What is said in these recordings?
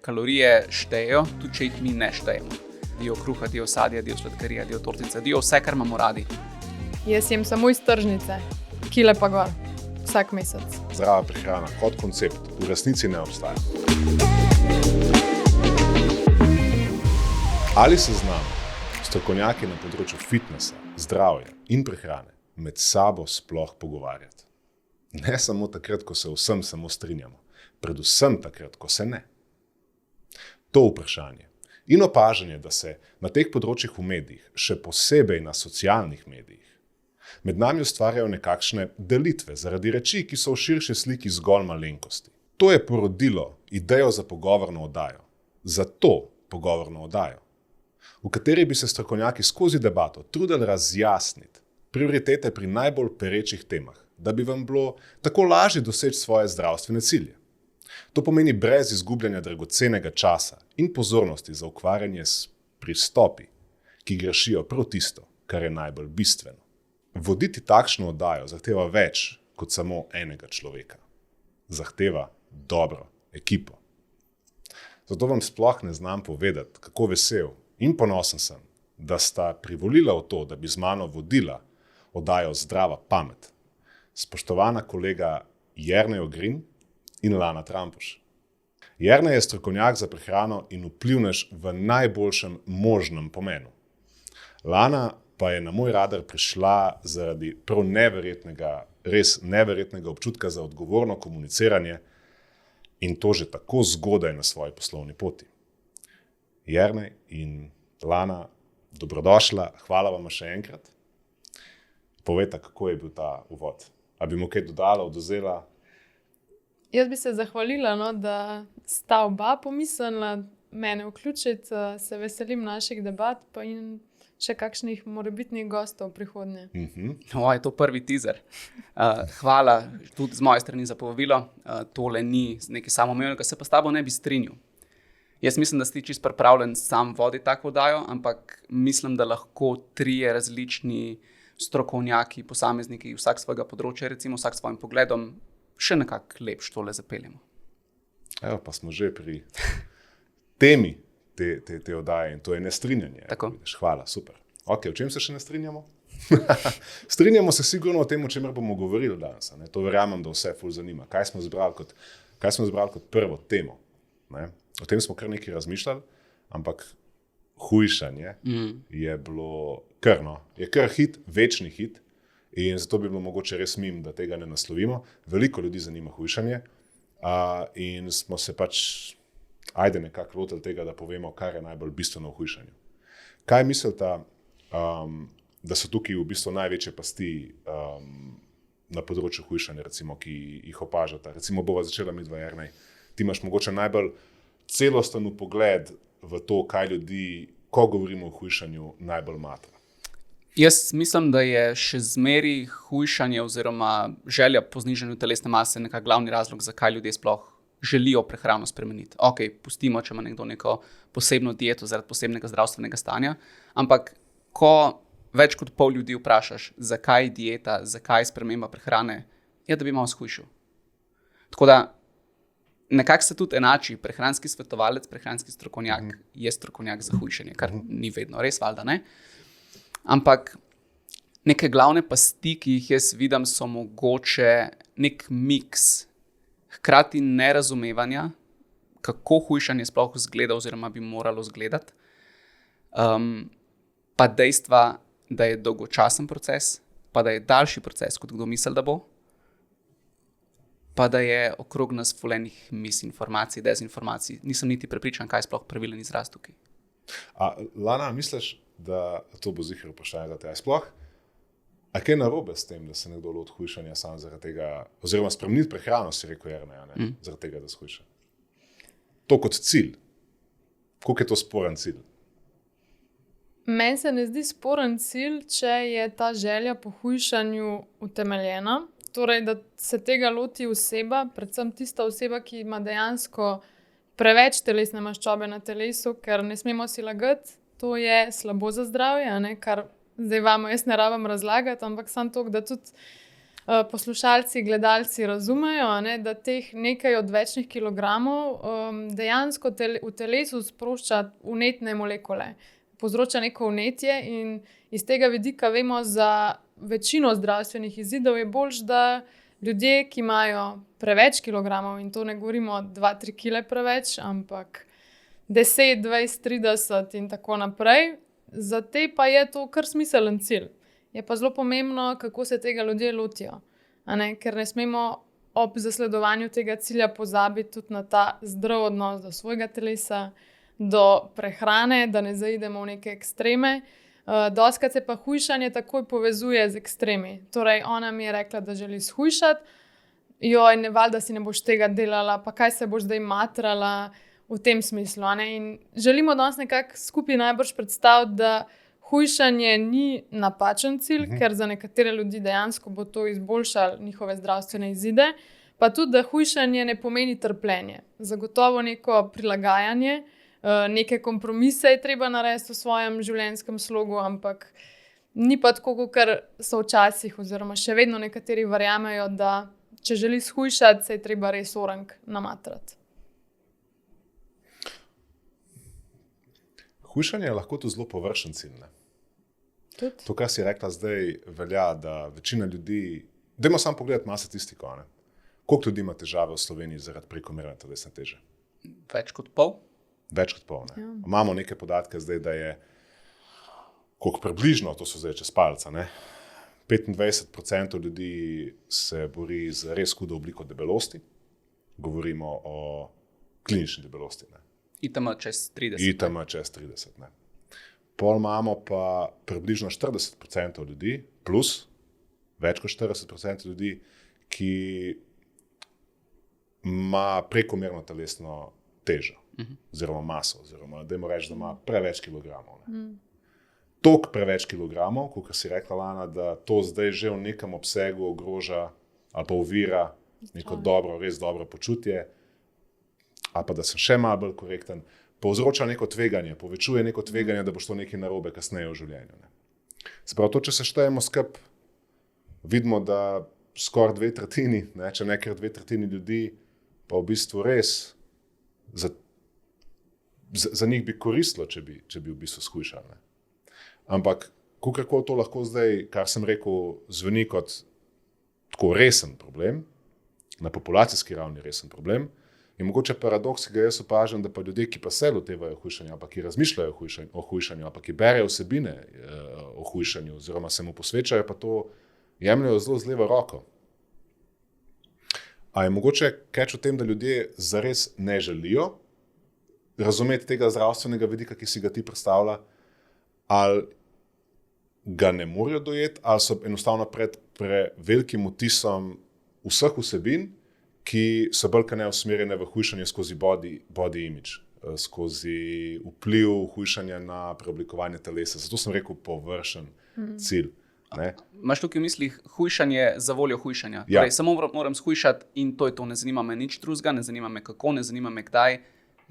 kalorije štejejo, tudi če jih mi ne štejemo. Dio kruha, dio sadja, dio sladkarija, dio tortice, dio vse, kar imamo radi. Jaz jem samo iz tržnice, kile pa gor, vsak mesec. Zdrava prehrana kot koncept v resnici ne obstaja. Ali se znamo strokovnjaki na področju fitnesa, zdravja in prehrane med sabo sploh pogovarjati? Ne samo takrat, ko se vsem samo strinjamo, predvsem takrat, ko se ne. To vprašanje in opažanje, da se na teh področjih v medijih, še posebej na socialnih medijih, med nami ustvarjajo nekakšne delitve zaradi reči, ki so v širši sliki zgolj malenkosti. To je porodilo idejo za pogovorno oddajo. Za to pogovorno oddajo, v kateri bi se strokovnjaki skozi debato trudili razjasniti prioritete pri najbolj perečih temah, da bi vam bilo tako lažje doseči svoje zdravstvene cilje. To pomeni brez izgubljanja dragocenega časa in pozornosti za ukvarjanje s pristopi, ki grešijo prav tisto, kar je najbolj bistveno. Voditi takšno oddajo zahteva več kot samo enega človeka. Zahteva dobro ekipo. Zato vam sploh ne znam povedati, kako vesel in ponosen sem, da sta privolila v to, da bi z mano vodila oddajo Zdrava pamet. Spoštovana kolega Jernej Ogrin in Lana Trampuš. Jernej je strokovnjak za prehrano in vplivnež v najboljšem možnem pomenu. Lana pa je na moj radar prišla zaradi prav res neverjetnega občutka za odgovorno komuniciranje in to že tako zgodaj na svoji poslovni poti. Jernej in Lana, dobrodošla, hvala vam še enkrat. Povejte, kako je bil ta uvod. A bi mu kaj dodala, odvzela? Jaz bi se zahvalila, da sta oba pomislila mene vključiti, se veselim naših debat pa in še kakšnih morebitnih gostov v prihodnje. Je to prvi teaser. Hvala tudi z moje strani za povabilo. Tole ni nekaj samoumevnega, se pa s tabo ne bi strinjal. Jaz mislim, da si čist pripravljen sam voditi tako oddajo, ampak mislim, da lahko trije različni strokovnjaki, posamezniki, vsak svojega področja, recimo vsak s svojim pogledom, še nekako lepš tole zapeljemo. Evo, pa smo že pri temi te oddaje in to je nestrinjanje. Tako. Hvala, super. Ok, v čem se še ne strinjamo? Strinjamo se sigurno o tem, o čemer bomo govorili danes. Ne? To verjamem, da vse ful zanima. Kaj smo izbrali kot prvo temo? Ne? O tem smo kar nekaj razmišljali, ampak hujšanje je bilo je kar hit, večni hit in zato bi bilo mogoče res mim, da tega ne naslovimo. Veliko ljudi zanima hujšanje in smo se nekako lotili tega, da povemo, kar je najbolj bistveno v hujšanju. Kaj mislite, da so tukaj v bistvu največje pasti na področju hujšanja, recimo, ki jih opažate? Recimo bova začela midva, Jernej. Ti imaš mogoče najbolj celosten pogled v to, kaj ljudi, ko govorimo o hujšanju, najbolj matra. Jaz mislim, da je še zmeri hujšanje oziroma želja po znižanju telesne mase nekak glavni razlog, zakaj ljudje sploh želijo prehrano spremeniti. Ok, pustimo, če ima nekdo neko posebno dieto zaradi posebnega zdravstvenega stanja, ampak ko več kot pol ljudi vprašaš, zakaj dieta, zakaj sprememba prehrane, je, da bi malo shujšal. Tako da nekako se tudi enači, prehranski svetovalec, prehranski strokovnjak je strokovnjak za hujšanje, kar ni vedno res, valjda ne. Ampak neke glavne pasti, ki jih jaz vidim, so mogoče nek miks hkrati nerazumevanja, kako hujšanje sploh izgleda oziroma bi moralo izgledati, pa dejstva, da je dolgočasen proces, pa da je daljši proces, kot kdo misli, da bo, pa da je okrog nas fulenih misinformacij, dezinformacij. Nisem niti prepričan, kaj je sploh pravilen izraz tukaj. Lana, misliš, da to bo ziher vprašanje za te? A kaj narobe s tem, da se nekdo loti hujšanja sam zaradi tega, oziroma spremeniti prehrano, si rekel Jernej, zaradi tega, da shujša? To kot cilj. Koliko je to sporen cilj? Meni se ne zdi sporen cilj, če je ta želja po hujšanju utemeljena. Torej, da se tega loti oseba, predvsem tista oseba, ki ima dejansko preveč telesne maščobe na telesu, ker ne smemo si lagati, to je slabo za zdravje, kar zdaj vamo, jaz ne rabim razlagati, ampak samo to, da tudi poslušalci, gledalci razumejo, ne, da teh nekaj odvečnih kilogramov dejansko v telesu sprošča vnetne molekule, povzroča neko vnetje in iz tega vidika vemo, za večino zdravstvenih izidov je boljš, da ljudje, ki imajo preveč kilogramov, in to ne govorimo 2-3 kile preveč, ampak 10, 20, 30 in tako naprej, za te pa je to kar smiselen cilj. Je pa zelo pomembno, kako se tega ljudje lotijo, ker ne smemo ob zasledovanju tega cilja pozabiti tudi na ta zdrav odnos do svojega telesa, do prehrane, da ne zaidemo v neke ekstreme. Dostikrat se pa hujšanje takoj povezuje z ekstremi. Torej, ona mi je rekla, da želi shujšati, ne valjda si ne boš tega delala, pa kaj se boš zdaj matrala v tem smislu. In želimo danes nekako skupaj najbrž predstaviti, da hujšanje ni napačen cilj, ker za nekatere ljudi dejansko bo to izboljšalo njihove zdravstvene izide, pa tudi, da hujšanje ne pomeni trpljenje. Zagotovo neko prilagajanje, neke kompromise je treba narediti v svojem življenjskem slogu, ampak ni pa tako, kot so včasih, oziroma še vedno nekateri verjamejo, da če želi shujšati, se je treba res orang namatrati. Hujšanje je lahko tudi zelo površen cilj. To, kar si rekla zdaj, velja, da večina ljudi, dajmo samo pogledati malo statistiko, koliko ljudi ima težave v Sloveniji zaradi prekomerne telesne teže? Več kot pol. Več kot pol. Ja. Imamo neke podatke zdaj, da je koliko približno, to so zdaj čez palca, 25% ljudi se bori z res hudo obliko debelosti. Govorimo o klinični debelosti. ITM čez 30. ITM čez 30. Pol imamo pa približno 40% ljudi, plus več kot 40% ljudi, ki ima prekomerno telesno težo, oziroma maso, oziroma dajmo reči, da ima preveč kilogramov. Toliko preveč kilogramov, kot si rekla, Lana, da to zdaj že v nekem obsegu ogroža ali pa ovira neko dobro, res dobro počutje, ali pa da sem še malo bolj korekten, povzroča neko tveganje, povečuje neko tveganje, da bo šlo nekaj narobe kasneje v življenju. Se pravi, to, če se štejemo skup, vidimo, da skoraj 2/3, če ne kar 2/3 ljudi, pa v bistvu res za njih bi koristilo, če bi v bistvu shujšali. Ampak, kako to lahko zdaj, kar sem rekel, zveni kot tako resen problem, na populacijski ravni resen problem, je mogoče paradoks, ki ga jaz opažam, da pa ljudje, ki pa se lotevajo hujšanja, ali pa ki razmišljajo o hujšanju, ali pa ki berejo vsebine o hujšanju, oziroma se mu posvečajo, pa to jemljajo zelo z levo roko. A je mogoče catch v tem, da ljudje zares ne želijo razumeti tega zdravstvenega vidika, ki si ga ti predstavlja, ali ga ne morejo dojeti, ali so enostavno pred prevelikim vtisom vseh vsebin, ki so bolj kot ne usmerjene v hujšanje skozi body image, skozi vpliv hujšanja na preoblikovanje telesa. Zato sem rekel površen cilj. Imaš tukaj v mislih hujšanje za voljo hujšanja? Ja. Torej, samo moram shujšati in to je to. Ne zanima me nič drugega, ne zanima me kako, ne zanima me kdaj.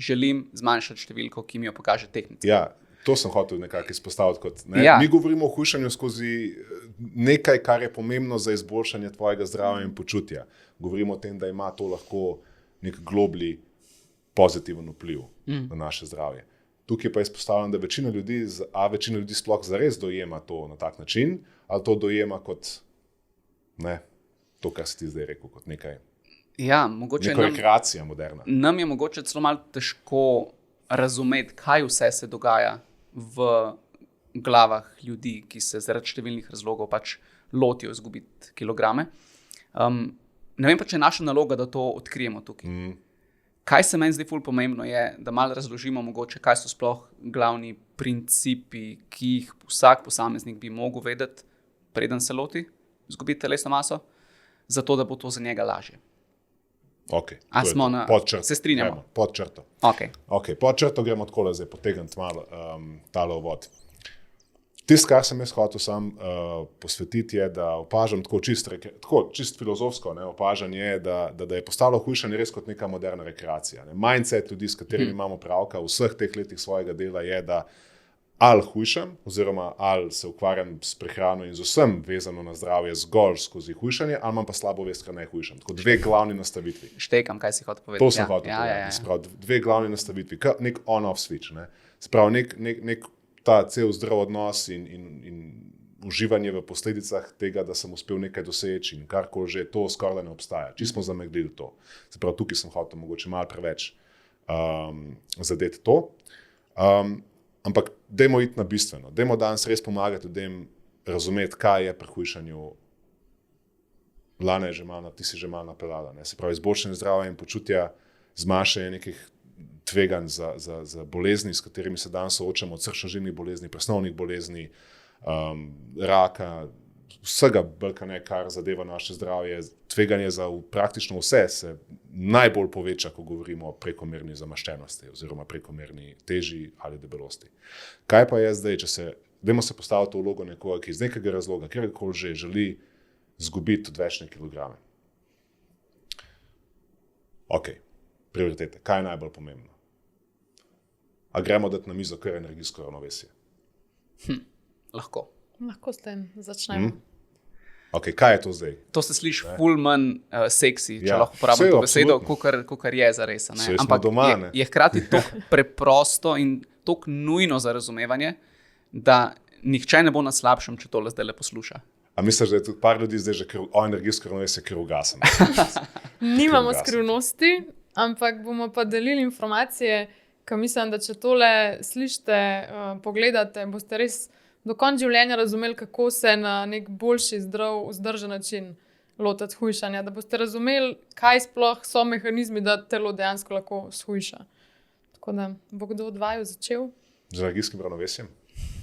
Želim zmanjšati številko, ki mi jo pokaže tehnika. Ja, to sem hotel nekako izpostaviti kot. Ja. Mi govorimo o hujšanju skozi nekaj, kar je pomembno za izboljšanje tvojega zdravja in počutja. Govorimo o tem, da ima to lahko nek globlji pozitiven vpliv na naše zdravje. Tukaj pa izpostavljam, da večina ljudi sploh zares dojema to na tak način, ali to dojema kot to, kar si ti zdaj rekel, kot nekaj. Ja, mogoče neko rekreacija moderna. Nam je mogoče celo malo težko razumeti, kaj vse se dogaja v glavah ljudi, ki se zaradi številnih razlogov pač lotijo izgubiti kilograme. Ne vem pa, če je naša naloga, da to odkrijemo tukaj. Kaj se meni zdi ful pomembno je, da malo razložimo mogoče, kaj so sploh glavni principi, ki jih vsak posameznik bi mogel vedeti, preden se loti izgubiti telesno maso, zato da bo to za njega lažje. Okay, se strinjamo? Pod črto. Okay, pod črto gremo takole zdaj potegniti malo tale uvod. Tisto, kar sem jaz hotel sam posvetiti, je, da opažam tako čist filozofsko, opažanje je, da je postalo hujšanje res kot neka moderna rekreacija. Mindset ljudi, s katerimi imamo pravka v vseh teh letih svojega dela, je, da ali hujšam, oziroma ali se ukvarjam s prehrano in z vsem vezano na zdravje zgolj skozi hujšanje, ali imam pa slabo vest, ker ne hujšam. Tako dve glavni nastavitvi. Štekam, kaj si hotel povedati. To sem hotel povedati. Sprav, dve glavni nastavitvi, nek on-off switch. Ne? Sprav, nek ta cel zdrav odnos in uživanje v posledicah tega, da sem uspel nekaj doseči in karkoli že, to skoraj ne obstaja. Čisto smo zameglili to. Sprav, tukaj sem hotel mogoče malo preveč zadeti to. Ampak dajmo iti na bistveno. Dajmo danes res pomagati ljudem razumeti, kaj je pri hujšanju. Lana je že malo, ti si že malo napeljala. Se pravi, izboljšanje zdravja in počutja, zmanjšanje nekih tveganj za bolezni, s katerimi se danes soočamo, od srčno-žilnih bolezni, presnovnih bolezni, raka, vsega brkane, kar zadeva naše zdravje. Tveganje za praktično vse se najbolj poveča, ko govorimo o prekomerni zamaščenosti oziroma prekomerni teži ali debelosti. Kaj pa je zdaj, dajmo se postaviti v vlogo nekoga, ki iz nekega razloga, kjerkoli že želi zgubiti odvečne kilograme. Ok, prioritete. Kaj je najbolj pomembno? A gremo dati na mizo kar energijsko ravnovesje? Lahko. Lahko s tem začnemo. Ok, kaj je to zdaj? To se sliši ful manj seksi, če lahko uporabim to besedo, kakor je zares. Ampak doma, je hkrati tako preprosto in tako nujno za razumevanje, da nihče ne bo na slabšem, če tole zdaj le posluša. A misliš, da je tudi par ljudi zdaj že energijsko ravnovesje kar ugasano? Nimamo skrivnosti, ampak bomo pa delili informacije, ker mislim, da če tole slišite, pogledate, boste res do konca življenja razumeli, kako se na nek boljši, zdrav, vzdržen način lotiti hujšanja. Da boste razumeli, kaj sploh so mehanizmi, da telo dejansko lahko shujša. Tako da bo kdo od vaju začel? Z energijskim ravnovesjem?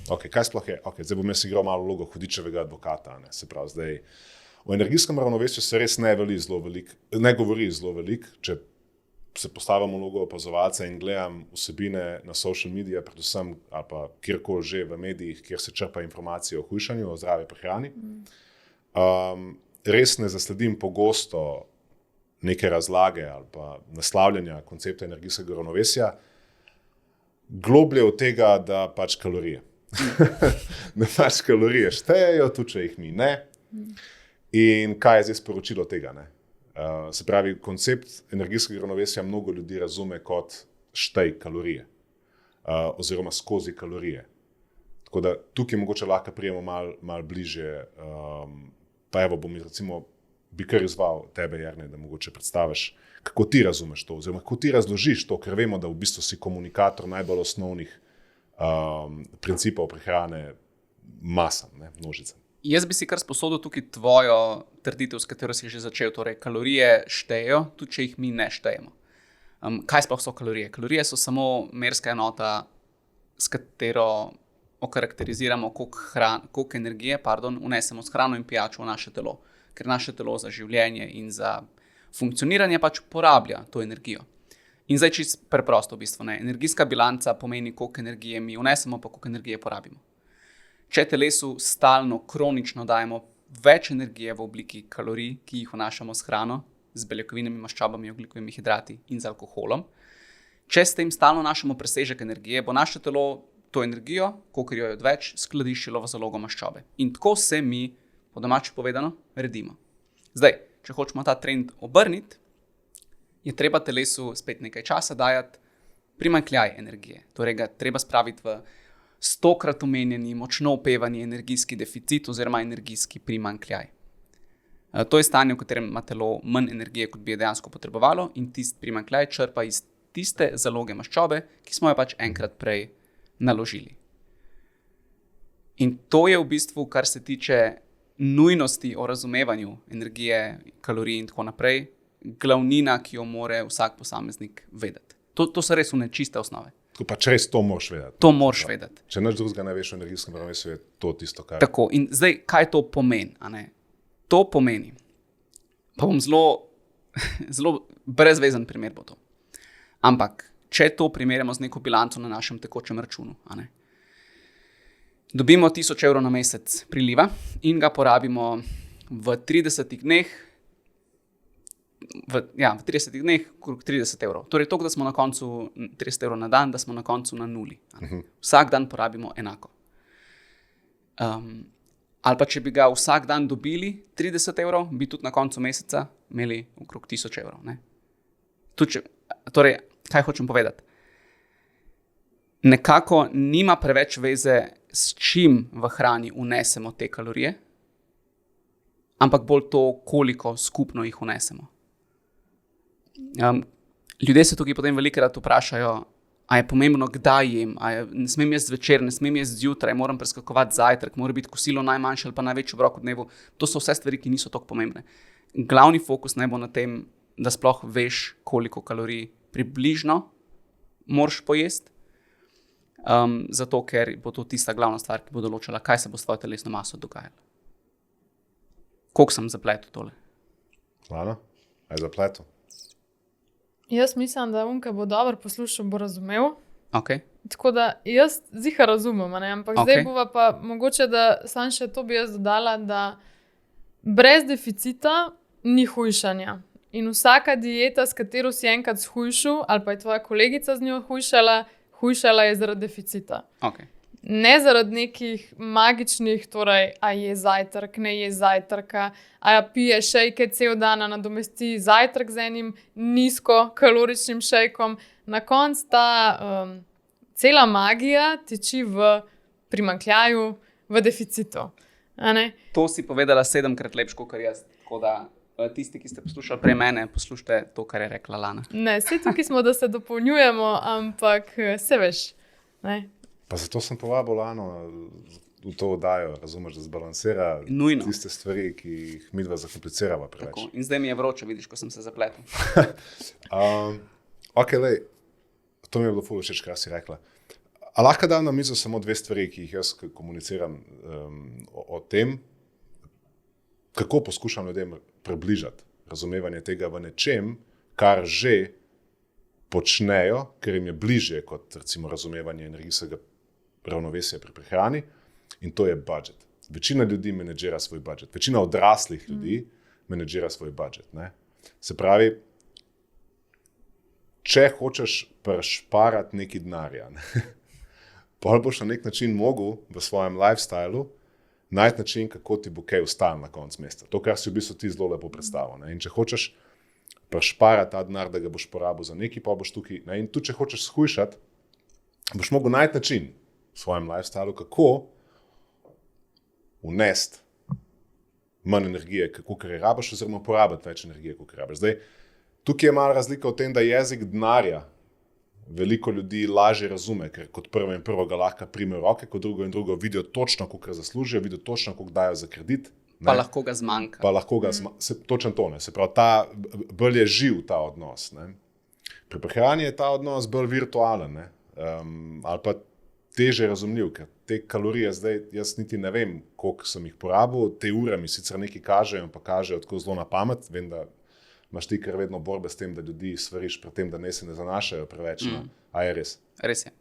Ok, kaj sploh je? Ok, zdaj bom jaz igral malo vlogo hudičevega advokata. Se pravi, zdaj o energijskem ravnovesju se res ne govori zelo veliko, če se postavimo vlogo opazovalca in gledam vsebine na social medije, predvsem ali pa kjerkoli že v medijih, kjer se črpa informacije o hujšanju, o zdravi prehrani. Res ne zasledim pogosto neke razlage ali pa naslavljanja koncepta energijskega ravnovesja, globlje od tega, da pač kalorije. Da pač kalorije štejejo, tudi če jih mi ne. In kaj je zdaj sporočilo tega, ne? Se pravi, koncept energijskega ravnovesja mnogo ljudi razume kot štej kalorije oziroma skozi kalorije. Tako da tukaj mogoče lahko prijemo malo bližje. Pa evo, bi kar izval tebe, Jernej, da mogoče predstaviš, kako ti razumeš to oziroma kako ti razložiš to, ker vemo, da v bistvu si komunikator najbolj osnovnih principov prehrane masam, množicam. Jaz bi si kar sposodil tukaj tvojo trditev, s katero si že začel. Torej, kalorije štejejo, tudi če jih mi ne štejemo. Kaj sploh so kalorije? Kalorije so samo merska enota, s katero okarakteriziramo, koliko energije vnesemo s hrano in pijačo v naše telo. Ker naše telo za življenje in za funkcioniranje pač porablja to energijo. In zdaj čisto preprosto v bistvu. Energijska bilanca pomeni, koliko energije mi vnesemo, pa koliko energije porabimo. Če telesu stalno, kronično dajemo več energije v obliki kalorij, ki jih vnašamo s hrano, z beljakovinami, maščobami, ogljikovimi hidrati in z alkoholom, če s tem stalno vnašamo presežek energije, bo naše telo to energijo, kolikor jo je odveč, skladiščilo v zalogo maščobe. In tako se mi, po domače povedano, redimo. Zdaj, če hočemo ta trend obrniti, je treba telesu spet nekaj časa dajati primanjkljaj energije. Torej ga treba spraviti v 100-krat omenjeni, močno opevani energijski deficit oziroma energijski primanjkljaj. To je stanje, v katerem ima telo manj energije, kot bi je dejansko potrebovalo, in tisti primanjkljaj črpa iz tiste zaloge maščobe, ki smo jo pač enkrat prej naložili. In to je v bistvu, kar se tiče nujnosti o razumevanju energije, kalorij in tako naprej, glavnina, ki jo mora vsak posameznik vedeti. To so res čiste osnove. Tako pa če res to moraš vedeti. To moraš vedeti. Če nič drugega ne veš o energijskem ravnovesju, je to tisto, kar... Tako, in zdaj, kaj to pomeni? To pomeni, pa bom zelo brezvezen primer bo to. Ampak, če to primerjamo z neko bilanco na našem tekočem računu, dobimo 1000 evrov na mesec priliva in ga porabimo v 30 dneh v 30 dneh okrog 30 evrov. Torej, to, da smo na koncu 30 evrov na dan, da smo na koncu na nuli. Vsak dan porabimo enako. Ali pa če bi ga vsak dan dobili 30 evrov, bi tudi na koncu meseca imeli okrog 1000 evrov. Ne? Torej, kaj hočem povedati? Nekako nima preveč veze, s čim v hrani vnesemo te kalorije, ampak bolj to, koliko skupno jih vnesemo. Ljudje se tukaj potem velikokrat vprašajo, a je pomembno, kdaj jem, ne smem jesti zvečer, ne smem jesti zjutraj, moram preskakovati zajtrk, mora biti kosilo najmanjše ali pa največji obrok v dnevu. To so vse stvari, ki niso tako pomembne. Glavni fokus naj bo na tem, da sploh veš, koliko kalorij približno moraš pojesti, zato ker bo to tista glavna stvar, ki bo določala, kaj se bo s tvojo telesno maso dogajalo. Koliko sem zapletel tole? Lana, aj zapletel? Jaz mislim, da on, ki bo dobro poslušal, bo razumel. Okay. Tako da jaz ziha razumem, ne? Ampak zdaj bova pa mogoče, da sam še to bi jaz dodala, da brez deficita ni hujšanja. In vsaka dieta, s katero si enkrat shujšal, ali pa je tvoja kolegica z njo hujšala je zaradi deficita. Okay. Ne zaradi nekih magičnih, torej, a je zajtrk, ne je zajtrka, a pije šejke cel dan, a nadomesti zajtrk z enim nizkokaloričnim šejkom. Na koncu ta cela magija tiči v primanjkljaju, v deficitu. To si povedala 7-krat lepš, kot jaz. Tako da tisti, ki ste poslušali prej mene, poslušajte to, kar je rekla Lana. Ne, vsi tukaj smo, da se dopolnjujemo, ampak se veš, ne? Pa zato sem povabil Lano v to oddajo, razumeš, da zbalansira Nujno. Tiste stvari, ki jih midva zakomplicirava preveč. Tako. In zdaj mi je vroče, vidiš, ko sem se zapletel. Ok, lej, to mi je bilo ful všeč, kar si rekla. A lahko dam na mizo samo dve stvari, ki jih jaz komuniciram o tem, kako poskušam ljudem približati razumevanje tega v nečem, kar že počnejo, ker jim je bližje kot recimo razumevanje energijskega ravnovesja pri prehrani, in to je budžet. Večina ljudi menedžira svoj budžet. Večina odraslih ljudi menedžira svoj budžet. Ne? Se pravi, če hočeš prešparati nekaj denarja, pol boš na nek način mogel v svojem lifestylu najti način, kako ti bo kaj ostalo na koncu meseca. To, kar si v bistvu ti zelo lepo predstavil. In če hočeš prešparati ta denar, da ga boš porabil za nekaj, pa boš tukaj. In tudi, če hočeš shujšati, boš mogel najti način v svojem lifestylu, kako vnesti manj energije, kakor je rabiš, oziroma porabiti več energije, kakor rabiš. Zdaj, tukaj je malo razlika v tem, da jezik denarja veliko ljudi lažje razume, ker kot prvo ga lahko prime v roke, kot drugo vidijo točno, koliko zaslužijo, vidijo točno, koliko dajo za kredit. Pa lahko ga zmanjka. Točno to ne. Se pravi, bolj je živ ta odnos. Ne? Pri prehrani je ta odnos bolj virtualen, ali pa teže razumljiv, ker te kalorije zdaj, jaz niti ne vem, koliko sem jih porabil, te ure mi sicer nekaj kažejo, pa kažejo tako zelo na pamet, vem, da imaš ti kar vedno borbe s tem, da ljudi svariš pred tem, da ne se ne zanašajo preveč. A je res? Res je.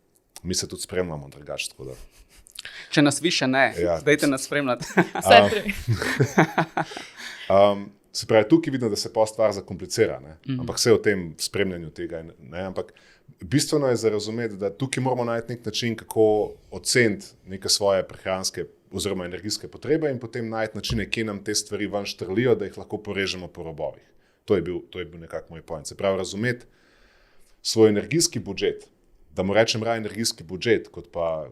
Mi se tudi spremljamo drugače, tako da. Če nas više ne, dajte nas spremljati. Vse tri. Se pravi, tukaj vidim, da se pa stvar zakomplicira, ampak vse o tem spremljanju tega. Ampak bistveno je za razumeti, da tukaj moramo najti nek način, kako oceniti neke svoje prehranske oziroma energijske potrebe in potem najti načine, kje nam te stvari ven štrlijo, da jih lahko porežemo po robovih. To je bil nekako moj point. Se pravi, razumeti svoj energijski budžet, da mu rečem raje energijski budžet, kot pa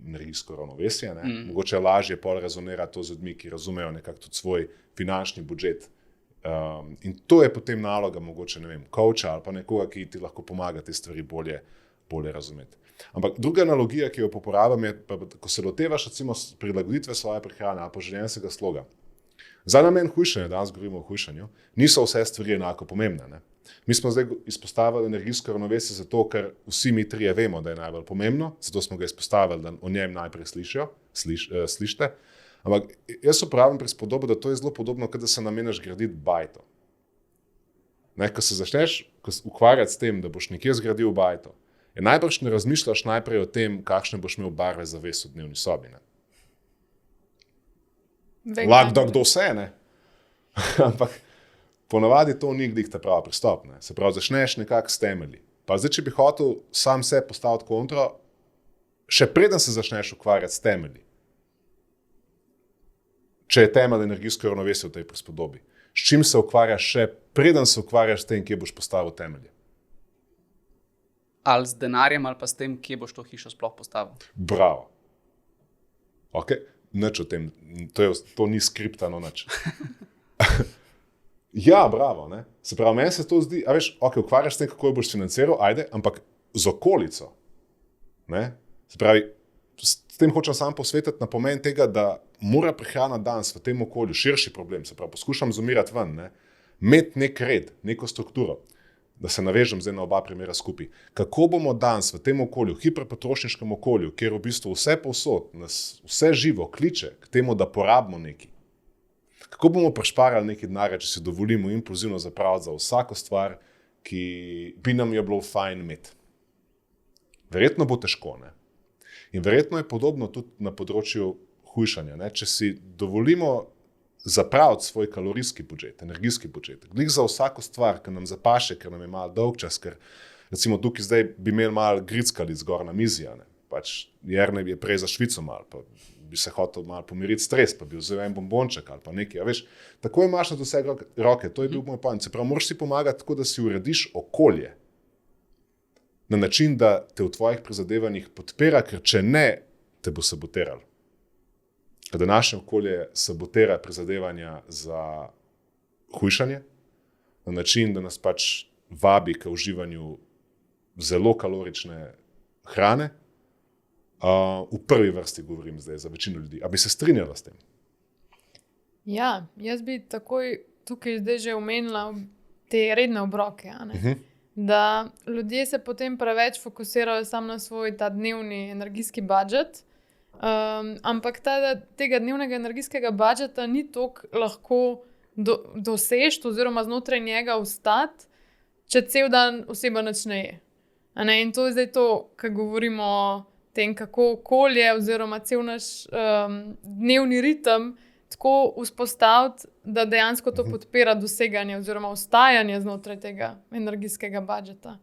energijsko ravnovesje. Mogoče je lažje pol razumeti to z ljudmi, ki razumejo nekako tudi svoj finančni budžet. In to je potem naloga mogoče, ne vem, coacha ali pa nekoga, ki ti lahko pomaga te stvari bolje razumeti. Ampak druga analogija, ki jo uporabljam, je, pa, ko se lotevaš recimo prilagoditve svoje prehrane ali pa življenjskega sloga. Za namen hujšanja, danes govorimo o hujšanju, niso vse stvari enako pomembne. Ne? Mi smo zdaj izpostavili energijsko ravnovesje zato, ker vsi mi trije vemo, da je najbolj pomembno, zato smo ga izpostavili, da o njem najprej slišite. Ampak jaz uporabljam prispodobo, da to je zelo podobno, kot da se namenaš graditi bajto. Ko se začneš ukvarjati s tem, da boš nekje zgradil bajto, je najbrž ne razmišljaš najprej o tem, kakšne boš imel barve zaves v dnevni sobi. Ne? Lahko kdo vse, ne? Ampak ponavadi to ni glih ta pravi pristop. Ne? Se pravi, začneš nekako s temelji. Pa zdaj, če bi hotel sam se postaviti kontro, še preden se začneš ukvarjati s temelji, če je temelj energijsko ravnovesje v tej prispodobi, s čim se ukvarjaš še preden se ukvarjaš s tem, kje boš postavil temelje? Ali z denarjem, ali pa s tem, kje boš to hišo sploh postavil. Bravo. Ok, nič o tem, to ni skriptano nič. Ja, bravo, ne. Se pravi, meni se to zdi, a veš, ok, ukvarjaš s tem, kako jo boš financiral, ajde, ampak z okolico, ne. Se pravi, s tem hočem sam posvetiti na pomen tega, da mora prehrana danes v tem okolju širši problem, se pravi, poskušam zoomirati ven, ne, imeti nek red, neko strukturo, da se navežem zdaj na oba primera skupaj. Kako bomo danes v tem okolju, hiperpotrošniškem okolju, kjer v bistvu vse povsod, nas vse živo kliče k temu, da porabimo nekaj, kako bomo prišparali nekaj denarja, če si dovolimo impulzivno zapraviti za vsako stvar, ki bi nam jo bilo fajn imeti? Verjetno bo težko, ne? In verjetno je podobno tudi na področju hujšanja, ne? Če si dovolimo zapraviti svoj kalorijski budžet, energijski budžet, glih za vsako stvar, ki nam zapaše, ker nam je malo dolg čas, ker recimo tukaj zdaj bi imeli malo grickali zgor na mizi, ne? Pač Jernej je prej za Švico malo, pa bi se hotel malo pomiriti stres, pa bi vzel en bombonček ali pa nekaj, a veš, tako imaš na vse roke, to je bil moj point. Se pravi, moraš si pomagati tako, da si urediš okolje na način, da te v tvojih prizadevanjih podpira, ker če ne, te bo sabotiral. Kada naše okolje sabotira prizadevanja za hujšanje, na način, da nas pač vabi k uživanju zelo kalorične hrane, v prvi vrsti govorim zdaj za večino ljudi. A bi se strinjala s tem? Ja, jaz bi takoj tukaj zdaj že omenila te redne obroke, a ne? Da ljudje se potem preveč fokusirajo samo na svoj ta dnevni energijski budžet, ampak tega dnevnega energijskega budžeta ni toliko lahko doseči oziroma znotraj njega ostati, če cel dan oseba nič ne je. A ne? In to je zdaj to, ko govorimo o tem, kako okolje oziroma cel naš dnevni ritem tako vzpostaviti, da dejansko to podpira doseganje oziroma ostajanje znotraj tega energijskega budžeta.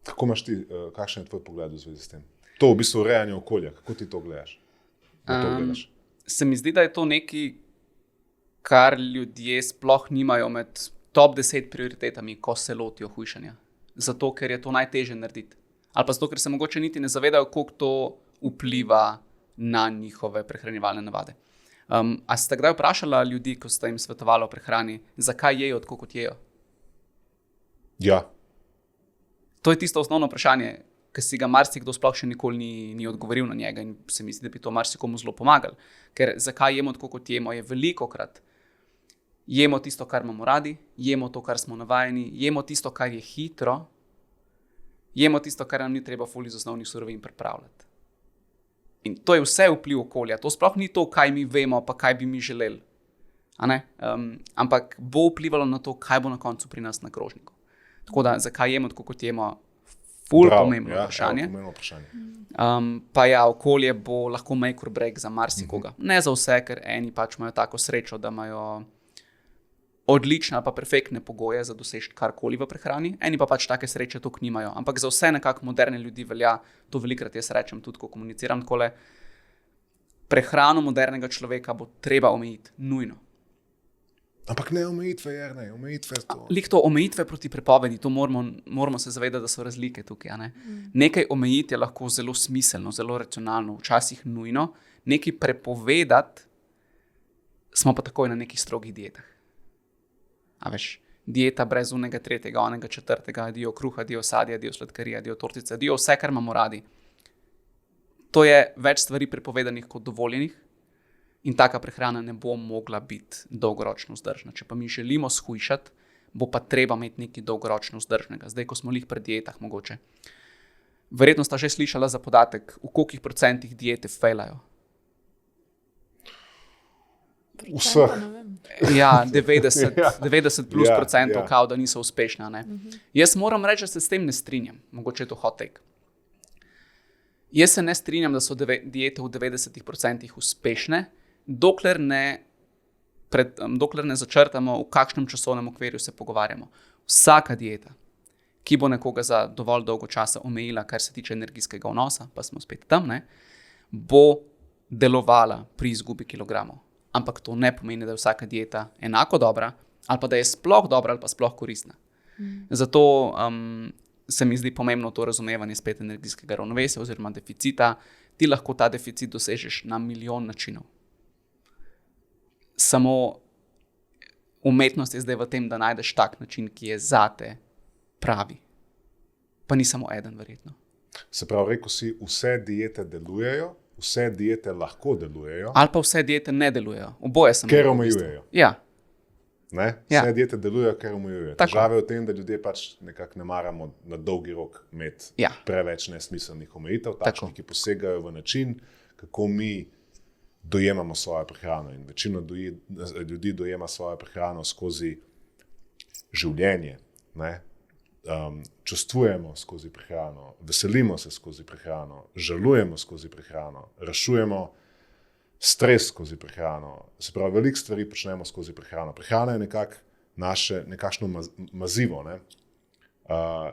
Kako imaš ti, kakšen je tvoj pogled v zvezi s tem? To v bistvu urejanje okolja, kako ti to gledaš? Se mi zdi, da je to nekaj, kar ljudje sploh nimajo med top 10 prioritetami, ko se lotijo hujšanja. Zato, ker je to najtežje narediti. Ali pa zato, ker se mogoče niti ne zavedajo, koliko to vpliva na njihove prehranjevalne navade. A ste kdaj vprašala ljudi, ko ste jim svetovali o prehrani, zakaj jejo tako, kot jejo? Ja. To je tisto osnovno vprašanje, ki si ga marsikdo sploh še nikoli ni odgovoril na njega in se mi zdi, da bi to marsikomu zelo pomagali. Ker zakaj jemo tako, kot jemo, je velikokrat. Jemo tisto, kar imamo radi, jemo to, kar smo navajeni, jemo tisto, kar je hitro, jemo tisto, kar nam ni treba ful iz osnovnih surovin pripravljati. In to je vse vpliv okolja. To sploh ni to, kaj mi vemo, pa kaj bi mi želeli. A ne? Ampak bo vplivalo na to, kaj bo na koncu pri nas na krožniku. Tako da, zakaj jemo tako, kot jemo, ful pomembno vprašanje. Pa ja, okolje bo lahko make or break za marsikoga. Ne za vse, ker eni pač imajo tako srečo, da imajo odlične pa perfektne pogoje za doseči karkoli v prehrani, eni pa pač take sreče tukaj nimajo. Ampak za vse nekako moderne ljudi velja, to velikrat jaz rečem tudi, ko komuniciram takole, prehrano modernega človeka bo treba omejiti, nujno. Ampak ne omejitve, Jernej, omejitve to. Lik to omejitve proti prepovedi, to moramo se zavedati, da so razlike tukaj. A ne? Nekaj omejiti je lahko zelo smiselno, zelo racionalno, včasih nujno, nekaj prepovedati smo pa takoj na nekih strogih dietah. A veš, dieta brez unega, tretjega, onega, četrtega, dio kruha, dio sadja, dio sladkarija, dio tortice, dio vse, kar imamo radi. To je več stvari prepovedanih kot dovoljenih in taka prehrana ne bo mogla biti dolgoročno vzdržna. Če pa mi želimo shujšati, bo pa treba imeti nekaj dolgoročno vzdržnega. Zdaj, ko smo lih pri dietah mogoče. Verjetno sta že slišala za podatek, v kolikih procentih diete fejlajo. Vseh. Ja, 90 plus procentov, kao da niso uspešne. Ne? Jaz moram reči, da se s tem ne strinjam. Mogoče je to hot take. Jaz se ne strinjam, da so diete v 90% uspešne, dokler ne dokler ne začrtamo, v kakšnem časovnem okvirju se pogovarjamo. Vsaka dieta, ki bo nekoga za dovolj dolgo časa omejila, kar se tiče energijskega vnosa, pa smo spet tam, ne, bo delovala pri izgubi kilogramov. Ampak to ne pomeni, da je vsaka dieta enako dobra, ali pa da je sploh dobra ali pa sploh koristna. Zato se mi zdi pomembno to razumevanje spet energijskega ravnovesja oziroma deficita. Ti lahko ta deficit dosežeš na milijon načinov. Samo umetnost je zdaj v tem, da najdeš tak način, ki je zate pravi. Pa ni samo eden, verjetno. Se pravi, rekel si, vse diete delujejo, vse diete lahko delujejo. Ali pa vse diete ne delujejo. Oboje sem. Ker omejujejo. Ja. Ne? Ja. Vse diete delujejo, ker omejujejo. Tako. Težava je v tem, da ljudje pač nekako ne maramo na dolgi rok imeti Ja. preveč nesmiselnih omejitev, Tako. takšnih, ki posegajo v način, kako mi dojemamo svojo prehrano. In večina ljudi dojema svojo prehrano skozi življenje. Ne? Čustvujemo skozi prehrano, veselimo se skozi prehrano, žalujemo skozi prehrano, rešujemo stres skozi prehrano. Se pravi, veliko stvari počnemo skozi prehrano. Prehrana je nekakšno mazivo. Ne?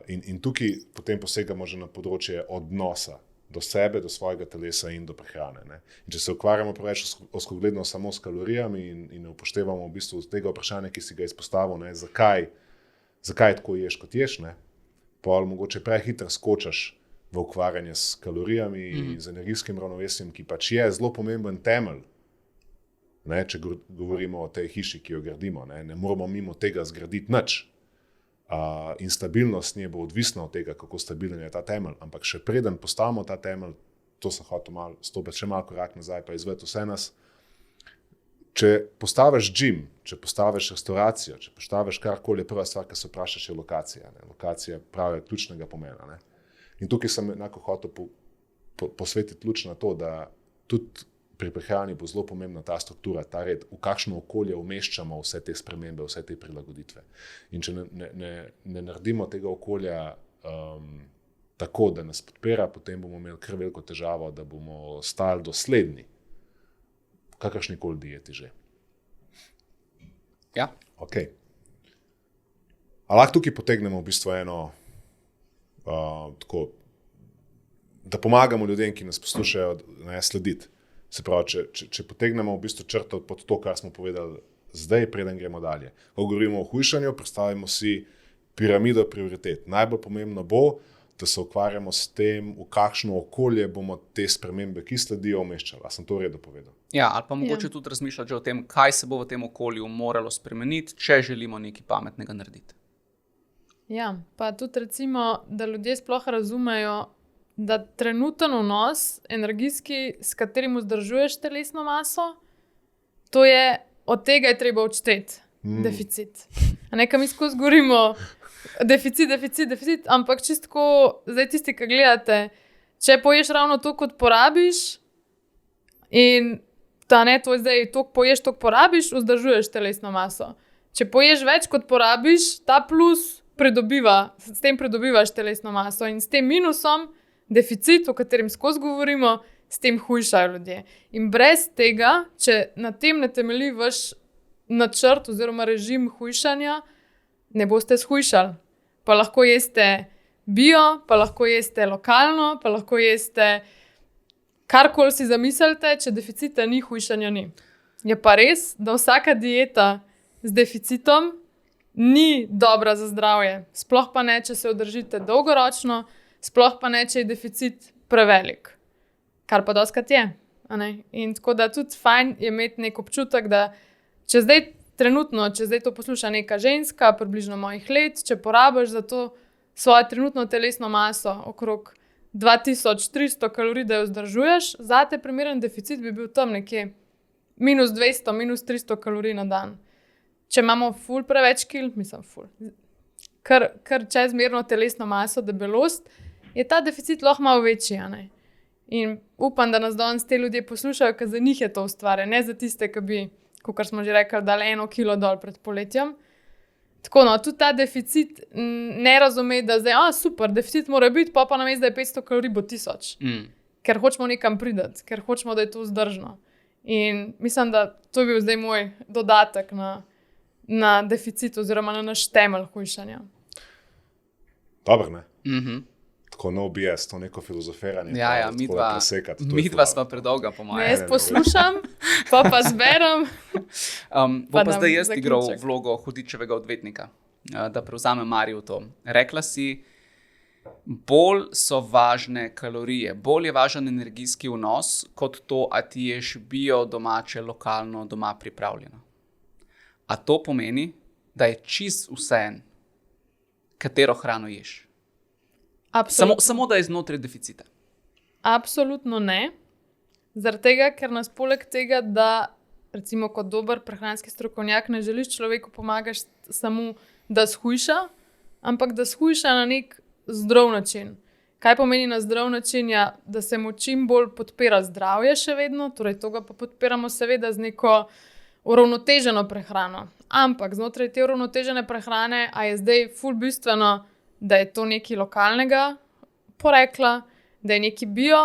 In tukaj potem posegamo že na področje odnosa do sebe, do svojega telesa in do prehrane. Ne? In če se ukvarjamo preveč ozkogledno samo s kalorijami in ne upoštevamo v bistvu tega vprašanja, ki si ga izpostavil, ne? Zakaj tako ješ, kot ješ, ne? Pol mogoče prehitro skočaš v ukvarjanje s kalorijami in z energijskim ravnovesjem, ki pač je zelo pomemben temelj, ne? Če govorimo o tej hiši, ki jo gradimo. Ne moramo mimo tega zgraditi nič. In stabilnost nje bo odvisna od tega, kako stabilen je ta temelj. Ampak še preden postavimo ta temelj, to sem hotel stopiti še malo korak nazaj, pa izved vse nas. Če postaviš gym, če postaviš restauracijo, če postaviš karkoli, prva stvar, ki se vprašaš, je lokacija. Ne? Lokacija pravi ključnega pomena. Ne? In tukaj sem enako hotel posvetiti luč na to, da tudi pri prehrani bo zelo pomembna ta struktura, ta red, v kakšno okolje umeščamo vse te spremembe, vse te prilagoditve. In če ne naredimo tega okolja tako, da nas podpira, potem bomo imeli kar veliko težavo, da bomo stali dosledni kakršnikoli dieti že. Ja. Ok. A lahko tukaj potegnemo v bistvu eno tako, da pomagamo ljudem, ki nas poslušajo, ne, slediti. Se pravi, če potegnemo v bistvu črto pod to, kar smo povedali zdaj, preden gremo dalje. Ko govorimo o hujšanju, predstavimo si piramido prioritet. Najbolj pomembno bo, da se ukvarjamo s tem, v kakšno okolje bomo te spremembe, ki sledijo, umeščali. A sem to v redu povedal? Ja, ali pa mogoče tudi razmišljati že o tem, kaj se bo v tem okolju moralo spremeniti, če želimo nekaj pametnega narediti. Ja, pa tudi recimo, da ljudje sploh razumejo, da trenuten vnos energijski, s katerim vzdržuješ telesno maso, to je, od tega je treba odšteti deficit. A nekaj mi skozi govorimo, deficit, ampak čistko, zdaj tisti, ki gledate, če poješ ravno to, kot porabiš, in ta ne, to je zdaj, to poješ, to porabiš, vzdržuješ telesno maso. Če poješ več, kot porabiš, ta plus s tem pridobivaš telesno maso in s tem minusom, deficit, o katerem skozi govorimo, s tem hujšajo ljudje. In brez tega, če na tem ne temelji vaš načrt oziroma režim hujšanja, ne boste shujšali. Pa lahko jeste bio, pa lahko jeste lokalno, pa lahko jeste karkoli si zamislite, če deficita ni, hujšanja ni. Je pa res, da vsaka dieta z deficitom ni dobra za zdravje. Sploh pa ne, če se održite dolgoročno, sploh pa ne, če je deficit prevelik. Kar pa dostikrat je. In tako da tudi fajn je imeti nek občutek, da če zdaj to posluša neka ženska, približno mojih let, če porabiš za to svojo trenutno telesno maso okrog 2300 kalorij, da jo vzdržuješ, zate primeren deficit bi bil tam nekje minus 200, minus 300 kalorij na dan. Če imamo ful preveč kil, kar čezmerno telesno maso, debelost, je ta deficit lahko malo večji. In upam, da nas danes te ljudje poslušajo, ker za njih je to ustvarjanje, ne za tiste, ki bi, kot smo že rekli, dali 1 kilo dol pred poletjem. Tako, tudi ta deficit ne razume, da zdaj, super, deficit mora biti, pa namesto, da je 500 kalorij, bo 1000. Ker hočemo nekam priti, ker hočemo, da je to vzdržno. In mislim, da to je bil zdaj moj dodatek na deficit oziroma na naš temelj hujšanja. Dobro, ne? Mhm. Tako no BS, to neko filozofiranje. Ja, midva sva predolga, po Ne, mojem. jaz poslušam, pa zberem. Bo pa nam zdaj jaz igral zaključek. vlogo hudičevega odvetnika, da prevzamem Mariju to. Rekla si, bolj so važne kalorije, bolj je važen energijski vnos, kot to, a ti ješ bio, domače, lokalno, doma pripravljeno. A to pomeni, da je čist vseeno, katero hrano ješ. Samo da je znotraj deficita. Absolutno ne. Zaradi tega, ker nas poleg tega, da recimo kot dober prehranski strokovnjak ne želiš človeku pomagati samo, da shujša, ampak da shujša na nek zdrav način. Kaj pomeni na zdrav način? Ja, da se mu čim bolj podpira zdravje še vedno, torej to ga pa podpiramo seveda z neko uravnoteženo prehrano. Ampak znotraj te uravnotežene prehrane, a je zdaj ful bistveno, da je to nekaj lokalnega porekla, da je nekaj bio?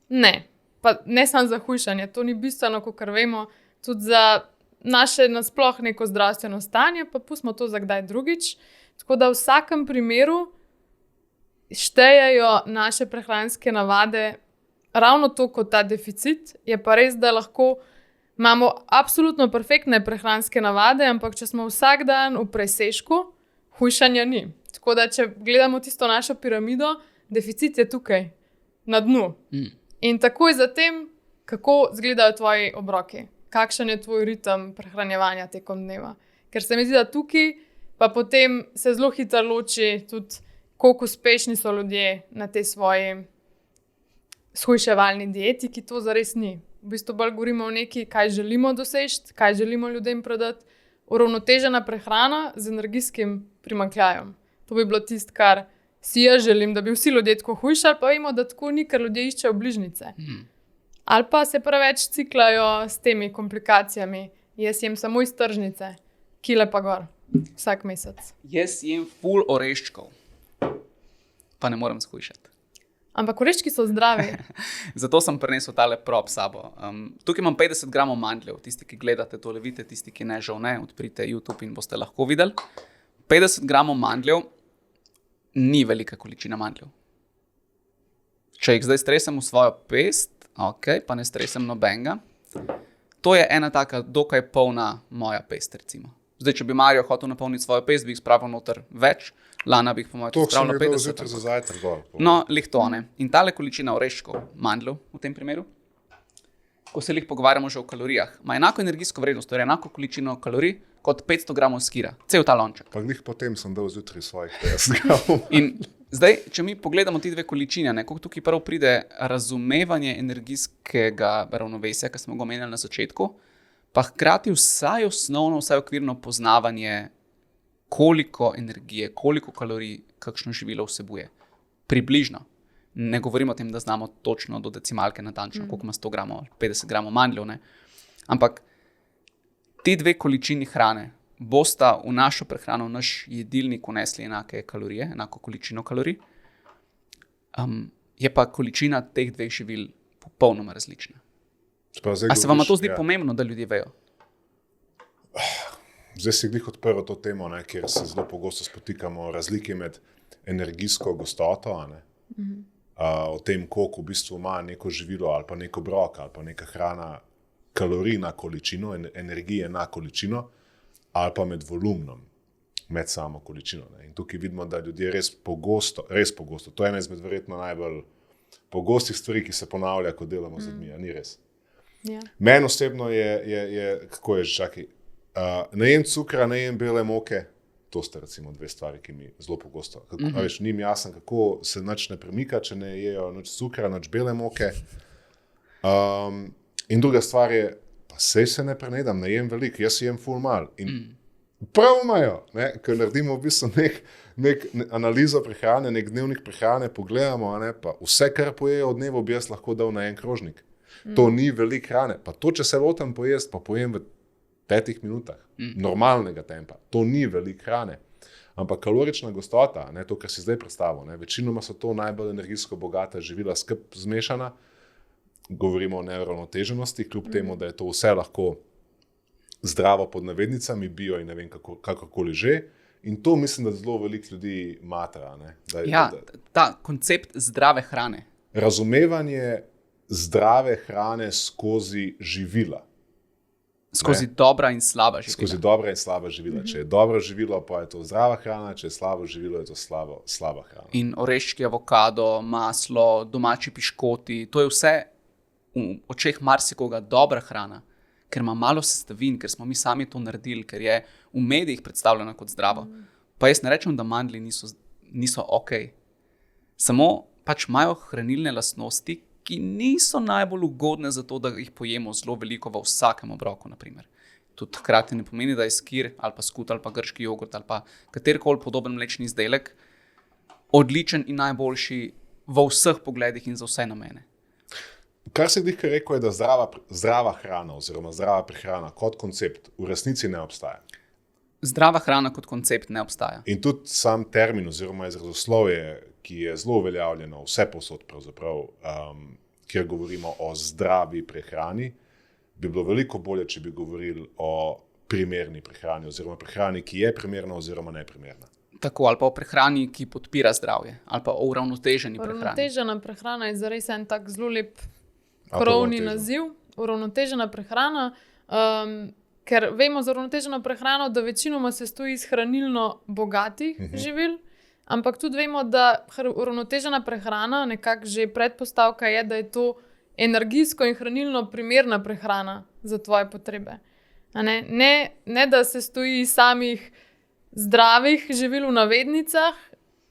Ne. Pa ne samo za hujšanje, to ni bistveno, kakor vemo, tudi za naše nasploh neko zdravstveno stanje, pa pustimo to za kdaj drugič. Tako da v vsakem primeru štejejo naše prehranske navade ravno to kot ta deficit. Je pa res, da lahko imamo absolutno perfektne prehranske navade, ampak če smo vsak dan v presežku, hujšanja ni. Tako da, če gledamo tisto našo piramido, deficit je tukaj, na dnu. In takoj zatem, kako izgledajo tvoji obroki, kakšen je tvoj ritem prehranjevanja tekom dneva. Ker se mi zdi, da tukaj pa potem se zelo hitro loči tudi, koliko uspešni so ljudje na tej svoji shujševalni dieti, ki to zares ni. V bistvu bolj govorimo o nekaj, kaj želimo doseči, kaj želimo ljudem prodati. Uravnotežena prehrana z energijskim primanjkljajem. To bi bilo tisto, kar si jaz želim, da bi vsi ljudje tako hujšali, pa vemo, da tako ni, ker ljudje iščejo bližnjice. Ali pa se preveč ciklajo s temi komplikacijami. Jaz jem samo iz tržnice, kile pa gor, vsak mesec. Jaz jem ful oreščkov, pa ne morem shujšati. Ampak oreščki so zdravi. Zato sem prinesel tale prop s sabo. Tukaj imam 50 gramov mandljev. Tisti, ki gledate tole, vidite, tisti, ki ne, žal ne, odprite YouTube in boste lahko videli. 50 gramov mandljev ni velika količina mandljev. Če jih zdaj stresem v svojo pest, ok, pa ne stresem nobenega, to je ena taka dokaj polna moja pest, recimo. Zdaj, če bi Mario hotel napolniti svojo pest, bi jih spravil noter več, Lana bi jih po mojem To spravila sem je 50. zjutraj za zajtrk gor. No, lih to ne. In tale količina oreščkov, mandljev v tem primeru, ko se lih pogovarjamo že o kalorijah, ima enako energijsko vrednost, torej enako količino kalorij kot 500 gramov sira. Cel ta lonček. Pa glih potem sem dal zjutraj svojih 50 gramov. In zdaj, če mi pogledamo ti dve količine, koliko tukaj prvo pride razumevanje energijskega ravnovesja, ki smo ga omenjali na začetku, pa hkrati vsaj osnovno, vsaj okvirno poznavanje, koliko energije, koliko kalorij kakšno živilo vsebuje. Približno. Ne govorimo o tem, da znamo točno do decimalke natančno, koliko ima 100 gramov, 50 gramov mandljev, ne. Ampak ti dve količini hrane bosta v našo prehrano, v naš jedilnik vnesli enake kalorije, enako količino kalorij. Je pa količina teh dveh živil popolnoma različna. A se vam to zdi pomembno, da ljudje vejo? Zdaj si glih odprl to temo, ne, kjer se zelo pogosto spotikamo razlike med energijsko gostoto, o tem, koliko v bistvu ima neko živilo ali pa neko obrok ali pa neka hrana kalorij na količino, energije na količino, ali pa med volumnom, med samo količino. Ne. In tukaj vidimo, da ljudje res pogosto, to je ena izmed verjetno najbolj pogostih stvari, ki se ponavlja, ko delamo z ljudmi, ni res. Ja. Meni osebno je kako je že, čakaj, ne jem cukra, ne jem bele moke, to sta recimo dve stvari, ki mi zelo pogosto, veš, ni mi jasen, kako se nič ne premika, če ne jejo nič cukra, nič bele moke. In druga stvar je, pa sej se ne prenedam, ne jem veliko, jaz jem ful mal. In prav imajo, ko naredimo v bistvu nek analizo prehrane, nek dnevnik prehrane, pogledamo, pa vse, kar pojejo od dnevo, bi jaz lahko dal na en krožnik. To ni veliko hrane. Pa to, če se lotam pojesti, pa pojem v 5 minutah. Normalnega tempa. To ni veliko hrane. Ampak kalorična gostota, to, kar si zdaj predstavil, večinoma so to najbolj energijsko bogata živila, skupaj zmešana. govorimo o neuravnoteženosti, kljub temu, da je to vse lahko zdravo pod navednicami, bio in ne vem kakorkoli že. In to mislim, da zelo veliko ljudi matra. Ta koncept zdrave hrane. Razumevanje zdrave hrane skozi živila. Skozi dobra in slaba živila. Skozi dobra in slaba živila. Če je dobro živilo, pa je to zdrava hrana, če je slabo živilo, je to slaba hrana. In oreščki, avokado, maslo, domači piškoti, to je vse v očeh marsikoga dobra hrana, ker ima malo sestavin, ker smo mi sami to naredili, ker je v medijih predstavljeno kot zdravo. Pa jaz ne rečem, da mandlji niso ok. Samo pač imajo hranilne lastnosti, ki niso najbolj ugodne za to, da jih pojemo zelo veliko v vsakem obroku, naprimer. Tudi hkrati ne pomeni, da je skir ali pa skut ali pa grški jogurt ali pa katerikoli podoben mlečni izdelek odličen in najboljši v vseh pogledih in za vse namene. Kar se dihka rekel je, da zdrava hrana oziroma zdrava prehrana kot koncept v resnici ne obstaja. Zdrava hrana kot koncept ne obstaja. In tudi sam termin oziroma izrazoslovje, ki je zelo uveljavljeno vse povsod pravzaprav, kjer govorimo o zdravi prehrani, bi bilo veliko bolje, če bi govorili o primerni prehrani oziroma prehrani, ki je primerna oziroma neprimerna. Tako, ali pa o prehrani, ki podpira zdravje, ali pa o uravnoteženi prehrani. Uravnotežena prehrana je zares en tak zelo lep krovni naziv. Uravnotežena prehrana, ker vemo za uravnoteženo prehrano, da večinoma se stoji iz hranilno bogatih živil, ampak tudi vemo, da uravnotežena prehrana, nekako že predpostavka je, da je to energijsko in hranilno primerna prehrana za tvoje potrebe. Ne, da se stoji iz samih zdravih živil v navednicah,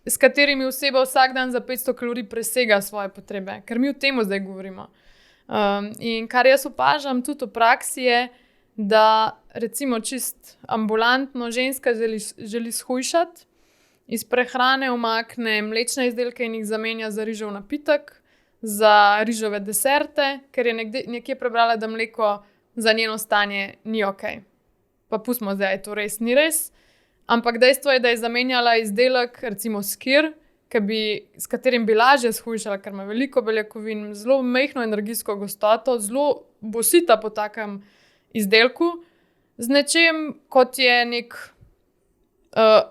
s katerimi oseba vsak dan za 500 kalorij presega svoje potrebe, ker mi o tem zdaj govorimo. In kar jaz opažam tudi v praksi je, da recimo čist ambulantno ženska želi shujšati, iz prehrane umakne mlečne izdelke in jih zamenja za rižev napitek, za rižove deserte, ker je nekje prebrala, da mleko za njeno stanje ni ok. Pa pustimo zdaj, to res ni res. Ampak dejstvo je, da je zamenjala izdelek, recimo skir, s katerim bi lažje shujšala, ker ima veliko beljakovin, zelo majhno energijsko gostoto, zelo bosita po takem izdelku, z nečem, kot je nek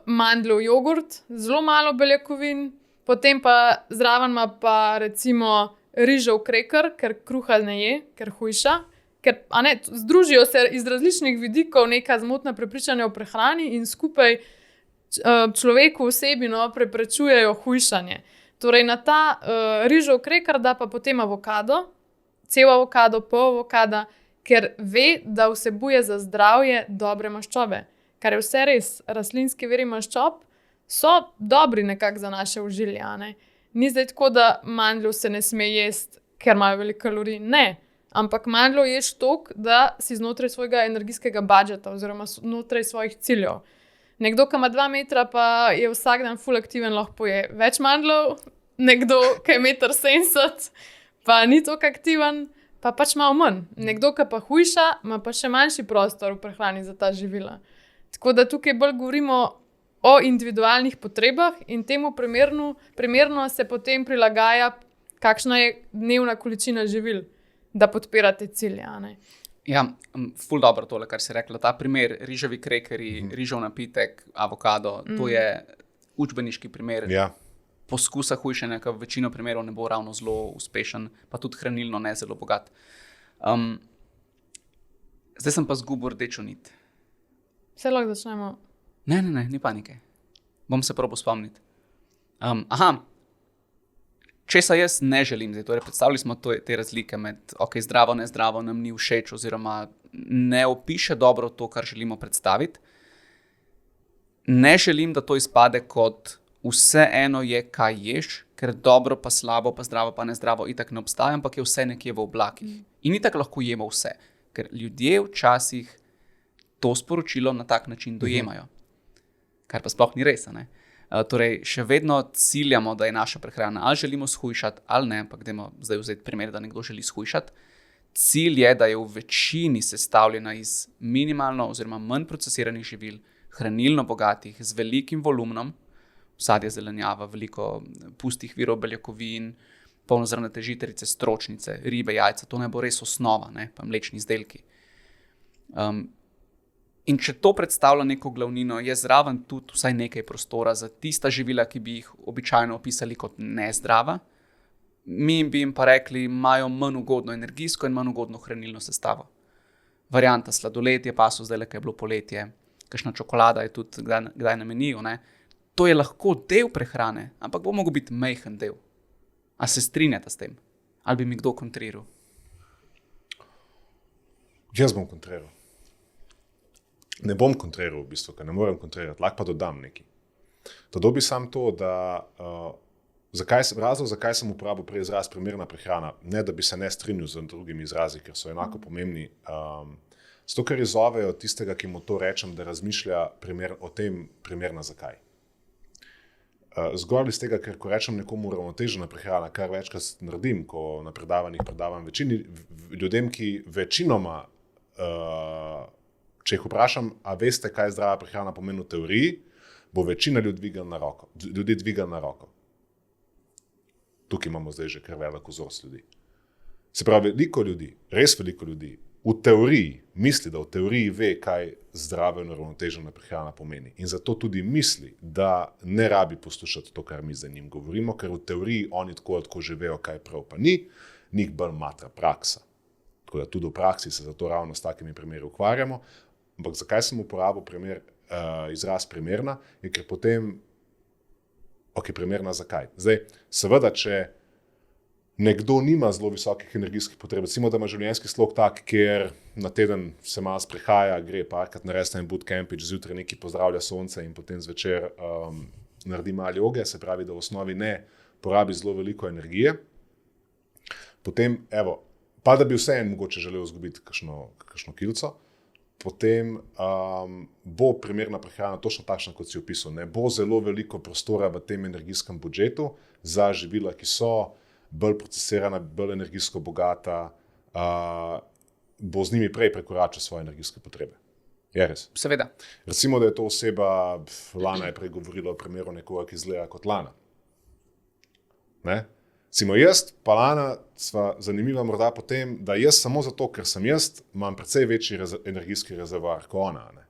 mandljev jogurt, zelo malo beljakovin, potem pa zraven ima pa recimo rižev kreker, ker kruha ne je, ker hujša, ker združijo se iz različnih vidikov neka zmotna prepričanja o prehrani in skupaj človeku osebi preprečujejo hujšanje. Torej na ta rižev kreker da pa potem avokado, cel avokado, pol avokada, ker ve, da vsebuje za zdravje dobre maščobe. Kar je vse res, rastlinski viri maščob so dobri nekako za naše ožilje. Ni zdaj tako, da mandljev se ne sme jesti, ker imajo veliko kalorij. Ne, ampak mandljev ješ toliko, da si znotraj svojega energijskega budžeta oziroma znotraj svojih ciljev. Nekdo, ki ima 2 metra, pa je vsak dan ful aktiven, lahko poje več mandljev, nekdo, ki je 1,70 m, pa ni toliko aktiven, pa pač malo manj. Nekdo, ki pa hujša, ima pa še manjši prostor v prehrani za ta živila. Tako da tukaj bolj govorimo o individualnih potrebah in temu primerno se potem prilagaja, kakšna je dnevna količina živil, da podpira te cilje. Ja, ful dobro tole, kar si rekla. Ta primer, riževi krekerji, rižev napitek, avokado, to je učbeniški primer poskusa hujšanja, ki v večino primerov ne bo ravno zelo uspešen, pa tudi hranilno ne zelo bogat. Zdaj sem pa zgubil rdečo nit. Vse lahko začnemo. Ne, ni panike. Bom se probal spomniti. Česa jaz ne želim zdaj, torej predstavili smo te razlike med zdravo, nezdravo, nam ni všeč oziroma ne opiše dobro to, kar želimo predstaviti. Ne želim, da to izpade kot vseeno je, kaj ješ, ker dobro pa slabo pa zdravo pa nezdravo itak ne obstaja, ampak je vse nekje v oblakih. In itak lahko jemo vse, ker ljudje včasih to sporočilo na tak način dojemajo. Kar pa sploh ni res, ne? Torej, še vedno ciljamo, da je naša prehrana, ali želimo shujšati, ali ne, ampak dajmo zdaj vzeti primer, da nekdo želi shujšati. Cilj je, da je v večini sestavljena iz minimalno oziroma manj procesiranih živil, hranilno bogatih, z velikim volumnom, sadje, zelenjava, veliko pustih virov beljakovin, polnozrnate žitarice, stročnice, ribe, jajca, to ne bo res osnova, ne, pa mlečni izdelki. In če to predstavlja neko glavnino, je zraven tudi vsaj nekaj prostora za tista živila, ki bi jih običajno opisali kot nezdrava. Mi bi jim pa rekli, imajo manj ugodno energijsko in manj ugodno hranilno sestavo. Varianta sladoled je pasu zdaj, ko je bilo poletje, kakšna čokolada je tudi kdaj na meniju. Ne? To je lahko del prehrane, ampak bo mogel biti majhen del. A se strinjate s tem? Ali bi mi kdo kontriral? Jaz bom kontriral. Ne bom kontriral v bistvu, ker ne morem kontrirati, lahko pa dodam nekaj. To dobi sam to, da razlog, zakaj sem uporabil prej izraz primerna prehrana, ne da bi se ne strinjal z drugimi izrazi, ker so enako pomembni, zato ker izzovejo tistega, ki mu to rečem, da razmišlja o tem primerna zakaj. Zgolj iz tega, ker ko rečem nekomu uravnotežena prehrana, kar večkrat naredim, ko na predavanjih predavam večini ljudem, ki večinoma, če jih vprašam, a veste, kaj zdrava prehrana pomeni v teoriji, bo večina ljudi dvigala na roko. Tukaj imamo zdaj že kar veliko vzorc ljudi. Se pravi, veliko ljudi, res veliko ljudi, v teoriji misli, da v teoriji ve, kaj zdrava in uravnotežena prehrana pomeni. In zato tudi misli, da ne rabi poslušati to, kar mi za njim govorimo, ker v teoriji oni tako že vejo, kaj prav pa ni, njih bolj matra praksa. Tako da tudi v praksi se zato ravno s takimi primeri ukvarjamo. Ampak zakaj sem uporabil izraz primerna, je ker potem, primerna zakaj? Zdaj, seveda, če nekdo nima zelo visokih energijskih potreb, recimo, da ima življenjski slog tak, kjer na teden se malo sprehaja, gre parkrat narediti en bootcampič, zjutraj neki pozdravlja sonce in potem zvečer naredi malo joge, se pravi, da v osnovi ne porabi zelo veliko energije. Potem, pa da bi vseeno mogoče želel izgubiti kakšno kilco, potem bo primerna prehrana točno takšna, kot si opisal. Ne bo zelo veliko prostora v tem energijskem budžetu za živila, ki so bolj procesirana, bolj energijsko bogata, bo z njimi prej prekoračil svoje energijske potrebe. Je res? Seveda. Recimo, da je to oseba, Lana je prej govorila o primeru nekoga, ki izgleda kot Lana. Ne? Recimo jaz, pa Lana, sva zanimiva morda potem, da jaz samo zato, ker sem jaz, imam precej večji energijski rezervoar kot ona. Ne?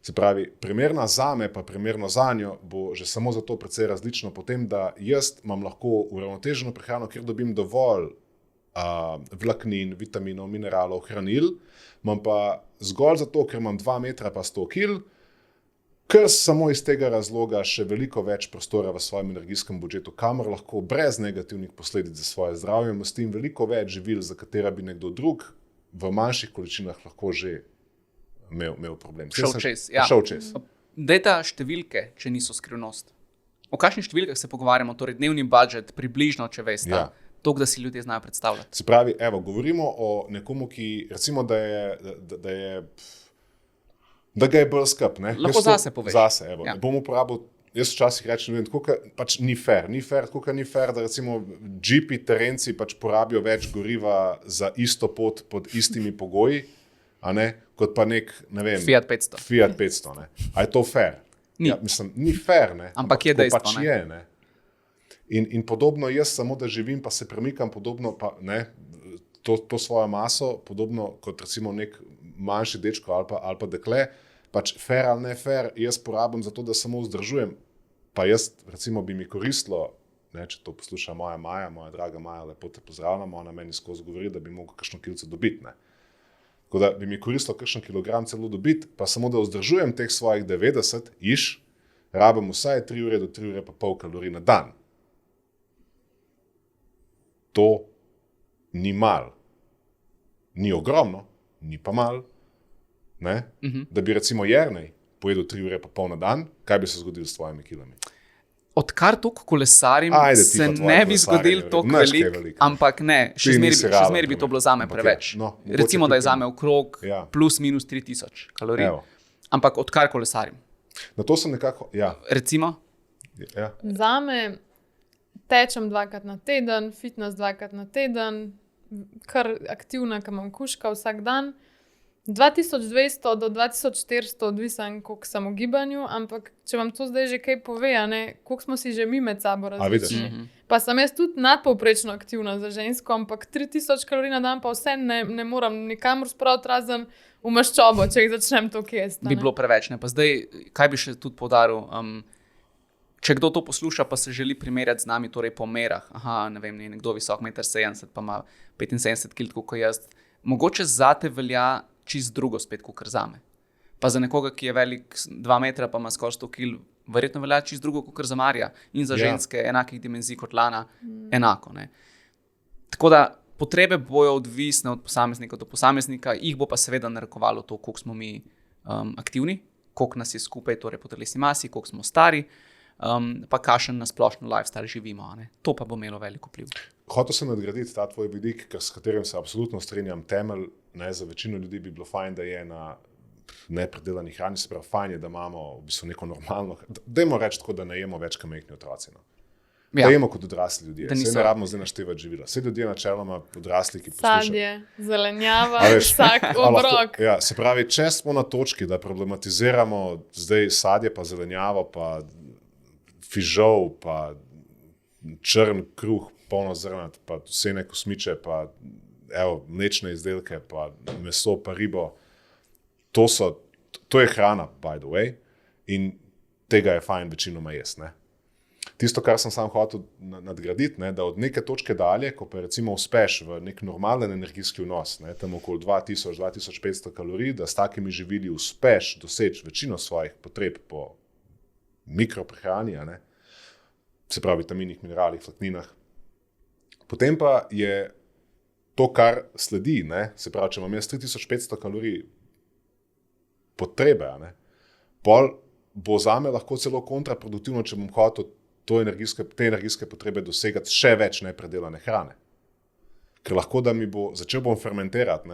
Se pravi, primerna zame pa primerno zanjo bo že samo zato precej različno potem, da jaz imam lahko uravnoteženo prehrano, kjer dobim dovolj vlaknin, vitaminov, mineralov, hranil, imam pa zgolj zato, ker imam 2 metra pa 100 kil, ker samo iz tega razloga še veliko več prostora v svojem energijskem budžetu, kamor lahko brez negativnih posledic za svoje zdravje mastim veliko več živil, za katera bi nekdo drug v manjših količinah lahko že imel problem. Šel čez. Dajta številke, če niso skrivnost. O kakšnih številkah se pogovarjamo, torej dnevni budžet, približno, če veste, toliko, da si ljudje znajo predstavljati. Se pravi, govorimo o nekomu, ki recimo, da ga je bolj skrb. Lahko zase poveš. Zase, bom uporabil, jaz včasih rečem, tako pač ni fair, da recimo džipi, terenci pač porabijo več goriva za isto pot pod istimi pogoji, kot pa ne vem, Fiat 500. Fiat 500, ne. A je to fair? Ni. Mislim, ni fair, ne. Ampak je dejstvo, pač je, ne. In podobno jaz samo, da živim, pa se premikam podobno, pa ne, to svojo maso, podobno kot recimo nek manjši dečko ali pa dekle, pač fair ali ne fair, jaz porabim za to, da samo vzdržujem. Pa jaz, recimo, bi mi koristilo, če to posluša moja Maja, moja draga Maja, lepo te pozdravljam, ona meni skozi govori, da bi mogel kakšno kilco dobiti. Ne. Tako da bi mi koristilo kakšen kilogram celo dobiti, pa samo da vzdržujem teh svojih 90, rabim vsaj 3 ure do 3 ure pa pol kalorij na dan. To ni malo. Ni ogromno, ni pa malo. Da bi recimo Jernej pojedel 3 ure pa pol na dan, kaj bi se zgodilo s tvojimi kilami? Odkar toliko kolesarim, se ne bi zgodil toliko velik, ampak ne, še zmeri bi to bilo zame preveč. Recimo, da je zame okrog plus minus 3000 kalorij. Ampak odkar kolesarim. Na to sem nekako, Recimo? Zame tečem 2-krat na teden, fitness 2-krat na teden, kar aktivna, ko imam kužka vsak dan. 2200 do 2400, odvisen, koliko sem v gibanju, ampak če vam to zdaj že kaj pove, koliko smo si že mi med sabo različni. Pa sem jaz tudi nadpovprečno aktivna za žensko, ampak 3000 kalorij na dan pa vse ne moram nikamor spraviti razen v maščobo, če jih začnem to kjesti. Bi bilo preveč. Pa zdaj, kaj bi še tudi poudaril? Če kdo to posluša, pa se želi primerjati z nami, torej po merah. Aha, ne vem, nekdo visok 1,70 m, pa ima 75 kg, kot jaz. Mogoče zate velja čist drugo spet, kot zame. Pa za nekoga, ki je velik 2 metra, pa ima skoraj 100 kg, verjetno velja čist drugo, kot za Marija. In za ženske enakih dimenzij kot Lana, enako. Ne? Tako da potrebe bojo odvisne od posameznika do posameznika, jih bo pa seveda narekovalo to, koliko smo mi aktivni, koliko nas je skupaj, torej po telesni masi, koliko smo stari, pa kakšen na splošno lifestyle živimo. To pa bo imelo veliko vpliv. Hotel sem nadgraditi ta tvoj vidik, s katerim se absolutno strinjam. Temelj, za večino ljudi bi bilo fajn, da je na nepredelani hrani, se pravi, fajn je, da imamo v bistvu neko normalno, dajmo reči tako, da ne jemo več kot majhni otroci. Da jemo kot odrasli ljudje. Vse ne rabimo zdaj naštevati živila. Vse ljudje načeloma odrasli, ki poslušajo. Sadje, zelenjava, vsak obrok. Se pravi, če smo na točki, da problematiziramo zdaj sadje, pa zelenjavo, pa fižol, pa črn kruh, polnozrnat, pa sene kosmiče, pa mlečne izdelke, pa meso, pa ribo. To je hrana, by the way, in tega je fajn večinoma jesti. Tisto, kar sem sam hotel nadgraditi, da od neke točke dalje, ko pa recimo uspeš v nek normalen energijski vnos, tam okoli 2000-2500 kalorij, da s takimi živili uspeš doseči večino svojih potreb po mikroprehrani, se pravi vitaminih, mineralih, vlakninah. Potem pa je to, kar sledi, se pravi, če imam jaz 3500 kalorij potrebe, pol bo zame lahko celo kontraproduktivno, če bom hotel te energijske potrebe dosegati še več nepredelane hrane. Ker lahko, da mi bo, začel bom fermentirati,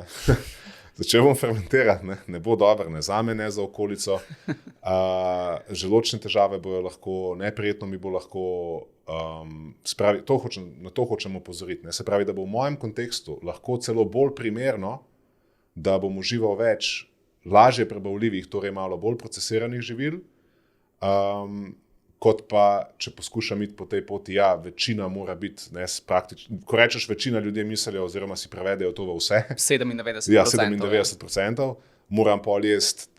ne bo dobro, ne zame, ne za okolico. Želočne težave bojo lahko, neprijetno mi bo lahko, na to hočem opozoriti. Se pravi, da bo v mojem kontekstu lahko celo bolj primerno, da bom užival več lažje prebavljivih, torej malo bolj procesiranih živil, kot pa, če poskušam iti po tej poti, večina mora biti, ko rečeš večina, ljudje mislijo oziroma si prevedejo to v vse. 97%. 97%. Moram pol jesti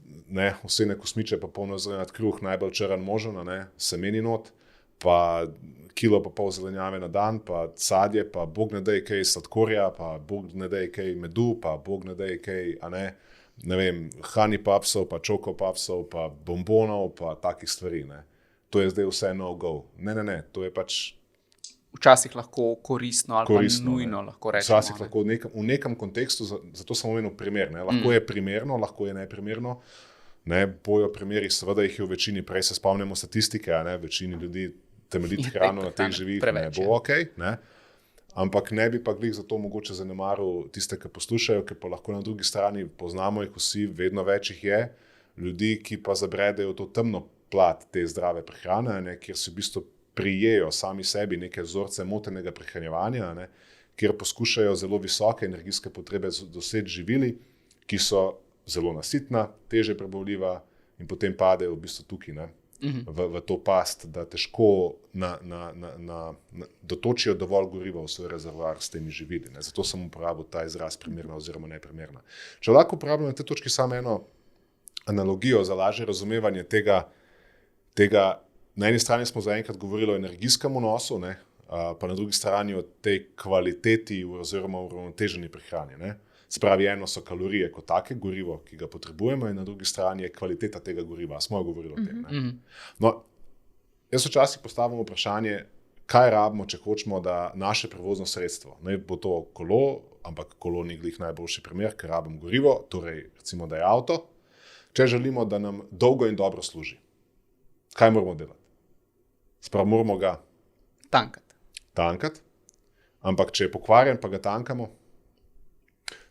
vse kosmiče, pa polnozrnat kruh, najbolj črn možen, semeni not, pa kilo pa pol zelenjave na dan, pa sadje, pa bog ne daj kaj sladkorja, pa bog ne daj kaj medu, pa bog ne daj kaj, ne vem, honey pupsov, pa choco pupsov, pa bombonov, pa takih stvari, To je zdaj vse no-go. Ne, to je pač včasih lahko koristno ali koristno, pa nujno, lahko rečemo. Včasih lahko v nekem kontekstu, zato sem omenil primer. Lahko je primerno, lahko je neprimerno. Bojo primeri, seveda jih je v večini, prej se spomnimo statistike, večini ljudi temeljiti hrano na teh živih, bo okej. Ampak ne bi pa glih zato mogoče zanemaril tiste, ki poslušajo, ki pa lahko na drugi strani poznamo jih vsi, vedno več jih je, ljudi, ki pa zabredejo to temno plat te zdrave prehrane, kjer se v bistvu prijejo sami sebi neke vzorce motenega prehranjevanja, kjer poskušajo zelo visoke energijske potrebe doseči živili, ki so zelo nasitna, teže prebavljiva in potem padejo v bistvu tukaj, v to past, da težko dotočijo dovolj goriva v svoj rezervoar s temi živili. Zato sem uporabil ta izraz primerna oziroma neprimerna. Če lahko uporabljam na tej točki samo eno analogijo za lažje razumevanje tega, na eni strani smo zaenkrat govorili o energijskem vnosu, pa na drugi strani o tej kvaliteti oziroma uravnoteženi prehrani. Se pravi, eno so kalorije kot take, gorivo, ki ga potrebujemo, in na drugi strani je kvaliteta tega goriva. Smo govorili o tem. No, jaz včasih postavim vprašanje, kaj rabimo, če hočemo, da naše prevozno sredstvo, bo to kolo, ampak kolo ni glih najboljši primer, ker rabimo gorivo, torej recimo, da je avto, če želimo, da nam dolgo in dobro služi. Kaj moramo delati? Sprav moramo ga tankati, ampak če je pokvarjen, pa ga tankamo,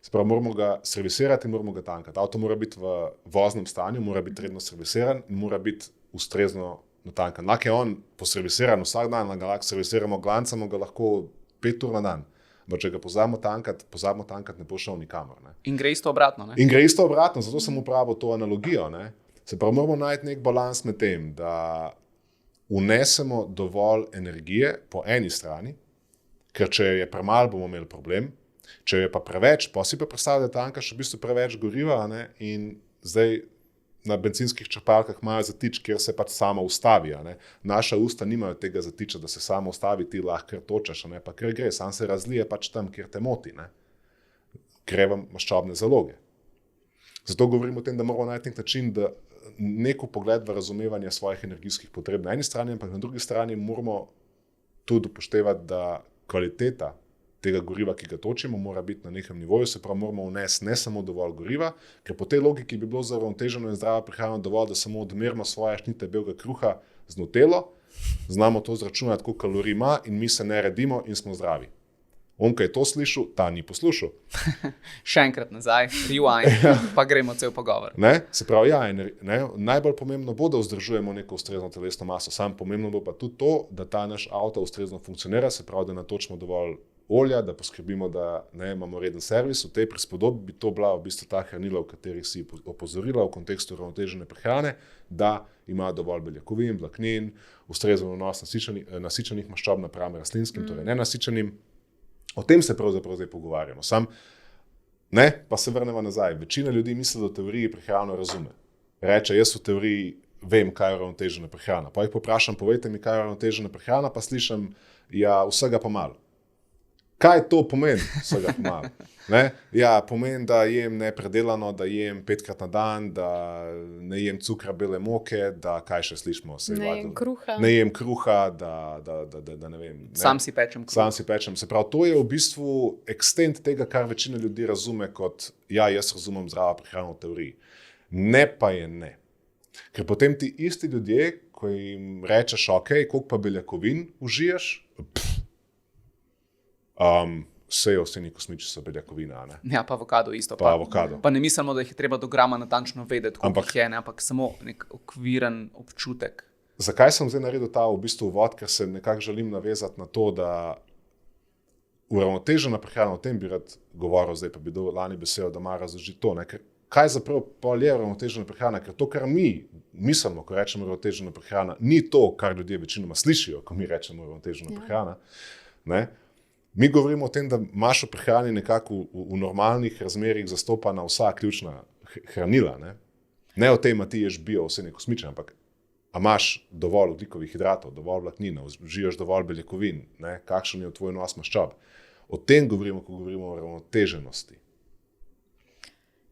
sprav moramo ga servisirati in moramo ga tankati. Avto mora biti v voznem stanju, mora biti redno servisiran in mora biti ustrezno natankan. Lahko je on poservisiran vsak dan, ga lahko servisiramo, glancamo ga lahko 5 ur na dan, Ampak če ga pozabimo tankati, ne bo šel nikamor. Ne? In gre isto obratno. Ne? In gre isto obratno, zato sem uporabil to analogijo. Ne? Se pravi, moramo najti nek balans med tem, da vnesemo dovolj energije po eni strani, ker če je premalo, bomo imeli problem, če je pa preveč, pa si pa predstavljate, da tankaš v bistvu preveč goriva, ne? In zdaj na bencinskih črpalkah imajo zatič, kjer se pač samo ustavi. Ne? Naša usta nimajo tega zatiča, da se samo ustavi, ti lahko točaš, ne? Pa ker gre, sam se razlije pač tam, kjer te moti. Ne? Gre vam maščobne zaloge. Zato govorim o tem, da moramo najti nek način, da neko pogled v razumevanje svojih energijskih potreb na eni strani, ampak na drugi strani moramo tudi upoštevati, da kvaliteta tega goriva, ki ga točimo, mora biti na nekem nivoju, se pravi, moramo vnesti ne samo dovolj goriva, ker po tej logiki bi bilo za uravnoteženo in zdravo prehrano dovolj, da samo odmerimo svoje šnite belega kruha z Nutello, znamo to zračunati, koliko kalorij ima in mi se ne redimo in smo zdravi. On, ki je to slišal, ta ni poslušal. Še enkrat nazaj, rewind, pa gremo cel pogovor. Ne? Se pravi, ja, najbolj pomembno bo, da vzdržujemo neko ustrezno telesno maso. Sam pomembno bo pa tudi to, da ta naš avto ustrezno funkcionira, se pravi, da natočimo dovolj olja, da poskrbimo, da imamo reden servis. V tej prispodobi bi to bila v bistvu ta hranila, v katerih si opozorila v kontekstu uravnotežene prehrane, da ima dovolj beljakovin, vlaknin, ustrezno vnos nasičenih maščob napram rastlinskim, torej nenasičenim. O tem se pravzaprav zdaj pogovarjamo. Pa se vrnemo nazaj. Večina ljudi misli, da v teoriji prehrano razume. Reče, jaz v teoriji vem, kaj je uravnotežena prehrana. Pa jih poprašam, povejte mi, kaj je uravnotežena prehrana, pa slišim, ja, vsega pa malo. Kaj to pomeni, vsega pa malo? Ja, pomeni, da jem nepredelano, da jem 5-krat na dan, da ne jem cukra, bele moke, da kaj še slišimo? Ne jem kruha, da ne vem. Ne? Sam si pečem kruh. Se pravi, to je v bistvu extent tega, kar večina ljudi razume kot, ja, jaz razumem zdravo prehrano v teoriji. Ne pa je ne. Ker potem ti isti ljudje, ko jim rečeš, ok, koliko pa beljakovin užijaš, vse ostani kosmiči so beljakovina. Ne? Ja, pa avokado isto. Pa ne mislimo, da jih je treba do grama natančno vedeti, koliko jih je, ne? Ampak samo nek okviren občutek. Zakaj sem zdaj naredil ta v bistvu uvod, ker se nekako želim navezati na to, da uravnotežena prehrana, o tem bi rad govoril, zdaj pa bi dal lani besedo, da ima razložiti to. Ne? Ker kaj zapravo je uravnotežena prehrana? Ker to, kar mi mislimo, ko rečemo uravnotežena prehrana, ni to, kar ljudje večinoma slišijo, ko mi rečemo uravnotežena prehrana. Ne? Mi govorimo o tem, da imaš v prehrani nekako v normalnih razmerih zastopana vsa ključna hranila. Ne o tem, ti ješ bio, vse nekosmične, ampak a imaš dovolj ogljikovih hidratov, dovolj vlaknina, uživaš dovolj beljakovin, ne? Kakšen je tvoj vnos maščob. O tem govorimo, ko govorimo o uravnoteženosti.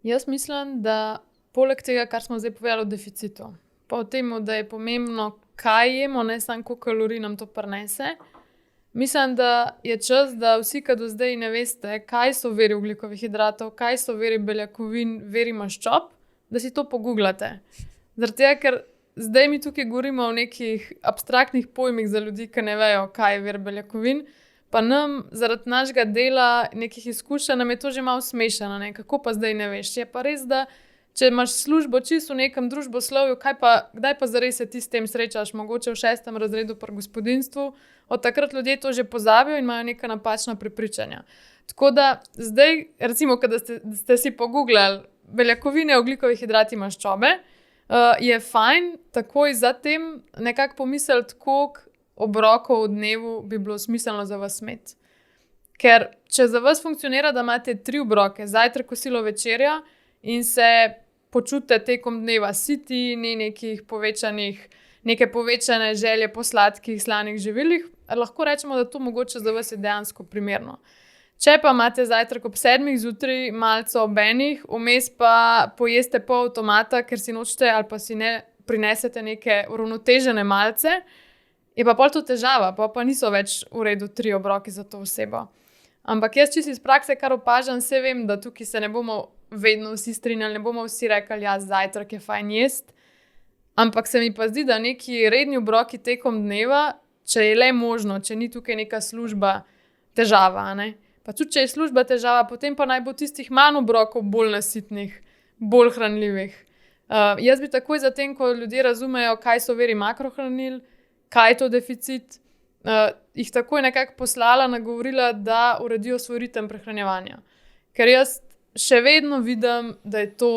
Jaz mislim, da poleg tega, kar smo zdaj povedali o deficitu, pa o tem, da je pomembno, kaj jemo, ne samo koliko kalorij nam to prinese. Mislim, da je čas, da vsi, ki do zdaj ne veste, kaj so viri ogljikovih hidratov, kaj so viri beljakovin, viri maščob, da si to pogooglate. Zaradi tega, ker zdaj mi tukaj govorimo o nekih abstraktnih pojmih za ljudi, ki ne vejo, kaj je vir beljakovin, pa nam zaradi našega dela, nekih izkušenj, nam je to že malo smešano, ne? Kako pa zdaj ne veš. Je pa res, da če imaš službo čisto v nekem družboslovju, kdaj pa zares se ti s tem srečaš, mogoče v 6. razredu pri gospodinjstvu, od takrat ljudje to že pozabijo in imajo neka napačna prepričanja. Tako da zdaj, recimo, kada ste si pogooglali beljakovine, ogljikovi hidrati, maščobe, je fajn takoj zatem nekako pomisliti, koliko obrokov v dnevu bi bilo smiselno za vas imeti. Ker če za vas funkcionira, da imate 3 obroke, zajtrk, kosilo, večerja, in se počutite tekom dneva siti, ni neke povečane želje po sladkih, slanih živilih, lahko rečemo, da to mogoče za vas je dejansko primerno. Če pa imate zajtrk ob 7 zjutraj, malce ob 1, vmes pa pojeste pol avtomata, ker si nočete ali pa si ne prinesete neke uravnotežene malce, je pa pol to težava, pa niso več v redu 3 obroki za to osebo. Ampak jaz čisto iz prakse, kar opažam, vem, da tukaj se ne bomo vedno vsi strinjali, ne bomo vsi rekli, ja, zajtrk je fajn jest. Ampak se mi pa zdi, da neki redni obroki tekom dneva, če je le možno, če ni tukaj neka služba težava, ne? Pa tudi, če je služba težava, potem pa naj bo tistih manj obrokov bolj nasitnih, bolj hranljivih. Jaz bi takoj zatem, ko ljudje razumejo, kaj so viri makrohranil, kaj je to deficit, jih takoj nekako poslala, nagovorila, da uredijo svoj ritem prehranjevanja. Ker jaz še vedno vidim, da je to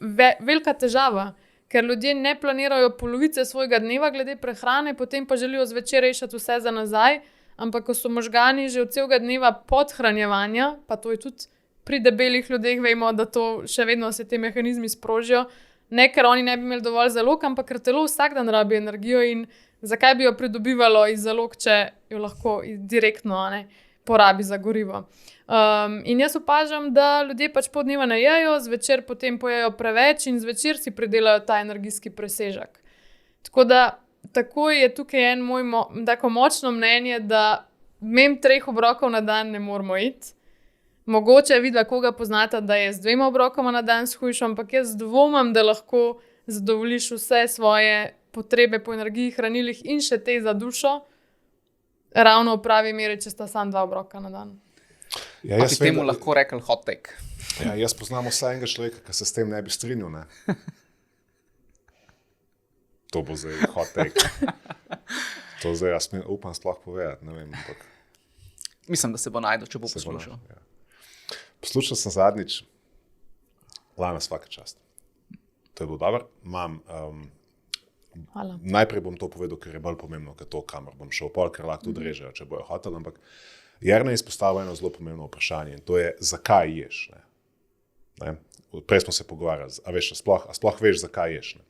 velika težava, ker ljudje ne planirajo polovice svojega dneva glede prehrane, potem pa želijo zvečer rešiti vse za nazaj, ampak ko so možgani že od celega dneva podhranjevanja, pa to je tudi pri debelih ljudeh, vemo, da to še vedno se te mehanizmi sprožijo, ne ker oni ne bi imeli dovolj zalog, ampak ker telo vsak dan rabi energijo in zakaj bi jo pridobivalo iz zalog, če jo lahko direktno porabi za gorivo. In jaz opažam, da ljudje pač pol dneva ne jejo, zvečer potem pojejo preveč in zvečer si pridelajo ta energijski presežek. Tako da takoj je tukaj tako močno mnenje, da mem 3 obrokov na dan ne moramo iti. Mogoče vidva, koga poznata, da je z 2 obrokoma na dan shujšal, ampak jaz dvomim, da lahko zadovoljiš vse svoje potrebe po energiji, hranilih in še te za dušo, ravno v pravi meri, če sta samo 2 obroka na dan. Ja, Pa bi temu lahko rekel hot take. Ja, jaz poznam vsaj enega človeka, ki se s tem ne bi strinjal. Ne? To bo zdaj hot take. To zdaj jaz upam sploh povedati. Ne vem, ampak Mislim, da se bo najdel, če bo poslušal. Ja. Poslušal sem zadnjič, Lana, svaka čast. To je bilo dobro. Najprej bom to povedal, ker je bolj pomembno, ker to, kamor bom šel, ker lahko tudi režejo, če bojo hoteli, ampak Jernej izpostavil eno zelo pomembno vprašanje in to je, zakaj ješ. Ne? Prej smo se pogovarjali, a sploh veš, zakaj ješ. Ne?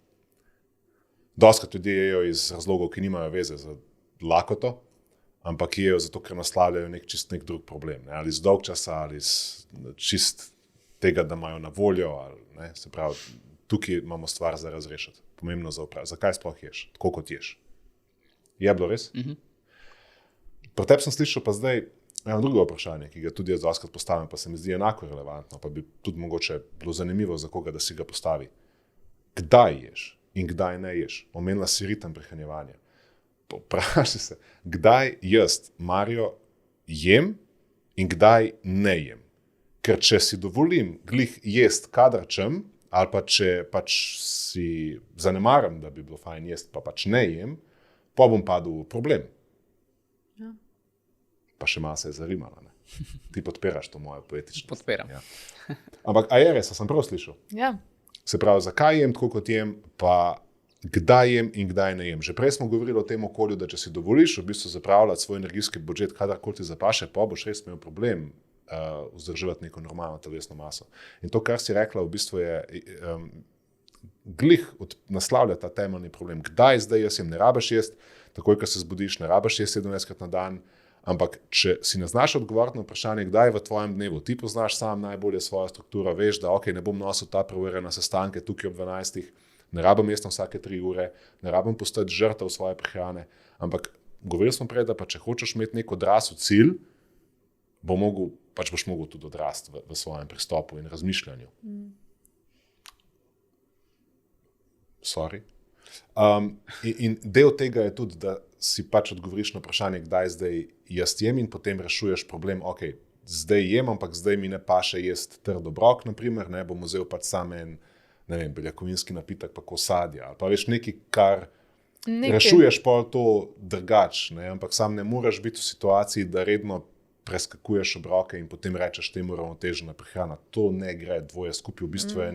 Doskrat ljudje jejo iz razlogov, ki nimajo veze z lakoto, ampak jejo zato, ker naslavljajo nek drug problem. Ne? Ali iz dolgčasa, ali iz čist tega, da imajo na voljo. Ali, ne? Se pravi, tukaj imamo stvar za razrešiti. Pomembno za vprašanje. Zakaj sploh ješ? Tako kot ješ. Je bilo res? Pri tebi sem slišal pa zdaj eno drugo vprašanje, ki ga tudi jaz doskrat postavim, pa se mi zdi enako relevantno, pa bi tudi mogoče bilo zanimivo za koga, da si ga postavi. Kdaj ješ in kdaj ne ješ? Omenila si ritem prehranjevanja. Vprašaj se, kdaj jaz, Mario, jem in kdaj ne jem. Ker če si dovolim glih jest kadar čem, ali pa če pač si zanemaram, da bi bilo fajn jest, pa pač ne jem, pa bom padel v problem. Ja. Pa še malo se je zarimala. Ne? Ti podpiraš to mojo poetičnost. Podpiram. Ja. Ampak a je res, sem prav slišal? Ja. Se pravi, zakaj jem tako, kot jem, pa kdaj jem in kdaj ne jem. Že prej smo govorili o tem okolju, da če si dovoliš v bistvu zapravljati svoj energijski budžet, kadarkoli ti zapaše, pa boš res imel problem vzdrževati neko normalno telesno maso. In to, kar si rekla, v bistvu je glih naslavlja ta temeljni problem. Kdaj zdaj jaz jem, ne rabiš jesti, takoj, ko se zbudiš, ne rabiš jesti 17krat na dan, ampak če si ne znaš odgovoriti na vprašanje, kdaj v tvojem dnevu, ti poznaš sam najbolje svojo strukturo, veš, da ok, ne bom nosil ta ure na sestanke tukaj ob 12, ne rabim jesti vsake 3 ure, ne rabim postati žrtev svoje prehrane, ampak govorili smo prej, da pa če hočeš imeti nek odrasel cilj, boš mogel tudi odrasti v svojem pristopu in razmišljanju. Sorry. In del tega je tudi, da si pač odgovoriš na vprašanje, kdaj zdaj jaz jem in potem rešuješ problem, ok, zdaj jem, ampak zdaj mi ne paše jesti trd obrok, naprimer, ne bom vzel pač sam en, ne vem, beljakovinski napitek, pa kosadja, ali pa veš nekaj, kar rešuješ pa to drugač, ne, ampak sam ne moreš biti v situaciji, da redno preskakuješ obroke in potem rečeš temu ravnotežena prehrana. To ne gre, dvoje skupaj, v bistvu je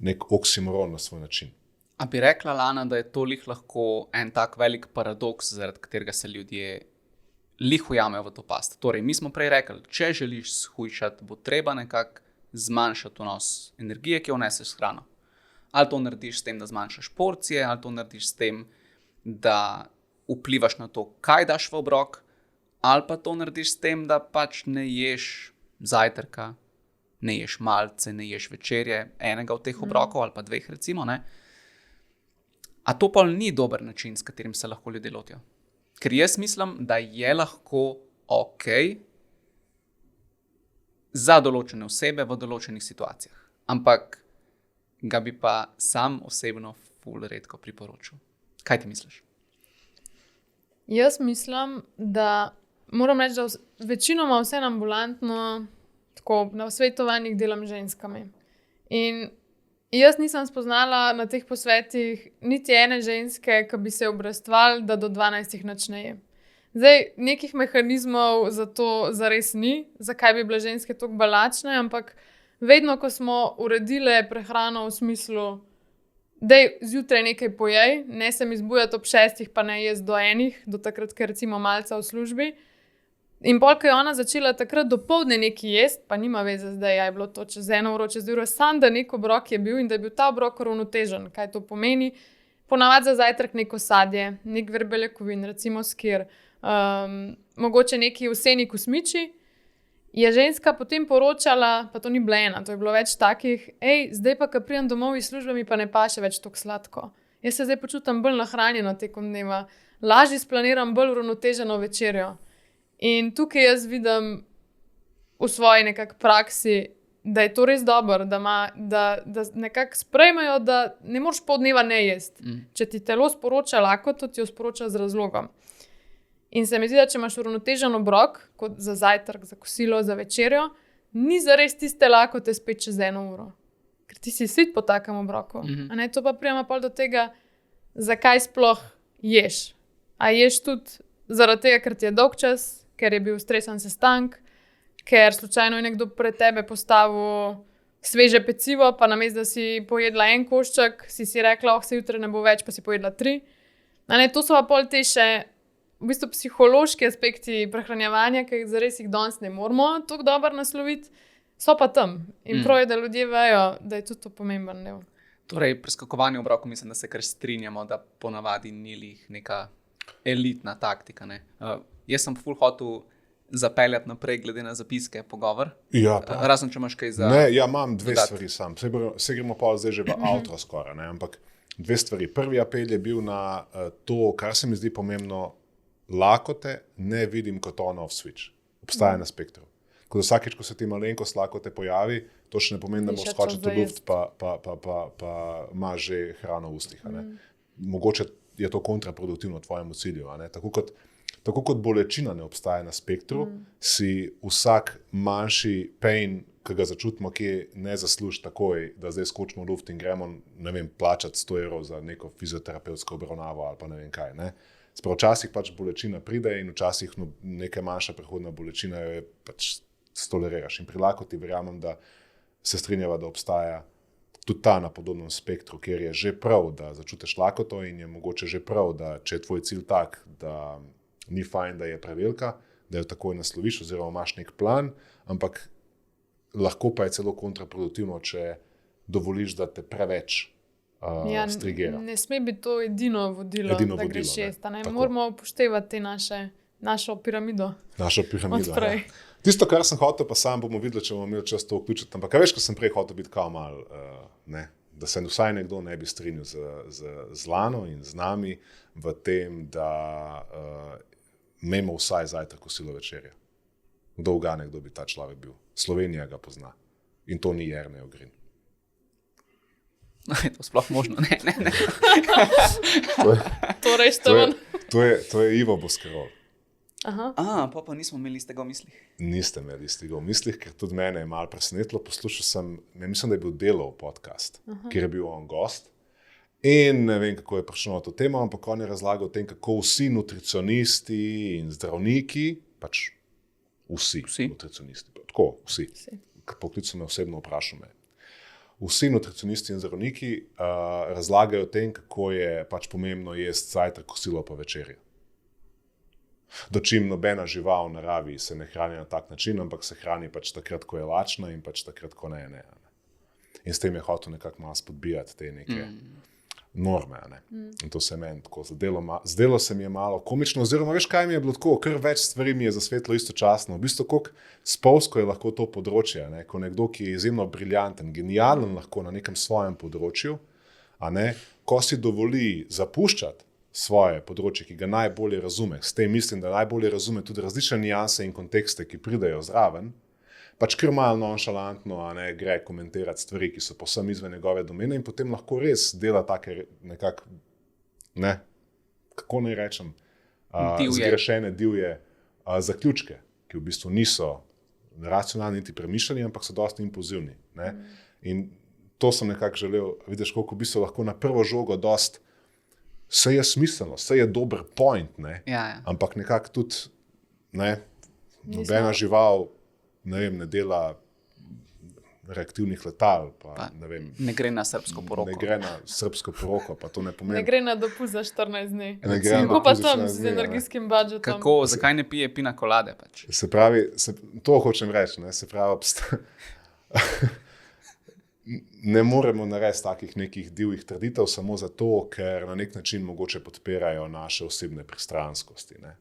nek oksimoron na svoj način. A bi rekla, Lana, da je to lahko en tak velik paradoks, zaradi katerega se ljudje ujamejo v to past. Torej, mi smo prej rekli, če želiš shujšati, bo treba nekako zmanjšati vnos energije, ki jo vneseš s hrano. Ali to narediš s tem, da zmanjšaš porcije, ali to narediš s tem, da vplivaš na to, kaj daš v obrok, ali pa to narediš s tem, da pač ne ješ zajtrka, ne ješ malce, ne ješ večerje, enega od teh obrokov ali pa 2 recimo, ne. A to pa ni dober način, s katerim se lahko ljudje lotijo? Ker jaz mislim, da je lahko ok za določene osebe v določenih situacijah. Ampak ga bi pa sam osebno ful redko priporočil. Kaj ti misliš? Jaz mislim, da moram reči, da večinoma vse ambulantno, tako na svetovanjih delam z ženskami. In jaz nisem spoznala na teh posvetih niti ene ženske, ki bi se obrestvali, da do 12 nič ne je. Zdaj, nekih mehanizmov za to zares ni, zakaj bi bile ženske tako balačne, ampak vedno, ko smo uredile prehrano v smislu, da zjutraj nekaj pojej, ne se mi zbujati ob 6, pa ne jaz do 1, do takrat, ker recimo malca v službi. In bolj, ko je ona začela takrat dopoldne nekaj jesti, pa nima veze zdaj, je bilo to čez 1 uro, čez 2 ure, sam da nek obrok je bil in da je bil ta obrok uravnotežen. Kaj to pomeni? Ponavadi za zajtrk neko sadje, nek vir beljakovin, recimo skir, mogoče neki vseni kosmiči, je ženska potem poročala, pa to ni bila ena, to je bilo več takih, zdaj pa, ko pridem domov iz službe, mi pa ne paše več tako sladko. Jaz se zdaj počutim bolj nahranjeno tekom dneva, lažje splaniram bolj uravnoteženo večerjo. In tukaj jaz vidim v svoji nekak praksi, da je to res dobro, da nekako sprejmejo, da ne moreš pol dneva ne jesti. Če ti telo sporoča lakoto, ti jo sporoča z razlogom. In se mi zdi, da če imaš uravnotežen obrok, kot za zajtrk, za kosilo, za večerjo, ni zares tiste lakote spet čez 1 uro. Ker ti si sit po takem obroku. A ne, to pa prijema pol do tega, zakaj sploh ješ. A ješ tudi zaradi tega, ker ti je dolg čas, ker je bil stresen sestank, ker slučajno je nekdo pred tebe postavil sveže pecivo, pa namesto, da si pojedla 1 košček, si rekla, se jutri ne bo več, pa si pojedla 3. A ne, to so pa pol te še v bistvu psihološki aspekti prehranjevanja, ki zares jih danes ne moramo tako dobro nasloviti, so pa tam. In prav je, da ljudje vejo, da je tudi to pomemben del. Torej, preskakovanje obrokov, mislim, da se kar strinjamo, da ponavadi ni lih neka elitna taktika. Ne? Jaz sem ful hotel zapeljati naprej, glede na zapiske, pogovor. Ja, razen, če imaš kaj za... Ne, ja, imam 2 stvari sam. Se gremo pa zdaj že v outro skoraj, ne? Ampak 2 stvari. Prvi apel je bil na to, kar se mi zdi pomembno, lakote ne vidim kot on-off switch. Obstaja na spektru. Ko vsakeč, ko se ti malenkost lakote pojavi, to še ne pomeni, da moraš skočiti v luft, pa imaš že hrano v ustih. Mogoče je to kontraproduktivno tvojemu cilju. Tako kot bolečina ne obstaja na spektru, si vsak manjši pain, ki ga začutimo, ki ne zasluži takoj, da zdaj skočimo v luft in gremo, ne vem, plačati 100 evrov za neko fizioterapevtsko obravnavo ali pa ne vem kaj, ne. Včasih pač bolečina pride in včasih neka manjša prehodna bolečina jo je pač stoleriraš. In pri lakoti verjamem, da se strinjava, da obstaja tudi ta na podobnem spektru, kjer je že prav, da začutiš lakoto in je mogoče že prav, da če je tvoj cilj tak, da ni fajn, da je prevelika, da jo takoj nasloviš oziroma imaš nek plan, ampak lahko pa je celo kontraproduktivno, če dovoliš, da te preveč strigira. Ne sme biti to edino vodilo, da greš jesti. Moramo upoštevati našo piramido. Našo piramido, ja. Tisto, kar sem hotel, pa sam bomo videli, če bomo imeli čas to vključiti. Ampak veš, ko sem prej hotel biti kao mal, da se vsaj nekdo ne bi strinjal z Lano in z nami v tem, da imamo vsaj zajtrk, kosilo, večerjo. Kdo ugane, kdo bi ta človek bil. Slovenija ga pozna. In to ni Jernej Ogrin. Je to sploh možno? Ne. To je Ivo Boskerol. Pa nismo imeli iz tega v mislih. Niste imeli iz tega v mislih, ker tudi mene je malo presenetilo. Poslušal sem, mislim, da je bil Delov podcast, kjer je bil on gost. In ne vem, kako je prišel na to temo, ampak on je razlagal o tem, kako vsi nutricionisti in zdravniki, pač vsi. Nutricionisti, tako, vsi. Poklic me osebno vprašal me. Vsi nutricionisti in zdravniki razlagajo o tem, kako je pač pomembno jesti zajtrk, kosilo pa večerjo. Dočim nobena žival v naravi se ne hrani na tak način, ampak se hrani pač takrat, ko je lačna in pač takrat, ko ne. In s tem je hotel nekako malo spodbijati te neke norme. In to se meni tako zdelo se mi je malo komično, oziroma veš, kaj mi je bilo tako, kar več stvari mi je zasvetlo istočasno. V bistvu, koliko spolsko je lahko to področje, ko nekdo, ki je izjemno briljanten, genijalen lahko na nekem svojem področju, ko si dovoli zapuščati svoje področje, ki ga najbolje razume, s tem mislim, da najbolje razume tudi različne nianse in kontekste, ki pridejo zraven, pač kar malo nonšalantno gre komentirati stvari, ki so povsem izven njegove domene in potem lahko res dela take nekako, kako naj rečem, zgrešene divje zaključke, ki v bistvu niso racionalni niti premišljeni, ampak so dosti impulzivni. In to sem nekako želel, vidiš, koliko v bistvu lahko na prvo žogo dosti Saj je smiselno, saj je dober point, ne? Ja. Ampak nekako tudi, ne, nobena žival, ne dela reaktivnih letal, pa ne vem. Ne gre na srbsko poroko. Ne gre na srbsko poroko, pa to ne pomeni. Ne gre na dopust za 14 dni. Ne gre na Kako pa dopust za tam 14 z dni, energijskim budžetom? Kako, zakaj ne pije pina kolade pač? Se pravi, to hočem reči, ne, se pravi, ne moremo narediti takih nekih divjih trditev samo zato, ker na nek način mogoče podpirajo naše osebne pristranskosti, ne.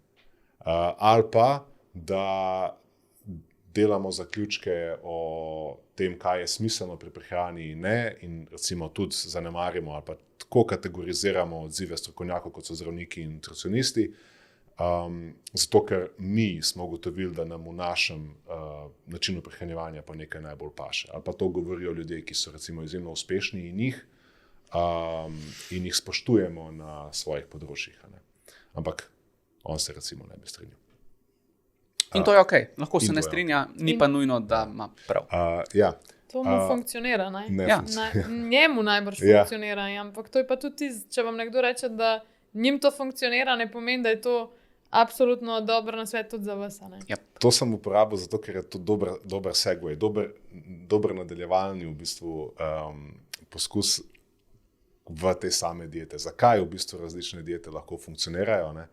Ali pa, da delamo zaključke o tem, kaj je smiselno pri prehrani in ne, in recimo tudi zanemarimo ali pa tako kategoriziramo odzive strokovnjakov, kot so zdravniki in nutricionisti, zato ker mi smo ugotovili, da nam v našem načinu prehranjevanja pa nekaj najbolj paše. Ali pa to govorijo ljudje, ki so recimo izjemno uspešni in jih spoštujemo na svojih področjih. Ne. Ampak on se recimo ne bi strinjal. In to je ok, lahko se ne strinja, ni pa nujno, da ima prav. Ja. To mu funkcionira, ne? Ne Ja. Njemu najbrž funkcionira, ampak to je pa tudi, če vam nekdo reče, da njim to funkcionira, ne pomeni, da je to absolutno dobro na svet tudi za vas. Yep. To sem uporabil zato, ker je to dober segway, dober nadaljevalni v bistvu poskus v te same diete. Zakaj v bistvu različne diete lahko funkcionirajo, ne?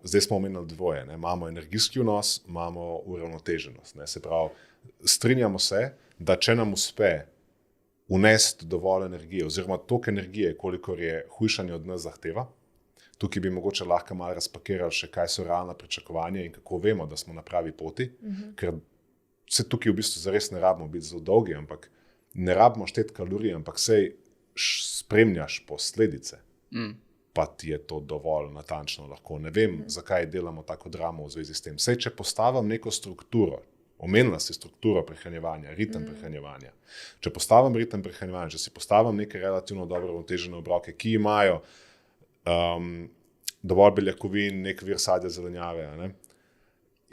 Zdaj smo omenili dvoje, ne? Imamo energijski vnos, imamo uravnoteženost, ne? Se pravi, strinjamo se, da če nam uspe vnesti dovolj energije oziroma toliko energije, kolikor je hujšanje od nas zahteva, tukaj bi mogoče lahko malo razpakirali še, kaj so realna pričakovanja in kako vemo, da smo na pravi poti, ker se tukaj v bistvu zares ne rabimo biti zelo dolgi, ampak ne rabimo šteti kalorij, ampak sej spremljaš posledice. Pa ti je to dovolj natančno lahko. Ne vem, zakaj delamo tako dramo v zvezi s tem. Sej, če postavim neko strukturo, omenila si strukturo prehranjevanja, ritem prehranjevanja. Če postavim ritem prehranjevanja, če si postavim neke relativno dobro uravnotežene obroke, ki imajo dovolj beljakovin, nek vir sadja, zelenjave, ne?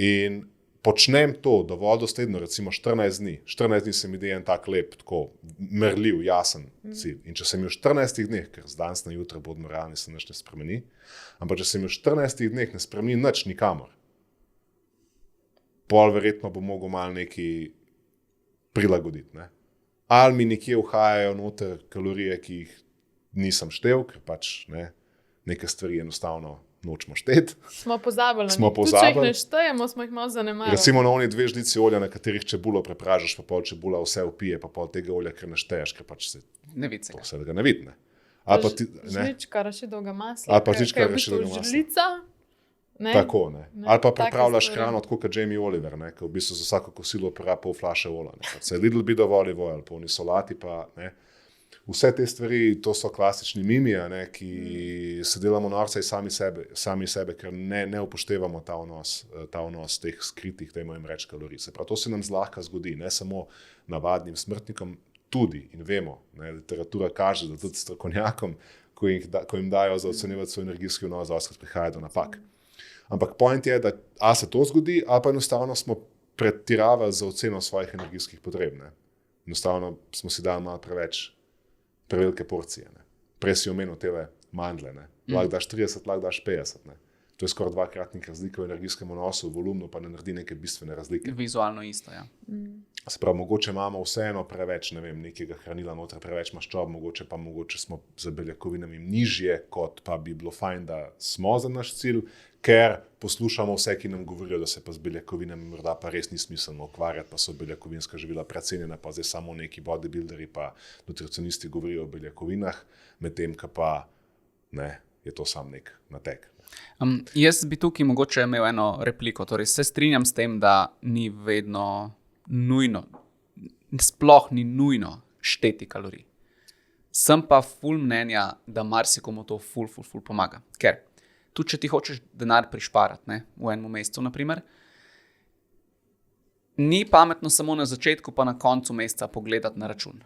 In počnem to dovolj dosledno, recimo 14 dni. 14 dni se mi da en tak lep, tako merljiv, jasen cilj. In če se mi v 14 dneh, ker z danes na jutro bodimo realni, se nič ne spremeni, ampak če se mi v 14 dneh ne spremeni nič nikamor, pol verjetno bo mogel malo nekaj prilagoditi. Ne? Ali mi nekje uhajajo noter kalorije, ki jih nisem štel, ker pač neke stvari enostavno nočemo šteti. Smo pozabili. Tudi če jih ne štejemo, smo jih malo zanemarili. Recimo na oni 2 žlici olja, na katerih čebulo prepražaš, pa pol čebula vse upije, pa pol tega olja, ker ne šteješ, ker pač se Ne vidi se. to vse ga ne vidi. Žlička rašidovega masla. Ali pa žlička arašidovega masla. Žlica. Ne? Tako, ne. Ali pa take pripravljaš stvari. hrano tako kot Jamie Oliver, ne, ki v bistvu za vsako kosilo uporablja pol flaše olja. Se little bit of olive oil, polni solati pa, ne. Vse te stvari, to so klasični mimi, ne, ki se delamo norca iz sami sebe, ker ne upoštevamo ta vnos teh skritih, dajmo jim reči, kalorij. Se pravi, to se nam zlahka zgodi, ne samo navadnim smrtnikom, tudi, in vemo, ne, literatura kaže, da tudi strokovnjakom, ko jim dajo za ocenjevati svoj energijski vnos, dostikrat prihaja do napak. Ampak point je, da a se to zgodi, ali pa enostavno smo pretiravali za oceno svojih energijskih potreb. Ne. Enostavno smo si dali malo prevelike porcije. Ne. Prej si omenil tele mandle. Lahko daš 30, lahko daš 50. Ne. To je skoraj dvakratnik razlike v energijskem vnosu, v volumnu pa ne naredi neke bistvene razlike. Vizualno isto, ja. Se pravi, mogoče imamo vseeno preveč, ne vem, nekega hranila noter, preveč maščob, mogoče smo za beljakovinami nižje, kot pa bi bilo fajn, da smo za naš cilj, ker poslušamo vse, ki nam govorijo, da se pa z beljakovinami morda pa res ni smiselno ukvarjati, pa so beljakovinska živila precenjena, pa zdaj samo neki bodybuilderi pa nutricionisti govorijo o beljakovinah, medtem ka pa ne, je to sam nek natek. Jaz bi tukaj mogoče imel eno repliko, torej se strinjam s tem, da ni vedno nujno, sploh ni nujno šteti kalorij. Sem pa ful mnenja, da marsikomu to ful pomaga. Ker tudi če ti hočeš denar prišparati, ne, v enem mesecu, naprimer, ni pametno samo na začetku pa na koncu meseca pogledati na račun.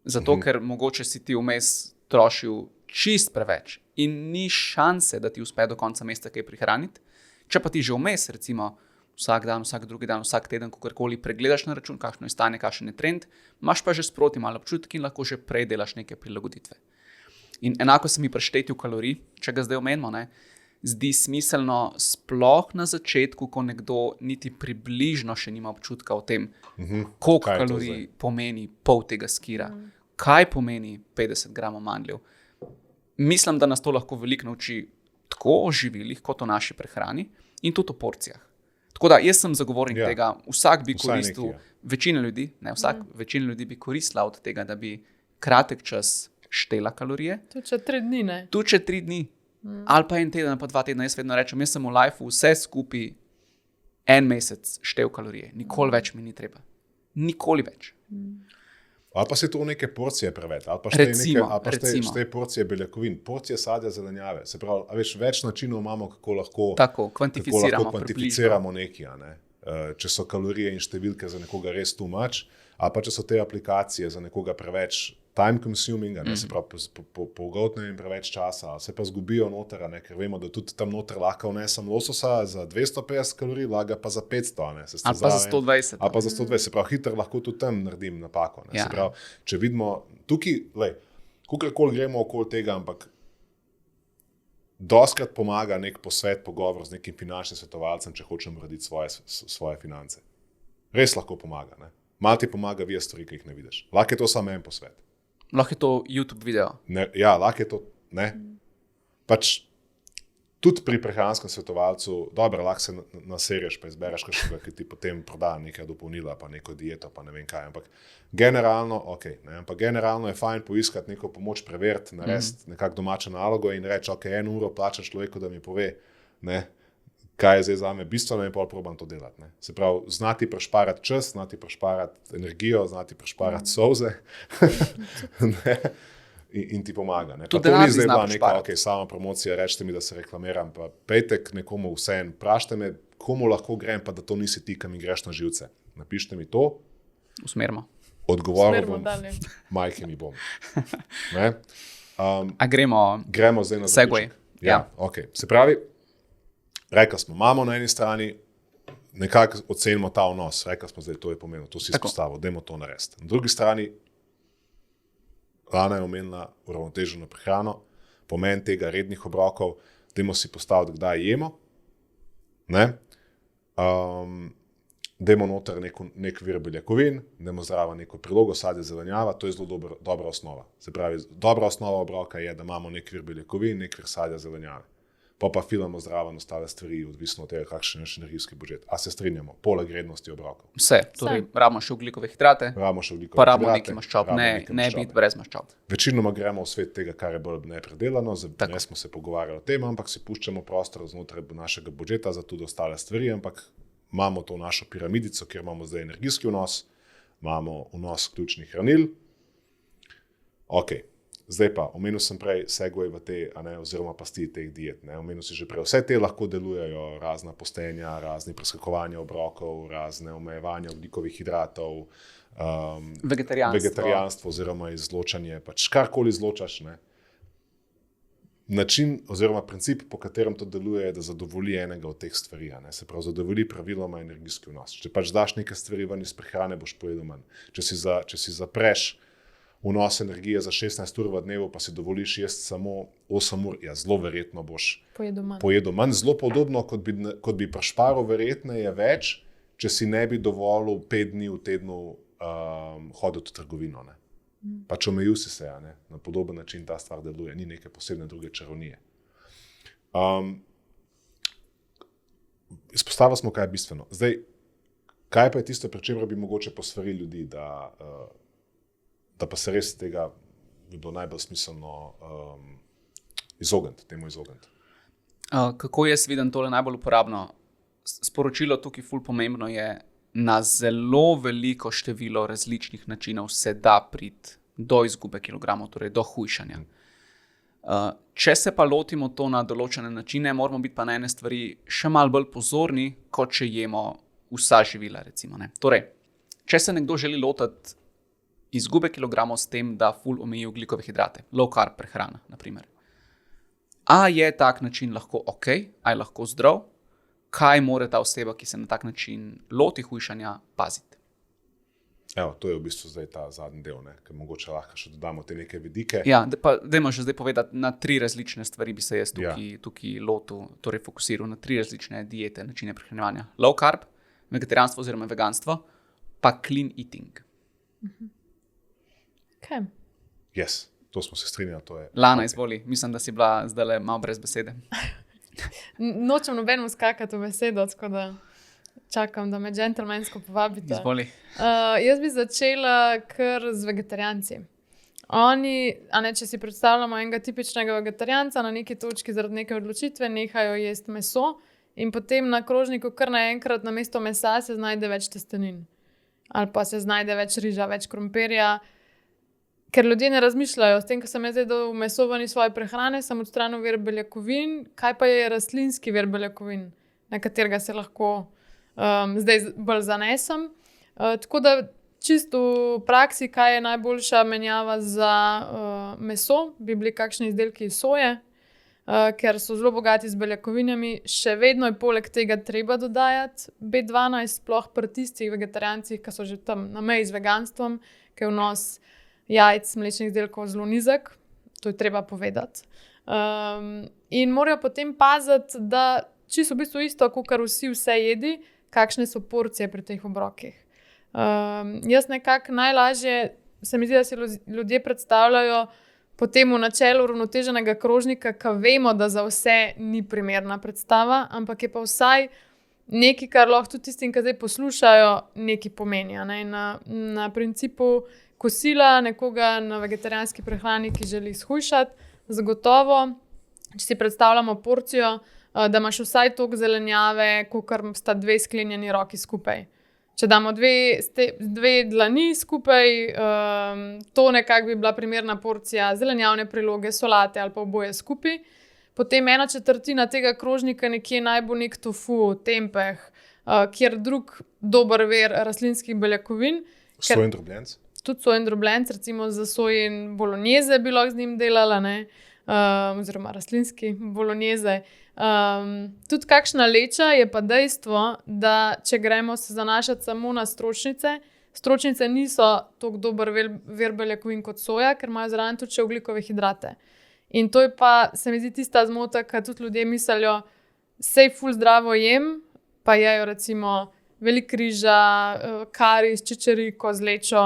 Zato, ker mogoče si ti vmes trošil čist preveč in ni šanse, da ti uspe do konca meseca kaj prihraniti. Če pa ti že vmes, recimo, vsak dan, vsak drugi dan, vsak teden, kakorkoli pregledaš na račun, kakšno je stanje, kakšen je trend, imaš pa že sproti malo občutki in lahko že prej delaš neke prilagoditve. In enako se mi pri štetju kalorij, če ga zdaj omenimo, ne, zdi smiselno sploh na začetku, ko nekdo niti približno še nima občutka o tem, koliko Kaj je to kalorij zdaj? pomeni pol tega skira, kaj pomeni 50 gramov mandljev. Mislim, da nas to lahko veliko nauči tako o živilih, kot o naši prehrani in tudi o porcijah. Tako da jaz sem zagovornik tega, vsak bi Vsaj koristil, nekaj, večina ljudi, ne vsak, večina ljudi bi koristila od tega, da bi kratek čas štela kalorije. Tudi če 3 dni ne. Tu če 3 dni, ali pa 1 teden, ali pa 2 tedna, jaz vedno rečem, jaz sem v lifeu vse skupaj 1 mesec štel kalorije. Nikoli več mi ni treba. Nikoli več. Ali pa si to neke porcije preveč, ali pa Recimo. štej porcije beljakovin, porcije sadja, zelenjave. Se pravi, a veš, več načinov imamo, kako lahko Kvantificiramo nekaj. A ne? Če so kalorije in številke za nekoga res too much, ali pa če so te aplikacije za nekoga preveč time consuming, se pravi, pogoltne jim preveč časa, ali se pa zgubijo noter, a ne? Ker vemo, da tudi tam noter lahko vnesem lososa za 250 kalorij, laga pa za 500, a ne? Ali pa za 120. Ali pa za 120, se pravi, hitro lahko tudi tam naredim napako. Ne? Ja. Se pravi, če vidimo tukaj, kakorkoli gremo okoli tega, ampak dostikrat pomaga nek posvet, pogovor z nekim finančnim svetovalcem, če hočem urediti svoje finance. Res lahko pomaga. Ne? Malo ti pomaga via stvari, ki jih ne vidiš. Lahko je to samo en posvet. Lahko je to YouTube video. Ja, lahko je to. Ne? Pač tudi pri prehranskem svetovalcu, dobro, lahko se naserješ, pa izbereš kakšnega, ki ti potem proda nekaj dopolnila, pa neko dieto, pa ne vem kaj. Ampak generalno, ampak generalno je fajn poiskati neko pomoč, preveriti, narediti nekako domačo nalogo in reči, 1 uro plačam človeku, da mi pove, ne, kaj je zdaj zame bistveno in pol probam to delati. Ne. Se pravi, znati prešparati čas, znati prešparati energijo, znati prešparati solze. Ne. In ti pomaga. Ne. Pa to ni zdaj bila neka sama promocija, rečete mi, da se reklamiram, pa pejte k nekomu vseeno, vprašajte me, komu lahko grem, pa da to nisi ti, ki mi greš na živce. Napišite mi to. Usmerimo. Odgovoril bom, majke mi bom. Ne. A gremo zdaj na Segway. Ja, okay. Se pravi, rekli smo, imamo na eni strani, nekako ocenimo ta vnos, rekli smo, zdaj to je pomenilo, to si izpostavil, dajmo to narediti. Na drugi strani, Lana je omenila uravnoteženo prehrano, pomen tega rednih obrokov, dajmo si postaviti, kdaj jemo, ne? Dajmo noter nek vir beljakovin, dajmo zraven neko prilogo, sadje, zelenjava, to je zelo dobra osnova. Se pravi, dobra osnova obroka je, da imamo nek vir beljakovin, nek vir sadja, zelenjave. Pa filamo zraven ostale stvari, odvisno od tega, kakšen je naš energijski budžet. A se strinjamo, poleg vrednosti obrokov. Vse, torej rabimo še ogljikove hidrate, pa rabimo nekaj maščob, ne biti brez maščob. Večinoma gremo v svet tega, kar je bolj nepredelano, ne smo se pogovarjali o tem, ampak si puščamo prostor znotraj našega budžeta za tudi ostale stvari, ampak imamo to našo piramidico, kjer imamo zdaj energijski vnos, imamo vnos ključnih hranil. Zdaj pa, omenil sem prej segway v te, oziroma pasti teh diet. Omenil si že prej, vse te lahko delujejo, razna postenja, razni preskakovanja obrokov, razne omejevanja ogljikovih hidratov, vegetarijanstvo oziroma izločanje, pač karkoli izločaš. Ne? Način oziroma princip, po katerem to deluje, je, da zadovolji enega od teh stvari. Se pravi, zadovolji praviloma energijski vnos. Če pač daš neke stvari ven iz prehrane, boš pojedel manj. Če si zapreš vnos energije za 16 ur v dnevu, pa si dovoliš jesti samo 8 ur, ja, zelo verjetno boš pojedel manj. Zelo podobno, kot bi prešparil, verjetno je več, če si ne bi dovolil 5 dni v tednu hoditi v trgovino. Ne. Pač omejil si se, na podoben način ta stvar deluje, ni neke posebne druge čarovnije. Izpostavili smo, kaj je bistveno. Zdaj, kaj pa je tisto, pri čemer bi mogoče posvarili ljudi, da pa se res tega bi bilo najbolj smiselno temu izogniti. Kako jaz vidim tole najbolj uporabno? Sporočilo tukaj ful pomembno je, na zelo veliko število različnih načinov se da priti do izgube kilogramov, torej do hujšanja. Če se pa lotimo to na določene načine, moramo biti pa na ene stvari še malo bolj pozorni, kot če jemo vsa živila, recimo. Ne? Torej, če se nekdo želi lotiti izgube kilogramov s tem, da ful omeji ogljikove hidrate, low carb prehrana, naprimer. A je tak način lahko ok, a je lahko zdrav? Kaj mora ta oseba, ki se na tak način loti hujšanja, paziti? Evo, to je v bistvu zdaj ta zadnji del, ker mogoče lahko še dodamo te neke vidike. Ja, dajmo še zdaj povedati, na 3 različne stvari bi se jaz tukaj lotil, torej fokusiral na 3 različne diete, načine prehranjevanja. Low carb, vegetarijanstvo oziroma veganstvo, pa clean eating. Okay. Yes, to smo se strinjali. To je. Lana, izvoli, mislim, da si bila zdaj malo brez besede. Nočem nobenemu skakati v besedo, tako da čakam, da me džentelmensko povabite. Izvoli. Jaz bi začela kar z vegetarijanci. Oni, če si predstavljamo enega tipičnega vegetarijanca, na neki točki zaradi neke odločitve nehajo jesti meso in potem na krožniku kar naenkrat namesto mesa se znajde več testenin. Ali pa se znajde več riža, več krompirja. Ker ljudje ne razmišljajo, s tem, ko sem jaz zdaj dal meso ven iz svoje prehrane, sem odstranil vir beljakovin, kaj pa je rastlinski vir beljakovin, na katerega se lahko zdaj bolj zanesem. Tako da čisto v praksi, kaj je najboljša menjava za meso, bi bili kakšni izdelki iz soje, ker so zelo bogati z beljakovinami. Še vedno je poleg tega treba dodajati B12, sploh pri tistih vegetarijancih, ki so že tam na meji z veganstvom, ker je vnos jajc, mlečnih izdelkov zelo nizek, to je treba povedati. In morajo potem paziti, da čisto v bistvu isto, kot vsi vse jedi, kakšne so porcije pri teh obrokih. Jaz nekako najlažje, se mi zdi, da si ljudje predstavljajo po tem načelu uravnoteženega krožnika, ki vemo, da za vse ni primerna predstava, ampak je pa vsaj nekaj, kar lahko tudi tistim, ki zdaj poslušajo, nekaj pomeni. Ne? Na principu kosila nekoga na vegetarijanski prehrani, ki želi shujšati, zagotovo, če si predstavljamo porcijo, da imaš vsaj toliko zelenjave, kakor sta 2 sklenjeni roki skupaj. Če damo 2 dlani skupaj, to nekako bi bila primerna porcija zelenjavne priloge, solate ali pa oboje skupaj. Potem 1/4 tega krožnika nekje naj bo nek tofu, tempeh, kjer drug dober vir rastlinskih beljakovin. Sojen drobljenec? Tudi sojen drobljenec, recimo za sojen bolognese bi lahko z njim delala, oziroma rastlinski bolognese. Tudi kakšna leča je pa dejstvo, da če gremo se zanašati samo na stročnice, stročnice niso tako dober vir beljakovin kot soja, ker imajo zraven tudi še ogljikove hidrate. In to je pa, se mi zdi, tista zmota, ki tudi ljudje mislijo, sej ful zdravo jem, pa jejo recimo veliko riža, kari s čičeriko, z lečo.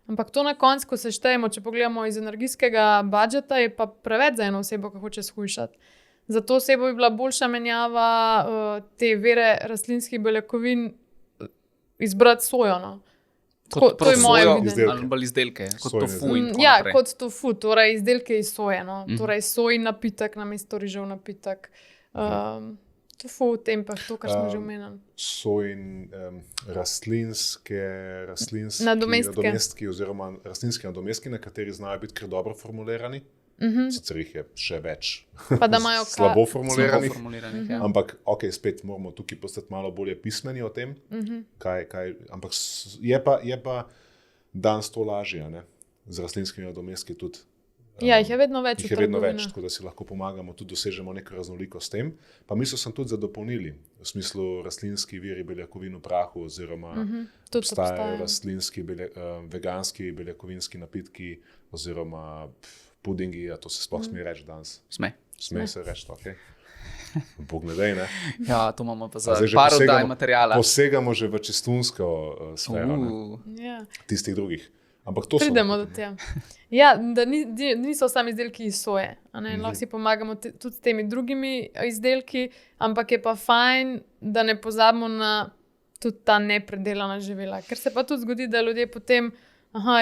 Ampak to na koncu, ko se štejemo, če pogledamo iz energijskega budžeta, je pa preveč za eno osebo, ki hoče shujšati. Za to osebo bi bila boljša menjava te vire rastlinskih beljakovin izbrati sojo. No. To je moje videnje. Ali bolj izdelke, kot Sojne tofu in tako Ja, naprej. kot tofu, torej izdelke iz soje. No. Torej sojin napitek namesto rižev napitek. Tofu, tempeh, to, kar smo že omenili. Sojin rastlinski nadomestki oziroma rastlinski nadomestki, na kateri znajo biti kar dobro formulirani. Sicer jih je še več Pa da imajo slabo Slabo formuliranih. formuliranih, ja. Ampak, spet moramo tukaj postati malo bolje pismeni o tem. Ampak je pa danes to lažje, ne? Z rastlinskimi nadomestki tudi. Ja, jih je vedno več Jih v je vedno več, trgovinah. tako da si lahko pomagamo, tudi dosežemo neko raznolikost s tem. Pa mislil sem tudi za dopolnili, v smislu rastlinski viri beljakovin v prahu, oziroma Tudi obstajajo rastlinski, veganski beljakovinski napitki, oziroma pudingi, to se sploh sme reči danes. Sme se reči, ok. Bog ne dej, ne. Ja, to imamo pa za Zdaj že par oddaj materijala. posegamo že v čistunsko sfero, ne, Ja. tistih drugih. Ampak to Pridemo do tega. Ja, da niso sami izdelki iz soje. Lahko si pomagamo tudi s temi drugimi izdelki, ampak je pa fajn, da ne pozabimo na tudi ta nepredelana živila. Ker se pa tudi zgodi, da ljudje potem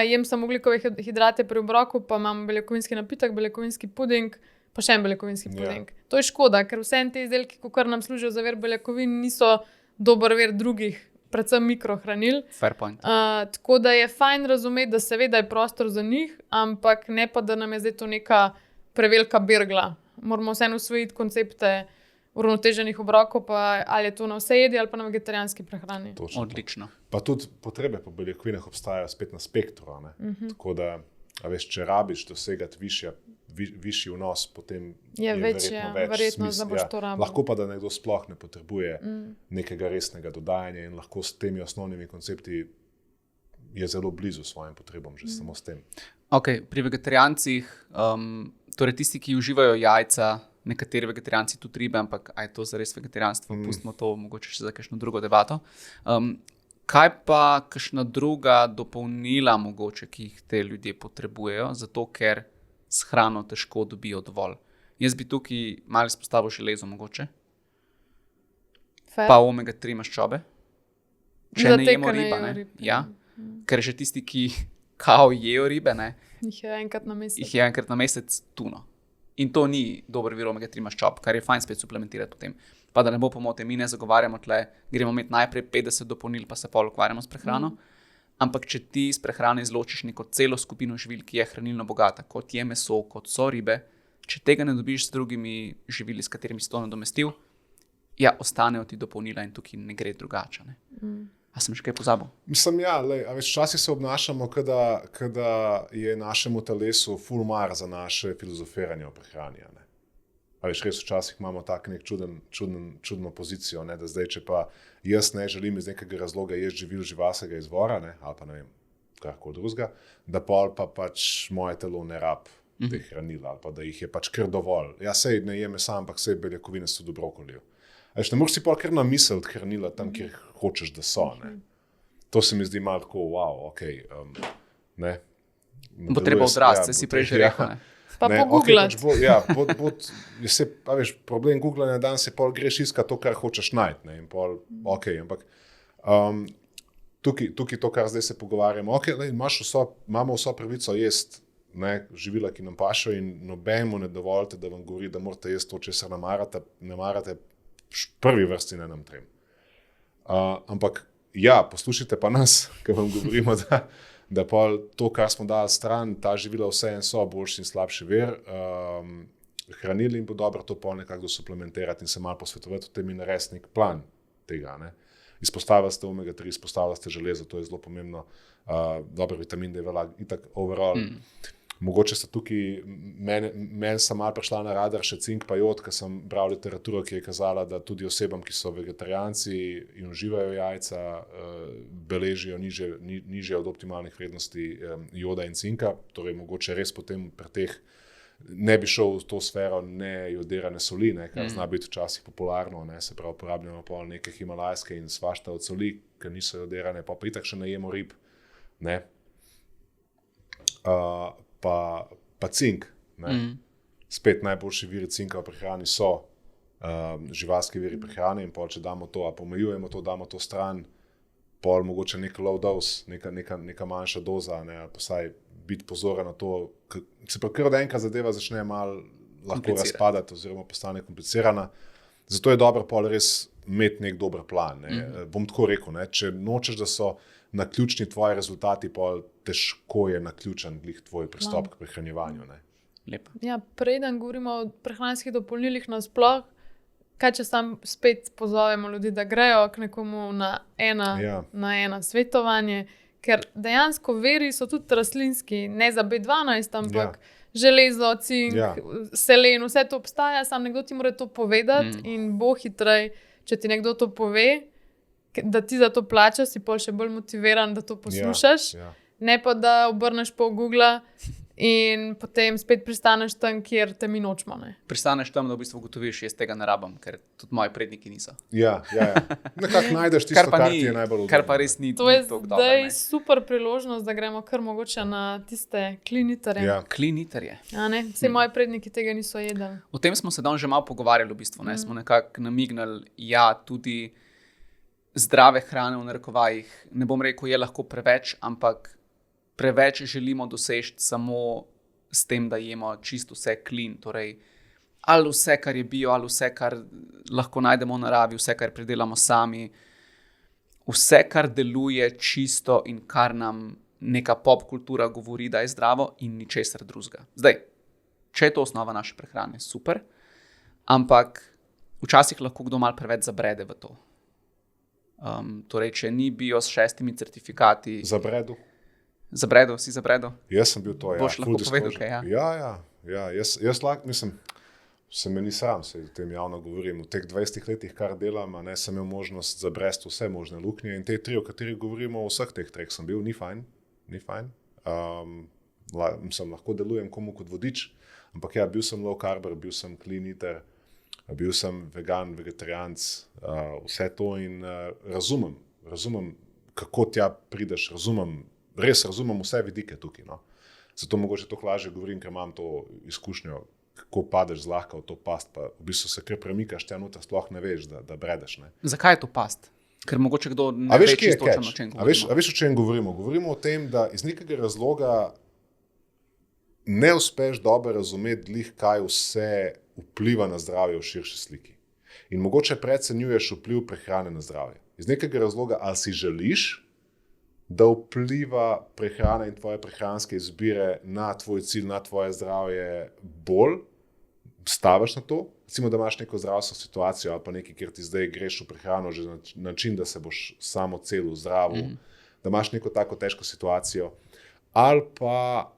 jem samo ogljikove hidrate pri obroku, pa imam beljakovinski napitek, beljakovinski puding, pa še en beljakovinski puding. To je škoda, ker vse te izdelki, kar nam služijo za vir beljakovin, niso dober vir drugih, predvsem mikrohranil. Fair point. Tako da je fajn razumeti, da seveda je prostor za njih, ampak ne pa, da nam je zdaj to neka prevelika bergla. Moramo vseeno usvojiti koncepte uravnoteženih obrokov, pa ali je to na vse jedi ali pa na vegetarijanski prehrani. Točno. Odlično. Pa tudi potrebe po beljakovinah obstajajo spet na spektru. Tako da, če rabiš dosegati višji vnos, potem Je večja verjetnost, da boš to rabil. Lahko pa, da nekdo sploh ne potrebuje nekega resnega dodajanja in lahko s temi osnovnimi koncepti je zelo blizu svojim potrebam, že samo s tem. Okay, pri vegetarijancih, torej tisti, ki uživajo jajca, nekateri vegetarijanci tudi ribe, ampak aj to zares vegetarijanstvo, pustimo to mogoče še za kakšno drugo debato. Kaj pa kakšna druga dopolnila mogoče, ki jih te ljudje potrebujejo, zato ker s hrano težko dobijo dovolj? Jaz bi tukaj malo izpostavil železo mogoče, pa omega-3 maščobe. Če ne jemo riba, ne? Ja. Ker že tisti, ki kao jejo ribe, ne? Jih je enkrat na mesec tuno. In to ni dober vir omega-3 maščob, kar je fajn spet suplementirati potem. Pa da ne bo pomote, mi ne zagovarjamo tle, gremo imeti najprej 50 dopolnil, pa se pol ukvarjamo s prehrano. Ampak če ti iz prehrane izločiš neko celo skupino živil, ki je hranilno bogata, kot je meso, kot so ribe, če tega ne dobiš s drugimi živili, s katerimi si to nadomestil, ja, ostanejo ti dopolnila in tukaj ne gre drugače. Ne? A sem še kaj pozabil? Mislim, ja, včasih se obnašamo, kada je našemu telesu ful mar za naše filozofiranje o prehrani. Res včasih imamo tak nek čudno pozicijo, ne, da zdaj, če pa jaz ne želim iz nekega razloga jesti živil živalskega izvora, ne, ali pa ne vem, karkoli drugega, da pol pa pač moje telo ne rab teh hranil, ali pa da jih je pač kar dovolj. Ja, sej ne jem mesa, ampak sej beljakovine so v brokoliju. Ne moreš si pol kar namisliti hranila tam, kjer hočeš, da so. Ne. To se mi zdi malo tako, wow, okej. Ne. Bo treba odrasti, si prej že rekel, ne. Pa pogooglati. Problem googlanja danes je pol greš iskat to, kar hočeš najti. Ne, in pol, ampak tukaj to, kar zdaj se pogovarjamo, imamo vso pravico jesti živila, ki nam pašajo in nobenemu ne dovolite, da vam govori, da morate jesti to, česar ne marate, v prvi vrsti ne nam trem. Ampak ja, poslušajte pa nas, ko vam govorimo, da pa to, kar smo dali stran, ta živila vseeno so boljši in slabši vir, hranili in bo dobro to pol nekako suplementirati in se malo posvetovati o tem in narediti nek plan tega. Ne. Izpostavili ste omega-3, izpostavili ste železo, to je zelo pomembno, dober vitamin D, itak overall. Mogoče so tukaj, meni sem malo prišla na radar še cink pa jod, ker sem bral literaturo, ki je kazala, da tudi osebam, ki so vegetarijanci in uživajo jajca, beležijo nižje od optimalnih vrednosti joda in cinka, torej mogoče res potem pri teh ne bi šel v to sfero nejodirane soli, ne, kar zna biti včasih popularno, ne, se pravi, uporabljamo pol neke himalajske in svašta od soli, ker niso jodirane, pa itak še ne jemo rib, ne. Pa cink. Spet najboljši viri cinka v prehrani so živalski viri prehrane in pol, če damo to, a pomejujemo to, damo to stran, pol mogoče nek low dose, neka manjša doza, ne, pa saj biti pozoren na to, se pa kar od enkrat zadeva začne malo lahko razpadati oziroma postane komplicirana. Zato je dobro pol res imeti nek dober plan. Ne. Bom tako rekel, ne, če nočeš, da so naključni tvoji rezultati, pol težko je naključen glih tvoj pristop k prehranjevanju. Ne. Lepo. Ja, preden govorimo o prehranskih dopolnilih nasploh, kaj če sam spet pozovemo ljudi, da grejo k nekomu na ena svetovanje, ker dejansko viri so tudi rastlinski, ne za B12, ampak železo, cink, selen, vse to obstaja, sam nekdo ti mora to povedati in bo hitrej, če ti nekdo to pove, da ti za to plačaš, si pol še bolj motiviran, da to poslušaš, ne pa da obrneš pol Googla in potem spet pristaneš tam, kjer te mi nočemo. Ne. Pristaneš tam, da v bistvu ugotoviš, jaz tega ne rabim, ker tudi moji predniki niso. Ja. Nekako najdeš tisto, kar ti je najbolj udobno. Kar pa res ni to je tako dobro. Zdaj super priložnost, da gremo kar mogoče na tiste klinitarje. Ja. Klinitarje. Vse moji predniki tega niso jedli. O tem smo se danes že malo pogovarjali v bistvu. Ne? Smo nekako namignili, tudi zdrave hrane v narekovajih, ne bom rekel, je lahko preveč, ampak preveč želimo doseči samo s tem, da jemo čisto vse clean, torej ali vse, kar je bio, ali vse, kar lahko najdemo v naravi, vse, kar pridelamo sami, vse, kar deluje čisto in kar nam neka pop kultura govori, da je zdravo in ničesar drugega. Zdaj, če je to osnova naše prehrane, super, ampak včasih lahko kdo malo preveč zabrede v to. Torej, če ni bio s 6 certifikati... Zabredu? Si zabredu? Jaz sem bil to, Boš lahko povedal, kaj, Ja, jaz lahko, mislim, Se me ni sram, se o tem javno govorim. V teh 20 letih, kar delam, sem imel možnost zabresti vse možne luknje in te 3, o katerih govorimo, vseh teh 3 sem bil, ni fajn. Lahko delujem komu kot vodič, ampak ja, bil sem low carber, bil sem clean eater, bil sem vegan, vegetarijanc, vse to in razumem, kako tja prideš, res razumem vse vidike tukaj. No. Zato mogoče to lažje govorim, ker imam to izkušnjo, kako padeš zlahka v to past, pa v bistvu se kar premikaš tja noter, sploh ne veš, da bredeš. Ne. Zakaj je to past? Ker mogoče kdo ne ve čisto točno, o čem govorimo. A veš, o čem govorimo? Govorimo o tem, da iz nekega razloga ne uspeš dobro razumeti glih, kaj vse vpliva na zdravje v širši sliki. In mogoče precenjuješ vpliv prehrane na zdravje. Iz nekega razloga, ali si želiš, da vpliva prehrana in tvoje prehranske izbire na tvoj cilj, na tvoje zdravje bolj, staviš na to, recimo, da imaš neko zdravstveno situacijo ali pa nekaj, kjer ti zdaj greš v prehrano že na način, da se boš samo celo zdravil, da imaš neko tako težko situacijo, ali pa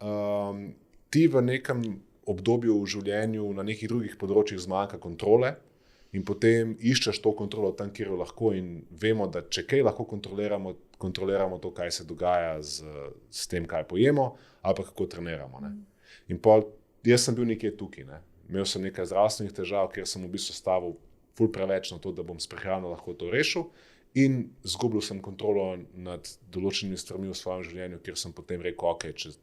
ti v nekem obdobju v življenju na nekih drugih področjih zmanjka kontrole in potem iščeš to kontrolo tam, kjer jo lahko in vemo, da če kaj lahko kontroliramo to, kaj se dogaja s tem, kaj pojemo ali pa kako treniramo. Ne. In jaz sem bil nekje tukaj, ne. Imel sem nekaj zdravstvenih težav, kjer sem v bistvu stavil ful preveč na to, da bom s prehrano lahko to rešil in zgubil sem kontrolo nad določenimi stvarmi v svojem življenju, kjer sem potem rekel, ok, če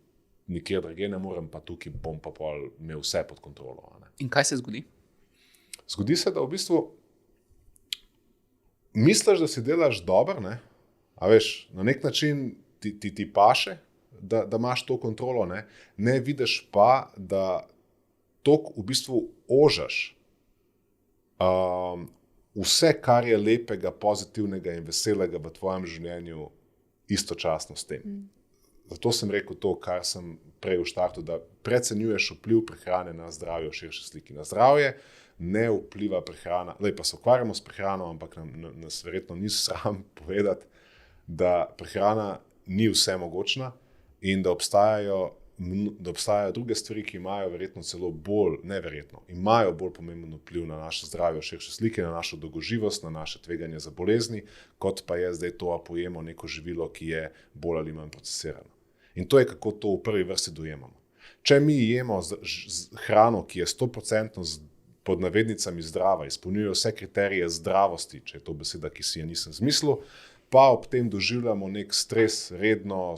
nikjer drugje ne morem, pa tukaj bom pa pol imel vse pod kontrolo. Ne. In kaj se zgodi? Zgodi se, da v bistvu misliš, da si delaš dobro, ne? A veš, na nek način ti paše, da imaš to kontrolo, ne vidiš pa, da toliko v bistvu ožaš vse, kar je lepega, pozitivnega in veselega v tvojem življenju istočasno s tem. Zato sem rekel to, kar sem prej v štartu, da precenjuješ vpliv prehrane na zdravje v širši sliki. Na zdravje ne vpliva prehrana, pa se ukvarjamo s prehrano, ampak nas verjetno ni sram povedati, da prehrana ni vse mogočna in da obstajajo druge stvari, ki imajo verjetno celo imajo bolj pomemben vpliv na naše zdravje v širši sliki, na našo dolgoživost, na naše tveganje za bolezni, kot pa je zdaj to, a pojemo neko živilo, ki je bolj ali manj procesirano. In to je, kako to v prvi vrsti dojemamo. Če mi jemo hrano, ki je 100% pod navednicami zdrava, izpolnjuje vse kriterije zdravosti, če je to beseda, ki si je nisem zmislil, pa ob tem doživljamo nek stres, redno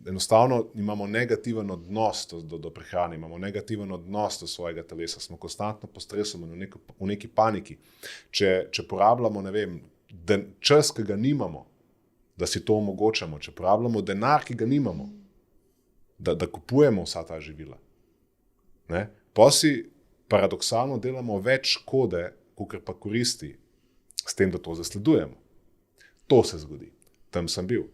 enostavno imamo negativen odnos do prehrane, imamo negativen odnos do svojega telesa, smo konstantno pod stresom, v neki paniki. Če porabljamo, čas, ki ga nimamo, da si to omogočamo, če porabljamo denar, ki ga nimamo, da kupujemo vsa ta živila, pa si paradoksalno delamo več škode, kakor pa koristi s tem, da to zasledujemo. To se zgodi. Tam sem bil.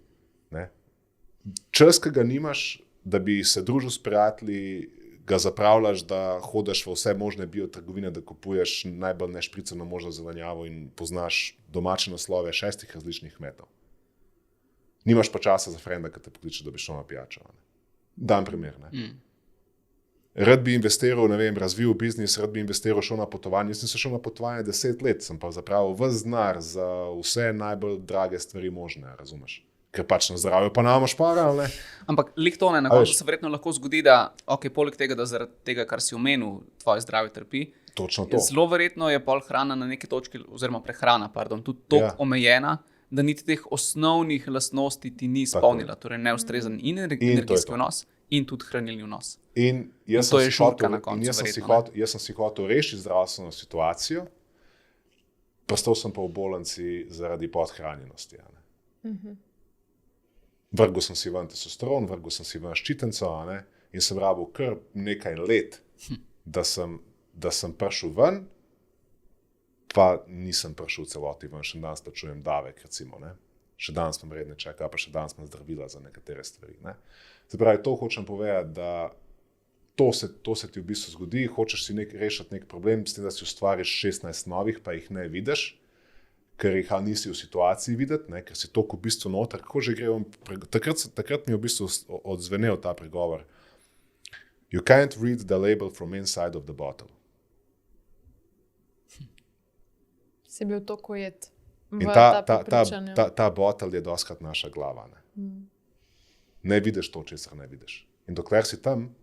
Čas, ki ga nimaš, da bi se družil s prijatelji, ga zapravljaš, da hodiš v vse možne biotrgovine, da kupuješ najbolj nešpricano možno zelenjavo in poznaš domače naslove 6 različnih kmetov. Nimaš pa časa za frenda, ki te pokliče, da bi šel na pijačo. Dan primer. Rad bi investiral, razvil biznis, rad bi investiral, šel na potovanje. Jaz sem šel na potovanje 10 let, sem pa zapravil ves denar za vse najbolj drage stvari možne, razumeš? Ker pač na zdravju pa namaš para, ali ne? Ampak lik to na koncu se verjetno lahko zgodi, da poleg tega, da zaradi tega, kar si omenil, tvoje zdravje trpi, točno to. Zelo verjetno je pol hrana na neki točki, oziroma prehrana, tudi toliko omejena, da niti teh osnovnih lastnosti ti ni izpolnila, torej neustrezen in energijski vnos in tudi hranilni vnos. In to je šurka na koncu verjetno. Jaz sem si hotel rešiti zdravstveno situacijo, prestal sem pa v bolnici zaradi podhranjenosti. Vrgel sem si ven testosteron, vrgel sem si ven ščitenco, in sem rabil kar nekaj let, da sem prišel ven, pa nisem prišel v celoti ven, še danes plačujem davek, recimo, še danes imam redne čeke, pa še danes imam zdravila za nekatere stvari. Se pravi, to hočem povedati, da to se ti v bistvu zgodi, hočeš si rešiti nek problem, s tem, da si ustvariš 16 novih, pa jih ne vidiš, ker jih nisi v situaciji videti, ker si toliko v bistvu noter, kako že gre. Takrat mi je v bistvu odzvenel ta pregovor. You can't read the label from inside of the bottle. Si bil to kojet. In ta bottle je doskrat naša glava. Ne vidiš to, česar ne vidiš. In dokler si tam,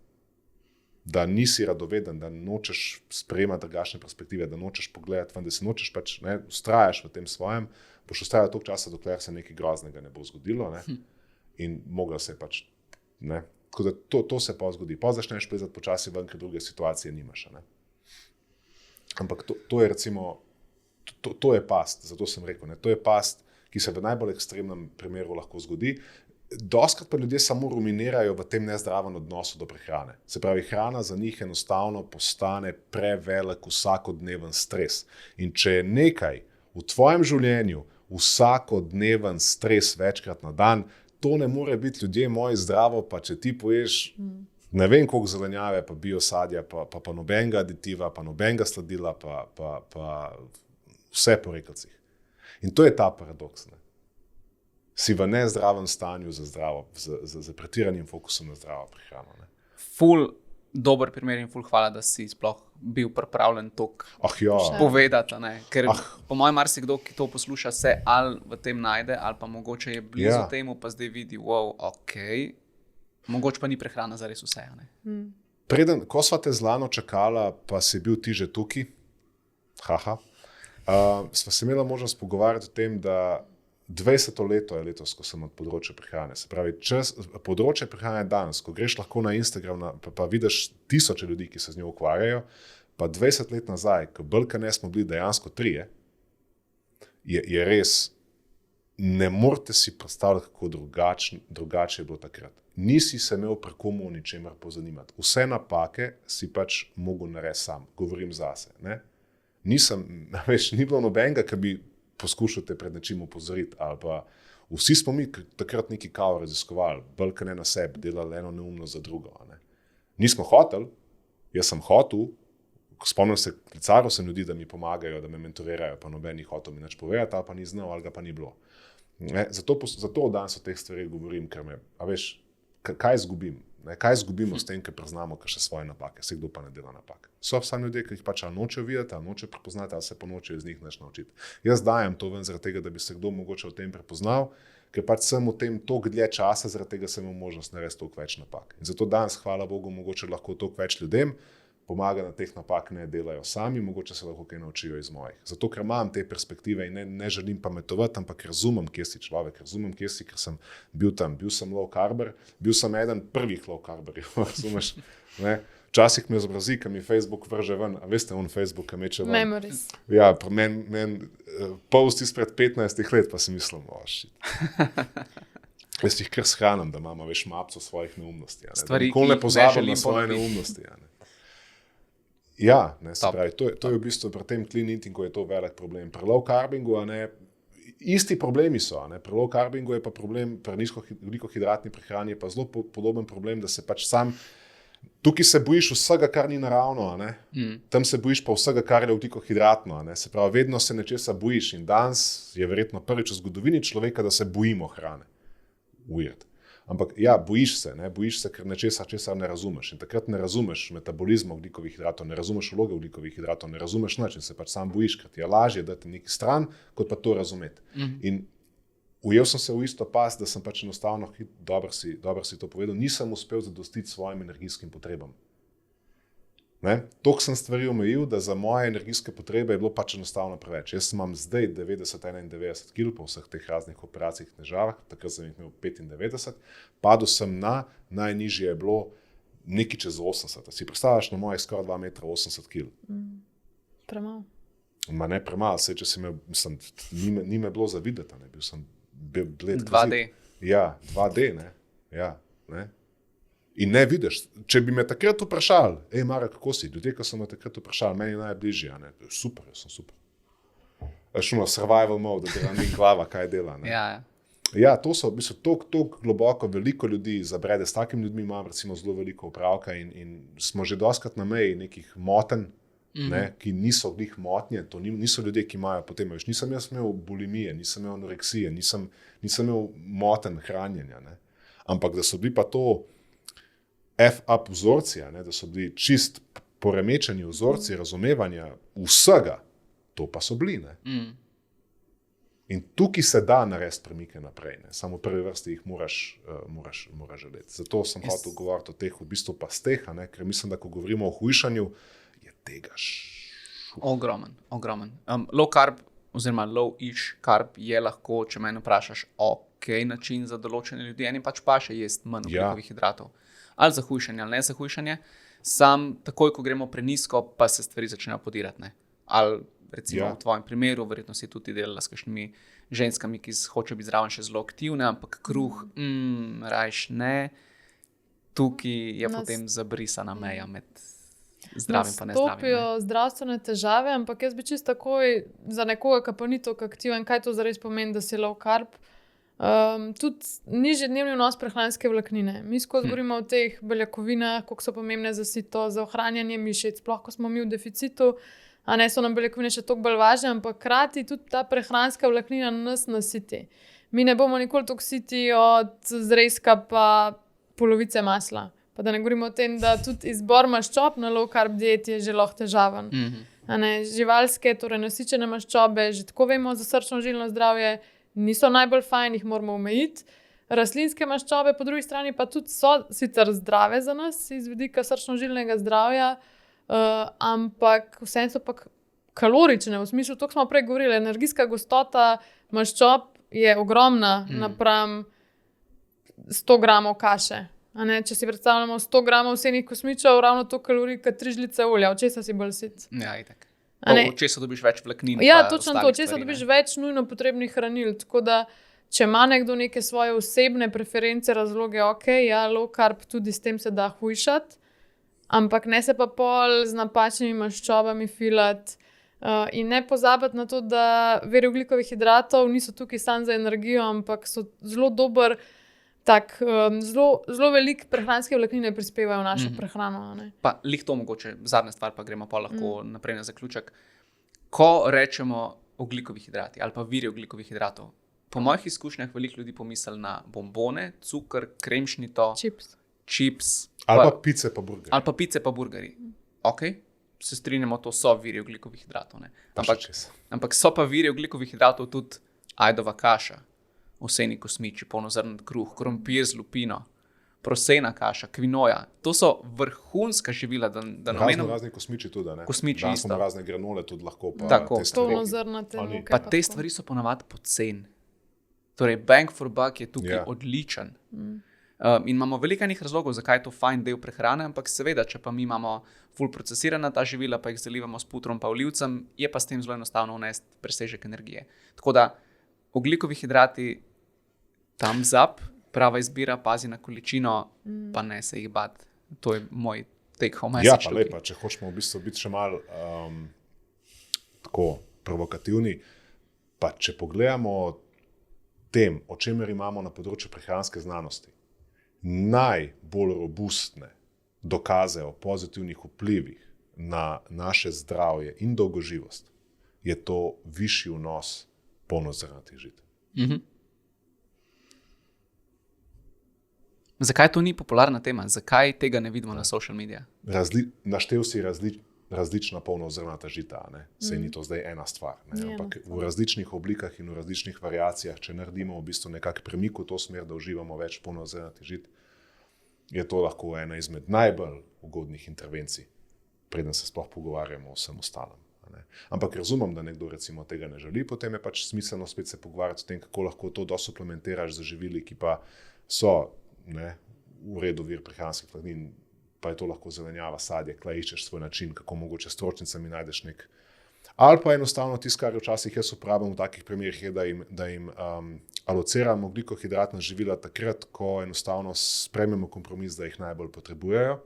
da nisi radoveden, da nočeš sprejemati drugačne perspektive, da nočeš pogledati ven, da si nočeš pač, ne, ustrajaš v tem svojem, boš ustrajal toliko časa, dokler se nekaj groznega ne bo zgodilo, ne, in mogel se pač, ne, tako da to se pa zgodi. Pa začneš plezati počasi ven, ker druge situacije nimaš, ne. Ampak to je recimo, to je past, zato sem rekel, ne, to je past, ki se v najbolj ekstremnem primeru lahko zgodi. Doskrat pa ljudje samo ruminirajo v tem nezdravem odnosu do prehrane. Se pravi, hrana za njih enostavno postane prevelik vsakodneven stres. In če je nekaj v tvojem življenju vsakodneven stres večkrat na dan, to ne more biti, ljudje moji, zdravo, pa če ti poješ ne vem koliko zelenjave, pa biosadja, pa nobenega aditiva, pa nobenega sladila, pa vse po rekelcih. In to je ta paradoks, ne. Si v nezdravem stanju za pretiranim fokusom na zdravo prehrano. Ne? Ful, dober primer in ful hvala, da si sploh bil pripravljen toliko povedati. Ne? Ker po mojem marsikdo, ki to posluša, se ali v tem najde, ali pa mogoče je blizu temu, pa zdaj vidi, wow, ok, mogoče pa ni prehrana zares vse. Ne? Preden, ko sva te z Lano čakala, pa si bil ti že tukaj, sva se imela možnost pogovarjati o tem, da 20. leto je letos, ko sem od področja prehrane. Se pravi, področje prehrane danes, ko greš lahko na Instagram, pa vidiš tisoče ljudi, ki se z njo ukvarjajo, pa 20 let nazaj, ko bolj ne smo bili dejansko 3, je res, ne morete si predstavljati, kako drugače je bilo takrat. Nisi se imel pri komu o ničemer pozanimati. Vse napake si pač mogel narediti sam. Govorim zase. Ne? Ni bilo nobenega, ki bi poskušal te pred nečim upozoriti, ali pa vsi smo mi takrat neki kao raziskovali, bolj ne na sebi, delali eno neumnost za drugo. Ne? Nismo hoteli, jaz sem hotel, spomnim se, klicaril sem ljudi, da mi pomagajo, da me mentorirajo, pa noben ni hotel mi nič povedati, ali pa ni znal, ali ga pa ni bilo. Ne? Zato danes o teh stvarih govorim, ker me, a veš, kaj izgubim? Ne? Kaj izgubimo s tem, ker priznamo še svoje napake, se kdo pa ne dela napak. So sami ljudje, ki jih pač ali nočejo videti, ali nočejo prepoznati, ali se pa nočejo iz njih nič naučiti. Jaz dajem to ven zaradi tega, da bi se kdo mogoče v tem prepoznal, ker pač sem v tem toliko dlje časa, zaradi tega sem imel možnost narediti toliko več napak. In zato danes, hvala Bogu, mogoče lahko toliko več ljudem pomaga, da teh napak ne delajo sami, mogoče se lahko kaj naučijo iz mojih. Zato, ker imam te perspektive in ne želim pametovati, ampak razumem, kje si človek, razumem, kje si, ker sem bil tam, bil sem low carber, bil sem eden prvih low carberjev, razumeš, ne? Včasih me zbrazi, ko mi Facebook vrže ven, a veste, on Facebook, ki meče ven. Memories. Ja, men post izpred 15 let, pa si mislim, shit. Jaz jih kar shranim, da imamo, veš, mapco svojih neumnosti. Stvari, nikoli ne pozabim na svoje neumnosti. Ja, ne, se pravi, to je v bistvu pri tem clean eatingu je to velik problem. Pri low carbingu, isti problemi so. Pri low carbingu je pa problem, pri nizkohidratni prehrani je pa zelo podoben problem, da se pač sam, tukaj se bojiš vsega, kar ni naravno, tam se bojiš pa vsega, kar je ugljikohidratno. Se pravi, vedno se nečesa bojiš in danes je verjetno prvič v zgodovini človeka, da se bojimo hrane. Weird. Ampak ja, bojiš se, ker nečesa, česar ne razumeš. In takrat ne razumeš metabolizma ugljikovih hidratov, ne razumeš vloge ugljikovih hidratov, ne razumeš nič in se pač sam bojiš, ker ti je lažje dati neki stran, kot pa to razumeti. In ujel sem se v isto pas, da sem pač enostavno, dobro si to povedal, nisem uspel zadostiti svojim energijskim potrebam. Toliko sem stvari omejil, da za moje energijske potrebe je bilo pač enostavno preveč. Jaz imam zdaj 90-91 kg po vseh teh raznih operacijah težavah, takrat sem jih imel 95, padel sem najnižje je bilo nekaj čez 80. Si predstavljaš na mojih skoraj 2 metra 80 kg. Premalo. Ma ne premalo, če si ni me bilo za videti, bil sem bled. 2D. Ja, 2D, ne. Ja, ne. In ne vidiš, če bi me takrat vprašali, Mara, kako si? Ljudje, ko so me takrat vprašali, meni najbližji, super, jaz sem super. Šuno, survival mode, da delam in glava, kaj dela. Ne? Ja, to so, mislim, toliko globoko, veliko ljudi zabrede, s takim ljudmi imam recimo zelo veliko opravka in smo že doskrat na meji nekih motenj, ki niso glih motnje, to niso ljudje, ki imajo potem, veš, nisem jaz imel bulimije, nisem imel anoreksije, nisem imel motenj hranjenja, ne? Ampak da so bili pa to F-up vzorci, da so bili čist poremečeni vzorci razumevanja vsega, to pa so bili. In tukaj se da narediti premike naprej, samo v prvi vrsti jih moraš želeti. Zato sem hotel govoriti o teh v bistvu pasteh, ker mislim, da ko govorimo o hujšanju, je tega ogromen. Low carb oziroma low-ish carb je lahko, če me vprašaš, način za določene ljudi, enim pač pa še jesti manj ogljikovih hidratov. Ali za hujšanje, ali ne za hujšanje. Sam takoj, ko gremo prenisko, pa se stvari začnejo podirati. Ali recimo v tvojem primeru, verjetno si tudi delala s kakšnimi ženskami, ki hočejo biti zraven še zelo aktivne, ampak kruh, rajš ne. Tukaj je potem zabrisana meja med zdravim pa nezdravim. Nastopijo zdravstvene težave, ampak jaz bi čisto takoj za nekoga, ki pa ni toliko aktiven, kaj to zares pomeni, da si low carb. Tudi nižji dnevni vnos prehranske vlaknine. Mi skozi govorimo o teh beljakovinah, koliko so pomembne za sito, za ohranjanje mišic, sploh ko smo mi v deficitu, a ne so nam beljakovine še toliko bolj važne, ampak hkrati tudi ta prehranska vlaknina nas nasiti. Mi ne bomo nikoli toliko siti od zrezka pa polovice masla. Pa da ne govorimo o tem, da tudi izbor maščob na low carb dieti je že lahko težaven. Živalske, torej nasičene maščobe, že tako vemo za srčno-žilno zdravje, niso najbolj fajn, jih moramo omejiti. Rastlinske maščobe po drugi strani pa tudi so sicer zdrave za nas iz vidika srčno-žilnega zdravja, ampak vsem so pa kalorične, v smislu, to smo prej govorili, energijska gostota maščob je ogromna napram 100 gramov kaše. Če si predstavljamo 100 gramov vsenih kosmičev, ravno to kalorij, kot 3 žlice olja, od česa si bolj sit? Ja, itak. Od česa dobiš več vlaknin? Ja, točno to, od česa dobiš več nujno potrebnih hranil. Tako da, če ima nekdo neke svoje osebne preference, razloge, low carb, tudi s tem se da hujšati, ampak ne se pa pol z napačnimi maščobami filati. In ne pozabiti na to, da viri ogljikovih hidratov niso tukaj samo za energijo, ampak so zelo dober, zelo veliko prehranske vlaknine prispevajo v našo prehrano. Pa lih to mogoče, zadnja stvar, pa gremo pa lahko naprej na zaključek. Ko rečemo ogljikovi hidrati ali pa viri ogljikovih hidratov, po mojih izkušnjah veliko ljudi pomisli na bombone, cukor, kremšnito, čips. Ali pa pice pa burgerji. Se strinjamo, to so viri ogljikovih hidratov. Ampak so pa viri ogljikovih hidratov tudi ajdova kaša, ovseni kosmiči, polnozrnat kruh, krompir z lupino, prosena kaša, kvinoja. To so vrhunska živila. Razni kosmiči tudi. Kosmiči isto. Danes razne granule tudi lahko. Polnozrnate. Pa te stvari so ponavadi poceni. Torej, bang for buck je tukaj odličen. In imamo veliko enih razlogov, zakaj je to fajn del prehrane, ampak seveda, če pa mi imamo ful procesirana ta živila, pa jih zalivamo s putrom pa olivcem, je pa s tem zelo enostavno vnesti presežek energije. Tako da, ogljikovi hidrati thumbs up, prava izbira, pazi na količino, pa ne se jih bati. To je moj take home message. Ja, pa lepa, če hočemo v bistvu biti še malo tako provokativni, pa če pogledamo tem, o čemer imamo na področju prehranske znanosti, najbolj robustne dokaze o pozitivnih vplivih na naše zdravje in dolgoživost, je to višji vnos polnozrnatih žit. Zakaj to ni popularna tema? Zakaj tega ne vidimo na social medijah? Naštel si različna polnozrnata žita. Sej ni to zdaj ena stvar. Ampak v različnih oblikah in v različnih variacijah, če naredimo v bistvu nekak premik v to smer, da uživamo več polnozrnatih žit, je to lahko ena izmed najbolj ugodnih intervencij, preden se sploh pogovarjamo o vsem ostalem. Ampak razumem, da nekdo recimo tega ne želi, potem je pač smiselno spet se pogovarjati o tem, kako lahko to dosuplementiraš z živili, ki pa so v redu vir prehranskih vlaknin, pa je to lahko zelenjava, sadje, klej, iščeš svoj način, kako mogoče s stročnicami najdeš nek. Ali pa enostavno tisto, kar včasih jaz uporabljam v takih primerih, je, da jim alociram ogljikohidratna živila takrat, ko enostavno sprejmemo kompromis, da jih najbolj potrebujejo.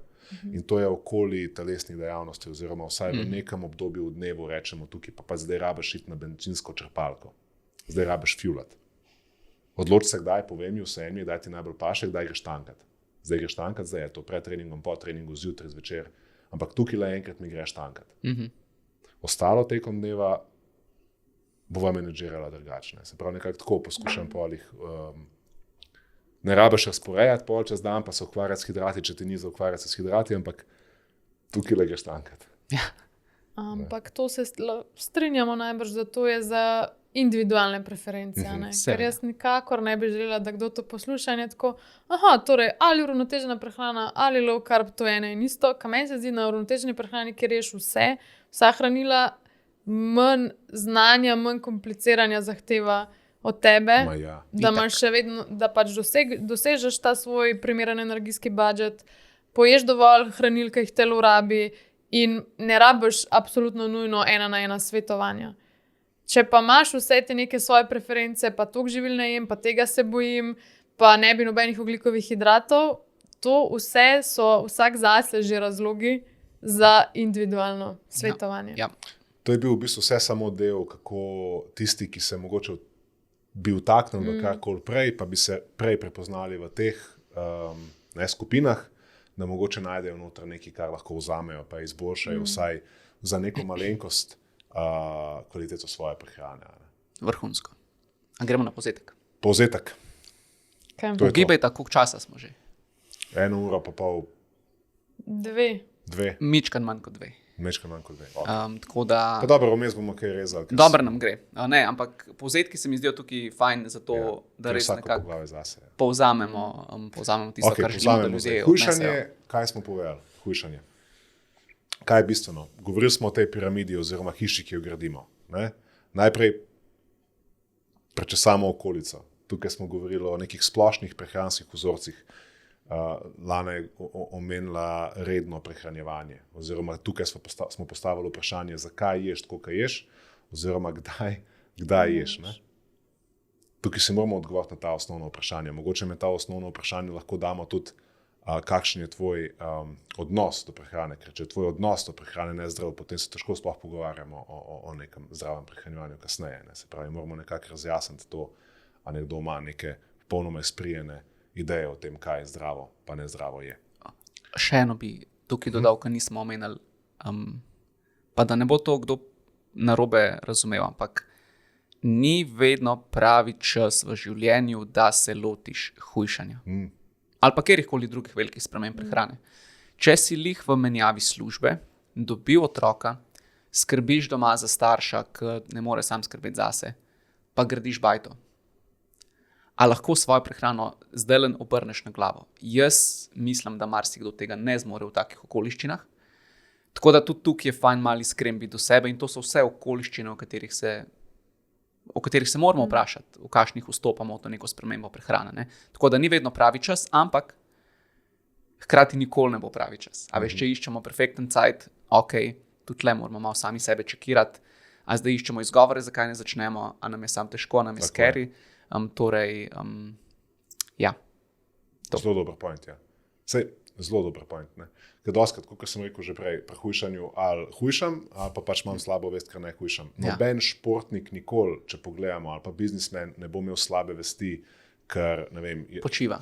In to je okoli telesnih dejavnosti, oziroma vsaj v nekem obdobju v dnevu rečemo, tukaj pa zdaj rabiš iti na bencinsko črpalko. Zdaj rabiš fuelat. Odloči se, kdaj, povem mi vsem, kdaj ti najbolj paše, kdaj greš tankat. Zdaj greš tankat, zdaj je to pred treningom, po treningu, zjutraj, zvečer. Ampak tukaj le enkrat mi greš tankat. Ostalo tekom dneva bova menedžirala drugačne. Se pravi, nekako tako poskušam polih Ne rabiš razporejati pol čez dan, pa se ukvarjati s hidrati, če ti ni za ukvarjati se s hidrati, ampak tukaj le greš tankat. Ja. Ampak to se strinjamo najbrž, da to je za individualne preference. Ne? Ker Seveda. jaz nikakor ne bi želela, da kdo to posluša in je tako, torej ali uravnotežena prehrana ali low carb, to je eno in isto. Kar meni se zdi na uravnoteženi prehrani, kjer ješ vsa hranila, manj znanja, manj kompliciranja zahteva od tebe, Ma ja. da imaš še vedno, da pač dosežeš ta svoj primeren energijski budžet, poješ dovolj hranil, ki jih telo rabi in ne rabiš absolutno nujno 1:1 svetovanja. Če pa imaš vse te neke svoje preference, pa toliko živil ne jem, pa tega se bojim, pa ne bi nobenih ogljikovih hidratov, to vse so vsak zase že razlogi za individualno svetovanje. Ja. To je bil v bistvu vse samo del, kako tisti, ki se mogoče bi vtaknil v karkoli prej, pa bi se prej prepoznali v teh skupinah, da mogoče najdejo noter nekaj, kar lahko vzamejo, pa izboljšajo vsaj za neko malenkost kvaliteto svoje prehrane. Vrhunsko. A gremo na povzetek. Povzetek. Okay. To je to. Ugibajte, koliko časa smo že. 1 uro pa pol, 2. 2, Mičkan manj kot 2. mečka manj kot 2. Okay. Tako da... Pa dobro, vmes bomo kaj rezali. Dobro nam gre. Ne, ampak povzetki se mi zdijo tukaj fajn, zato da res nekako poglave zase. povzamemo tisto, kar želimo, da ljudje Hujšanje, odnesejo. kaj smo povedali? Hujšanje. Kaj je bistveno? Govorili smo o tej piramidi oziroma hiši, ki jo gradimo. Ne? Najprej prečesamo okolico. Tukaj smo govorili o nekih splošnih prehranskih vzorcih. Lana je omenila redno prehranjevanje. Oziroma tukaj smo postavili vprašanje, zakaj ješ tako, kaj ješ, oziroma kdaj ješ. Ne? Tukaj si moramo odgovoriti na ta osnovna vprašanja. Mogoče med ta osnovno vprašanje lahko damo tudi, kakšen je tvoj odnos do prehrane. Ker če je tvoj odnos do prehrane nezdrav, potem se težko sploh pogovarjamo o nekem zdravem prehranjevanju kasneje. Ne? Se pravi, moramo nekako razjasniti to, a nekdo ima neke popolnoma izprijene ideje o tem, kaj je zdravo, pa nezdravo je. Še eno bi tukaj dodal, kar nismo omenili, pa da ne bo to kdo narobe razumel, ampak ni vedno pravi čas v življenju, da se lotiš hujšanja. Ali pa kjerkoli drugih velikih sprememb prehrane. Če si lih v menjavi službe, dobil otroka, skrbiš doma za starša, ki ne more sam skrbeti zase, pa gradiš bajto. A lahko svojo prehrano zdajlen obrneš na glavo? Jaz mislim, da marsikdo tega ne zmore v takih okoliščinah. Tako da tudi tukaj je fajn malo iskren biti do sebe in to so vse okoliščine, o katerih se moramo vprašati, v kakšnih vstopamo v to neko spremembo prehrane. Ne? Tako da ni vedno pravi čas, ampak hkrati nikoli ne bo pravi čas. A veš, če iščemo perfekten cajt, tudi le moramo malo sami sebe čekirati, a zdaj iščemo izgovore, zakaj ne začnemo, a nam je sam težko, a nam je scary. Ja. Zelo dober point, ja. Zelo dober point, ne. Ker doskrat, kot sem rekel že prej, pri hujšanju ali hujšam, ali pa pač imam slabo vest, ker ne hujšam. Noben športnik nikoli, če pogledamo, ali pa biznismen ne bo imel slabe vesti, ker, ne vem... Počiva.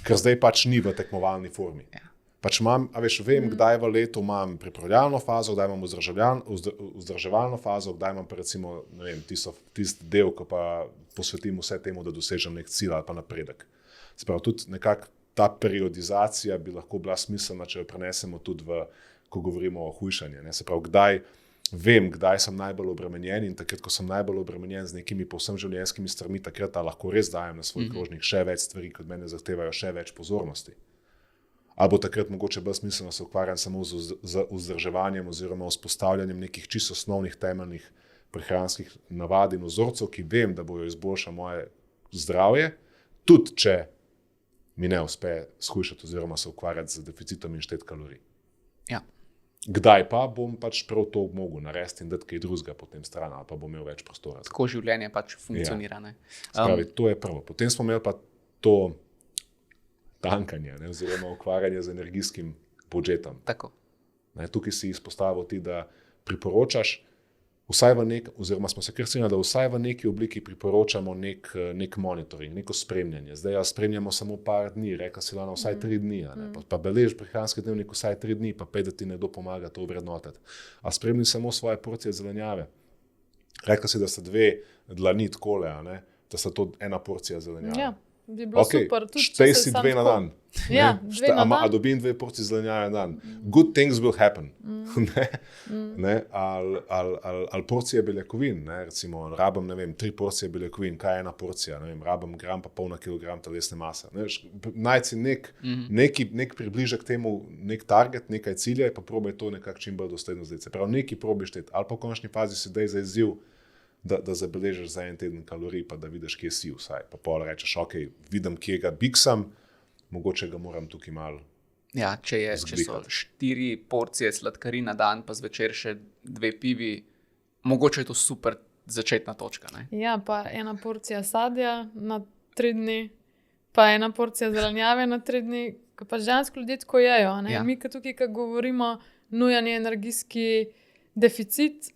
Ker zdaj pač ni v tekmovalni formi. Ja. Pač imam, vem, kdaj v letu imam pripravljalno fazo, kdaj imam vzdrževalno fazo, kdaj imam pa recimo, ne vem, tisti del, ko pa posvetim vse temu, da dosežem nek cilj ali pa napredek. Se pravi, tudi nekako ta periodizacija bi lahko bila smiselna, če jo prenesemo tudi ko govorimo o hujšanju. Se pravi, kdaj sem najbolj obremenjen in takrat, ko sem najbolj obremenjen z nekimi povsem življenjskimi stvarmi, takrat lahko res dajem na svoj krožnik še več stvari, kot mene zahtevajo še več pozornosti. Ali bo takrat mogoče bolj smiselno se ukvarjam samo z vzdrževanjem oziroma vzpostavljanjem nekih čisto osnovnih temeljnih prehranskih navad in vzorcev, ki vem, da bojo izboljšali moje zdravje, tudi če mi ne uspe shujšati oziroma se ukvarjati z deficitom in štet kalorij. Ja. Kdaj pa bom pač prav to mogel narediti in dati kaj drugega po tem stran, ali pa bom imel več prostora. Tako življenje pač funkcionira. Ne? Spravi, to je prvo. Potem smo imeli pa to tankanje, ne, oziroma ukvarjanje z energijskim budžetom. Tako. Ne, tukaj si izpostavil ti, da priporočaš, oziroma smo se kar strinjali, da vsaj v neki obliki priporočamo nek monitoring, neko spremljanje. Zdaj spremljamo samo par dni, rekla si Lana, vsaj 3 dni, pa belež prehranski dnevnik vsaj 3 dni, pa 5, da ti nekdo pomaga to obrednotiti. A spremlji samo svoje porcije zelenjave. Rekla si, da sta 2 dlani takole, da sta to 1 porcija zelenjave. Ja. bi bilo super. Tudi, če štej se si samo 2 na tako- dan. Ja, Ne? 2 na A dan. dobim 2 porcije zelenjave na dan. Good things will happen. Ne? Ne? Ali porcije beljakovin, ne? Recimo rabim, ne vem, 3 porcije beljakovin, kaj je ena porcija, ne vem, rabim gram pa pol na kilogram telesne mase. Najdi si nek približek temu, nek target, nekaj cilja, pa probaj to nekako čim bolj dosledno zdaj. Se pravi, neki probiš šteti, ali pa v končni fazi si daj za izziv, da zabeležiš za en teden kalorij, pa da vidiš, kje si vsaj. Pa pol rečeš, ok, vidim, kje ga biksam, mogoče ga moram tukaj malo. Ja, če so 4 porcije sladkarij na dan, pa zvečer še 2 pivi, mogoče je to super začetna točka. Ne? Ja, pa ena porcija sadja na 3 dni, pa ena porcija zelenjave na 3 dni, ko pa žensko ljudje tako jejo. Ja. Mi, tukaj, ko govorimo, nujen je energijski deficit,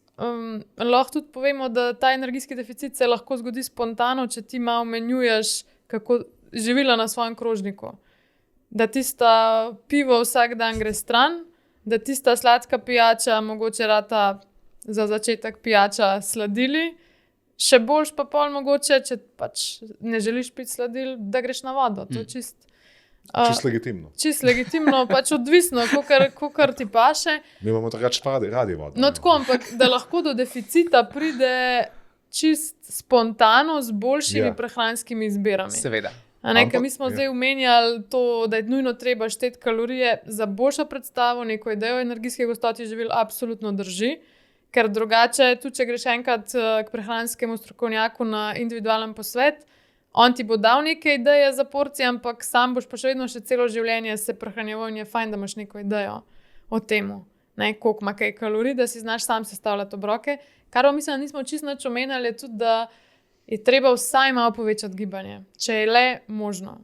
lahko tudi povemo, da ta energijski deficit se lahko zgodi spontano, če ti malo menjuješ kako živila na svojem krožniku. Da tista pivo vsak dan gre stran, da tista sladka pijača mogoče rata za začetek pijača sladili, še boljš pa pol mogoče, če pač ne želiš piti sladil, da greš na vodo. To je čist legitimno. Čist legitimno, pač odvisno, kakor ti paše. Mi imamo drugače radi vodo. No tako, ampak da lahko do deficita pride čist spontano z boljšimi prehranskimi izbirami. Seveda. Ker mi smo zdaj omenjali to, da je nujno treba šteti kalorije za boljšo predstavo, neko idejo energijske gostoti živil absolutno drži, ker drugače, tudi če greš enkrat k prehranskemu strokovnjaku na individualen posvet, on ti bo dal neke ideje za porcije, ampak sam boš pa še vedno še celo življenje se prehranjeval in je fajn, da imaš neko idejo o temu, koliko ima kaj kalorij, da si znaš sam sestavljati obroke. Kar mislim, da nismo čisto nič omenjali, je tudi, da je treba vsaj malo povečati gibanje, če je le možno.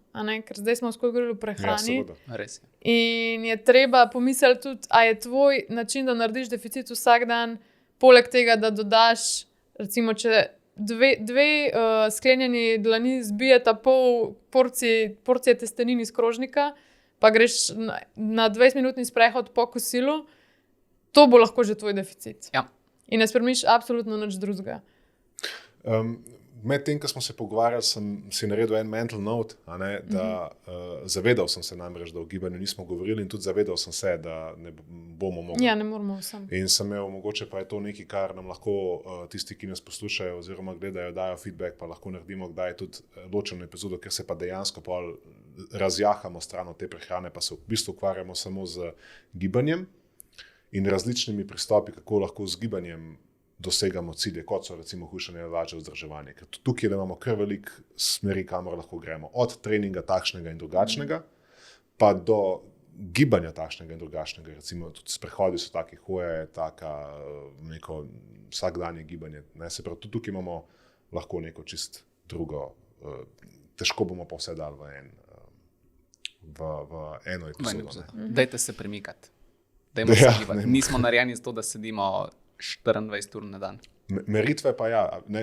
Ker zdaj smo skozi govorili o prehrani. Ja, res je. In je treba pomisliti tudi, a je tvoj način, da narediš deficit vsak dan, poleg tega, da dodaš, recimo, če dve sklenjeni dlani zbijeta pol porcije testenin iz krožnika, pa greš na 20-minutni sprehod po kosilu, to bo lahko že tvoj deficit. Ja. In ne spremeniš absolutno nič drugega. Med tem, ko smo se pogovarjali, sem si naredil en mental note, da zavedal sem se namreč, da o gibanju nismo govorili in tudi zavedal sem se, da ne bomo mogli. Ja, ne moramo vsem. In sem imel, mogoče pa je to nekaj, kar nam lahko tisti, ki nas poslušajo oziroma gledajo, dajo feedback, pa lahko naredimo kdaj tudi ločeno epizodo, ker se pa dejansko pol razjahamo stran od te prehrane, pa se v bistvu ukvarjamo samo z gibanjem in različnimi pristopi, kako lahko z gibanjem dosegamo cilje, kot so recimo hujšanje, lažje vzdrževanje. Ker tukaj imamo kar veliko smeri, kamor lahko gremo. Od treninga takšnega in drugačnega, pa do gibanja takšnega in drugačnega. Recimo tudi sprehodi so taki, hoje, neko vsakdanje gibanje. Se pravi, tudi tukaj imamo lahko neko čist drugo. Težko bomo pa vse dali v eno epizodo. Dajte se premikati. Dajmo se gibati. Nismo narejeni za to, da sedimo 24 ur na dan. Meritve pa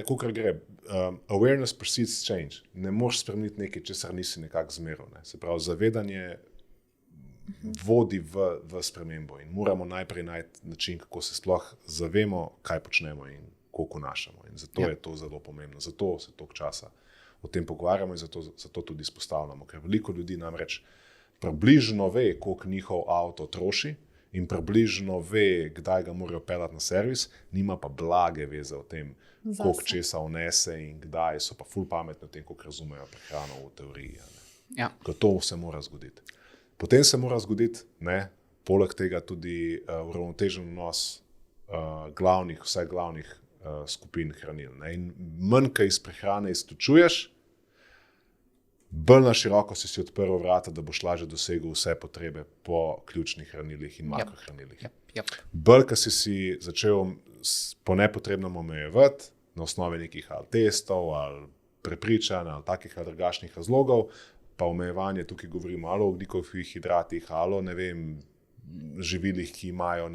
kakor gre. Awareness precedes change. Ne moreš spremeniti nekaj, česar nisi nekako zmeral. Se pravi, zavedanje vodi v spremembo in moramo najprej najti način, kako se sploh zavemo, kaj počnemo in koliko našamo. In zato je to zelo pomembno. Zato se toliko časa o tem pogovarjamo in zato tudi izpostavljamo. Ker veliko ljudi namreč približno ve, koliko njihov avto troši, in približno ve, kdaj ga morajo peljati na servis, nima pa blage veze o tem, koliko česa vnese in kdaj, so pa ful pametni o tem, koliko razumejo prehrano v teoriji. Ja. Ker to se mora zgoditi. Potem se mora zgoditi, poleg tega tudi uravnotežen vnos vseh glavnih skupin hranil. In manj, kaj iz prehrane izključuješ, bolj na široko si odprl vrata, da boš lažje dosegel vse potrebe po ključnih hranilih in makrohranilih. Bolj, ko si začel po nepotrebnem omejevati na osnovi nekih ali testov, ali prepričanj, ali takih ali drugačnih razlogov, pa omejevanje, tukaj govorimo ali o ogljikovih hidratih, ali o živilih, ki imajo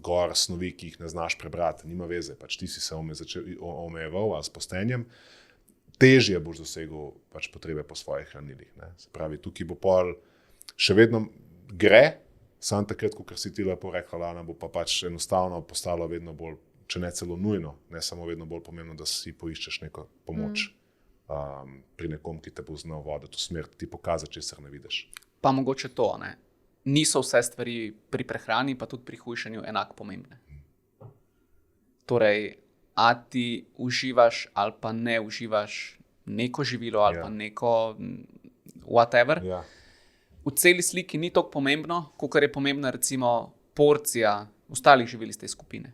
gor snovi, ki jih ne znaš prebrati, nima veze, pač ti si se omejeval ali s postenjem, težje boš dosegel pač potrebe po svojih hranilih. Se pravi, tukaj bo pol še vedno gre, samo takrat, ko si ti lepo rekla, Lana, bo pa pač enostavno postalo vedno bolj, če ne celo nujno, ne samo vedno bolj pomembno, da si poiščeš neko pomoč pri nekom, ki te bo znal voditi v smer, ti pokazati, česar ne vidiš. Pa mogoče to, ne? Niso vse stvari pri prehrani, pa tudi pri hujšanju enako pomembne. Torej, a ti uživaš ali pa ne uživaš neko živilo ali pa neko whatever. Ja. V celi sliki ni toliko pomembno, kolikor je pomembna recimo porcija ostalih živil iz te skupine.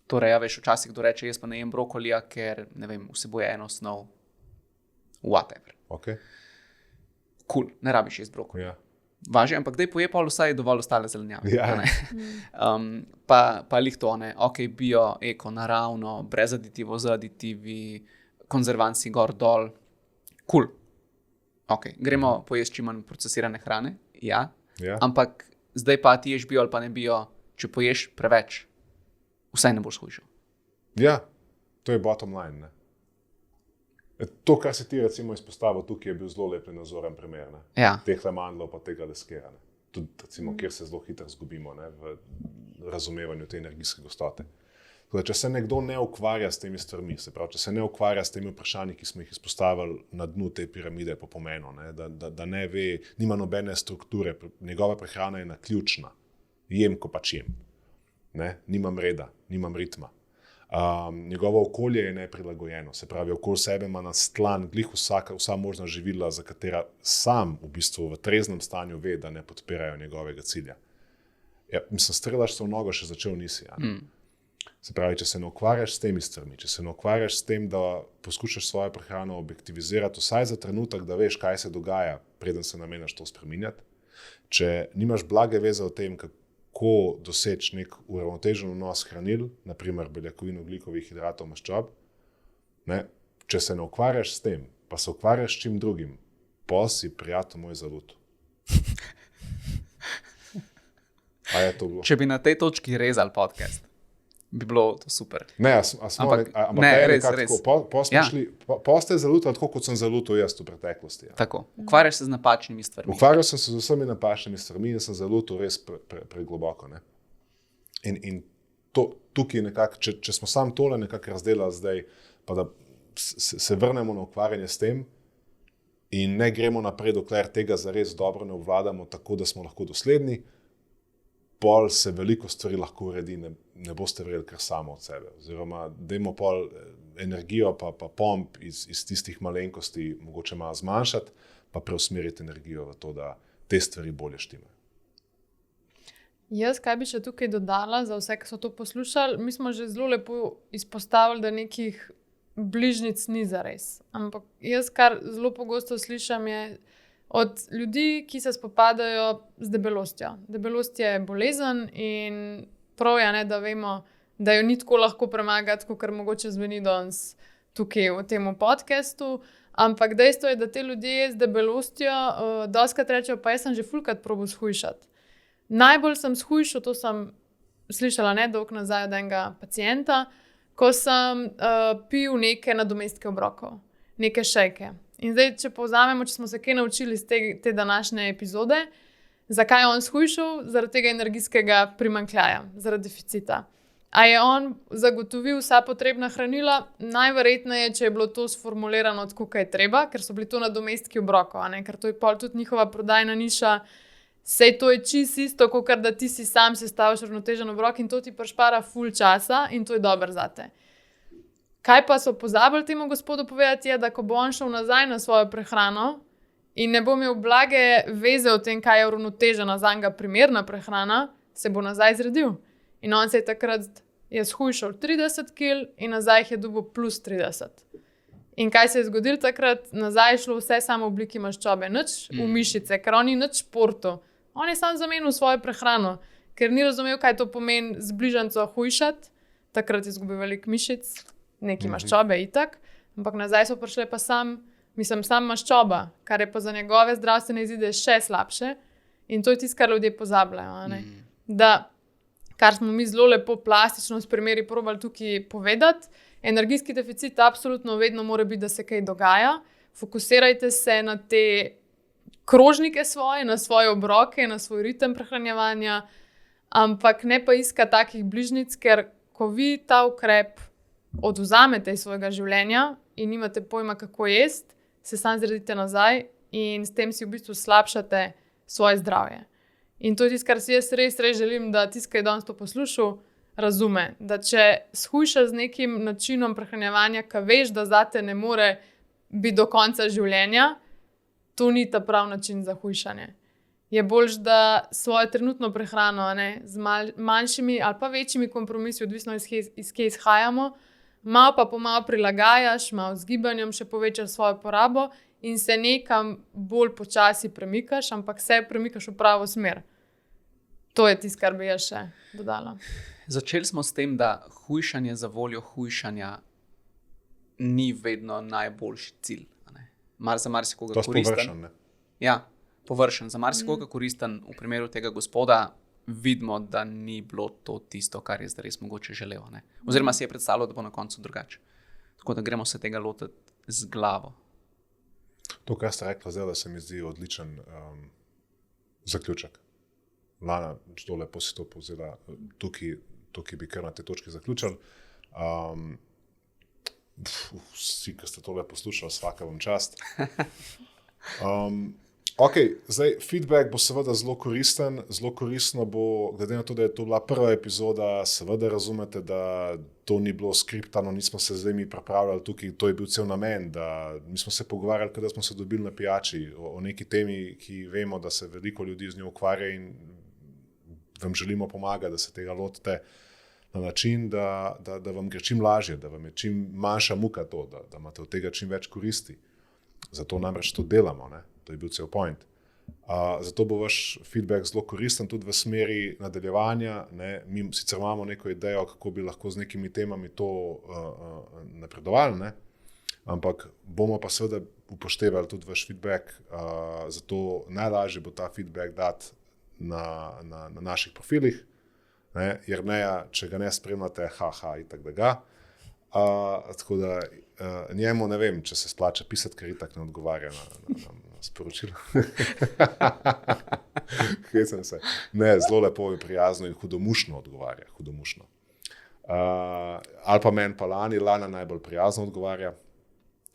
Torej, ja, veš, včasih kdo reče, jaz pa ne jem brokolija, ker, ne vem, vsebuje eno snov. Whatever. Okay. Cool, ne rabiš jesti brokolija. Ja. Važi, ampak daj poje pa vsaj dovolj ostale zelenjave. Ja. Pa lih to, ne, ok, bio, eko, naravno, brez aditivov, z aditivi, konzervanci gor dol. Cool. Ok, gremo pojesti čim manj procesirane hrane, ja. Ampak zdaj pa ti ješ bio ali pa ne bio, če poješ preveč, vsaj ne boš shujšal. Ja, to je bottom line, ne. To, kar si ti recimo izpostavil tukaj, je bil zelo lep in nazoren primer, ne. Ja. Teh mandlov pa tega leskera, ne. Tudi recimo, kjer se zelo hitro zgubimo, ne, v razumevanju te energijske gostote. Torej, če se nekdo ne ukvarja s temi stvarmi, se pravi, če se ne ukvarja s temi vprašanji, ki smo jih izpostavili na dnu te piramide po pomenu, ne, da ne ve, nima nobene strukture, njegova prehrana je naključna, jem, ko pač jem, ne, nimam reda, nimam ritma. Njegovo okolje je neprilagojeno, se pravi, okoli sebe ima nastlan glih vsa možna živila, za katera sam v bistvu v treznem stanju ve, da ne podpirajo njegovega cilja. Ja, mislim, strelaš se v nogo, še začel nisi. Ja. Se pravi, če se ne ukvarjaš s temi stvarmi, če se ne ukvarjaš s tem, da poskušaš svojo prehrano objektivizirati, vsaj za trenutek, da veš, kaj se dogaja, preden se namenjaš to spreminjati, če nimaš blage veze o tem, kako doseči nek uravnotežen vnos hranil, naprimer beljakovin, ogljikovih hidratov, maščob, ne, če se ne ukvarjaš s tem, pa se ukvarjaš s čim drugim, pa si prijatelj moj zalut. A je to bilo? Če bi na tej točki rezali podcast, bi bilo to super. Ne, ampak res. Poste zalutali tako, kot sem zalutal jaz v preteklosti. Ja. Tako, ukvarjaš se z napačnimi stvarmi. Ukvarjal sem se z vsemi napačnimi stvarmi in sem zalutal res pregloboko. Ne? In tukaj nekako, če smo sam tole nekako razdelali zdaj, pa da se vrnemo na ukvarjanje s tem in ne gremo naprej, dokler tega zares dobro ne obvladamo, tako da smo lahko dosledni, pol se veliko stvari lahko uredi, ne boste verjeli kar samo od sebe. Oziroma, dajmo pol energijo pa pomp iz tistih malenkosti mogoče malo zmanjšati, pa preusmeriti energijo v to, da te stvari bolje štimajo. Jaz, kaj bi še tukaj dodala za vse, ki so to poslušali, mi smo že zelo lepo izpostavili, da nekih bližnjic ni zares. Ampak jaz, kar zelo pogosto slišam, je od ljudi, ki se spopadajo z debelostjo. Debelost je bolezen in prav je, ne, da vemo, da jo ni tako lahko premagati, kot mogoče zveni danes tukaj v tem podcastu. Ampak dejstvo je, da te ljudje z debelostjo dostikrat rečejo, pa jaz sem že fulkrat probal shujšati. Najbolj sem shujšal, to sem slišala nedolgo nazaj od enega pacienta, ko sem pil neke nadomestke obrokov, neke šejke. In zdaj, če povzamemo, če smo se kaj naučili iz te današnje epizode, zakaj je on shujšal? Zaradi tega energijskega primanjkljaja, zaradi deficita. A je on zagotovil vsa potrebna hranila? Najverjetneje, če je bilo to sformulirano tako, kaj je treba, ker so bili to nadomestki obrokov, ker to je pol tudi njihova prodajna niša. Sej to je čisto isto, kot da ti si sam sestaviš uravnotežen obrok in to ti prišpara ful časa in to je dobro zate. Kaj pa so pozabili temu gospodu povedati, je, da ko bo on šel nazaj na svojo prehrano in ne bo imel blage veze o tem, kaj je uravnotežena zanga primerna prehrana, se bo nazaj zredil. In on se je takrat shujšal 30 kg in nazaj jih je dobil plus 30. In kaj se je zgodilo takrat? Nazaj je šlo vse samo v obliki maščobe, nič v mišice, ker on ni nič športu. On je sam zamenil svojo prehrano, ker ni razumel, kaj to pomeni z bližnjico hujšati. Takrat je izgubil veliko mišic, neki maščobe itak, ampak nazaj so prišle pa sam maščoba, kar je pa za njegove zdravstvene izide še slabše in to je tisto, kar ljudje pozabljajo. Da, kar smo mi zelo lepo plastično s primeri probali tukaj povedati, energijski deficit absolutno vedno mora biti, da se kaj dogaja. Fokusirajte se na te krožnike svoje, na svoje obroke, na svoj ritem prehranjevanja, ampak ne pa iskati takih bližnjic, ker ko vi ta ukrep odvzamete iz svojega življenja, in nimate pojma, kako jesti, se sam zredite nazaj in s tem si v bistvu slabšate svoje zdravje. In to je tisto, kar si jaz res želim, da tisti, ki je danes to poslušal, razume, da če shujša z nekim načinom prehranjevanja, ki veš, da zate ne more biti do konca življenja, to ni ta prav način za hujšanje. Je boljš, da svojo trenutno prehrano z manjšimi ali pa večjimi kompromisi, odvisno iz kje izhajamo, malo pa pomalo prilagajaš, malo z gibanjem še povečaš svojo porabo in se nekam bolj počasi premikaš, ampak se premikaš v pravo smer. To je tisto, kar bi jaz še dodala. Začeli smo s tem, da hujšanje za voljo hujšanja ni vedno najboljši cilj. Za marsikoga koristen. Površen, ne? Ja, površen. Za marsikoga koristen v primeru tega gospoda vidimo, da ni bilo to tisto, kar je zdaj res mogoče želel. Ne? Oziroma si je predstavljal, da bo na koncu drugače. Tako da gremo se tega lotiti z glavo. To, kar ste rekla zdaj, da se mi zdi odličen zaključek. Lana, zelo lepo si to povzela. Tukaj bi kar na te točke zaključili. Vsi, ki ste tole poslušali, svaka vam čast. Ok, zdaj feedback bo seveda zelo koristen. Zelo koristno bo, glede na to, da je to bila prva epizoda, seveda razumete, da to ni bilo skriptano, nismo se zdaj mi pripravljali tukaj, to je bil cel namen, da mi smo se pogovarjali, kada smo se dobili na pijači o neki temi, ki vemo, da se veliko ljudi z njo ukvarja in vam želimo pomagati, da se tega lotite na način, da vam gre čim lažje, da vam je čim manjša muka to, da imate od tega čim več koristi. Zato namreč to delamo, ne? To je bil cel point. Zato bo vaš feedback zelo koristen tudi v smeri nadaljevanja. Ne? Mi sicer imamo neko idejo, kako bi lahko z nekimi temami to napredovali, ne? Ampak bomo pa seveda upoštevali tudi vaš feedback, zato najlažje bo ta feedback dati na naših profilih. Ne, Jerneja, če ga ne spremljate, itak da ga. Tako da njemu ne vem, če se splača pisati, ker itak ne odgovarja na sporočilo. Hecam se. Ne, zelo lepo in prijazno in hudomušno odgovarja. Hudomušno. Ali pa meni pa Lana najbolj prijazno odgovarja,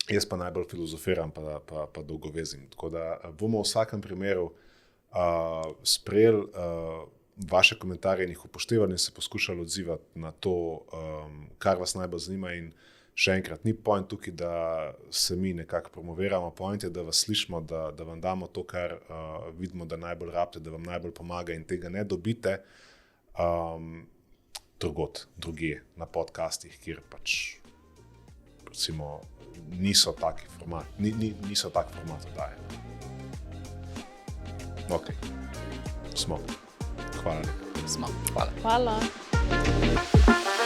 jaz pa najbolj filozofiram pa dolgovezim. Tako da bomo v vsakem primeru sprejeli vaše komentarje in jih upoštevali in se poskušali odzivati na to, kar vas najbolj zanima. In še enkrat, ni point tukaj, da se mi nekako promoviramo, point je, da vas slišimo, da vam damo to, kar vidimo, da najbolj rabite, da vam najbolj pomaga in tega ne dobite drugje na podcastih, kjer pač recimo niso taki format, niso tak format oddaje. Ok, smo. Hvala lepa. Smo. Hvala. Hvala.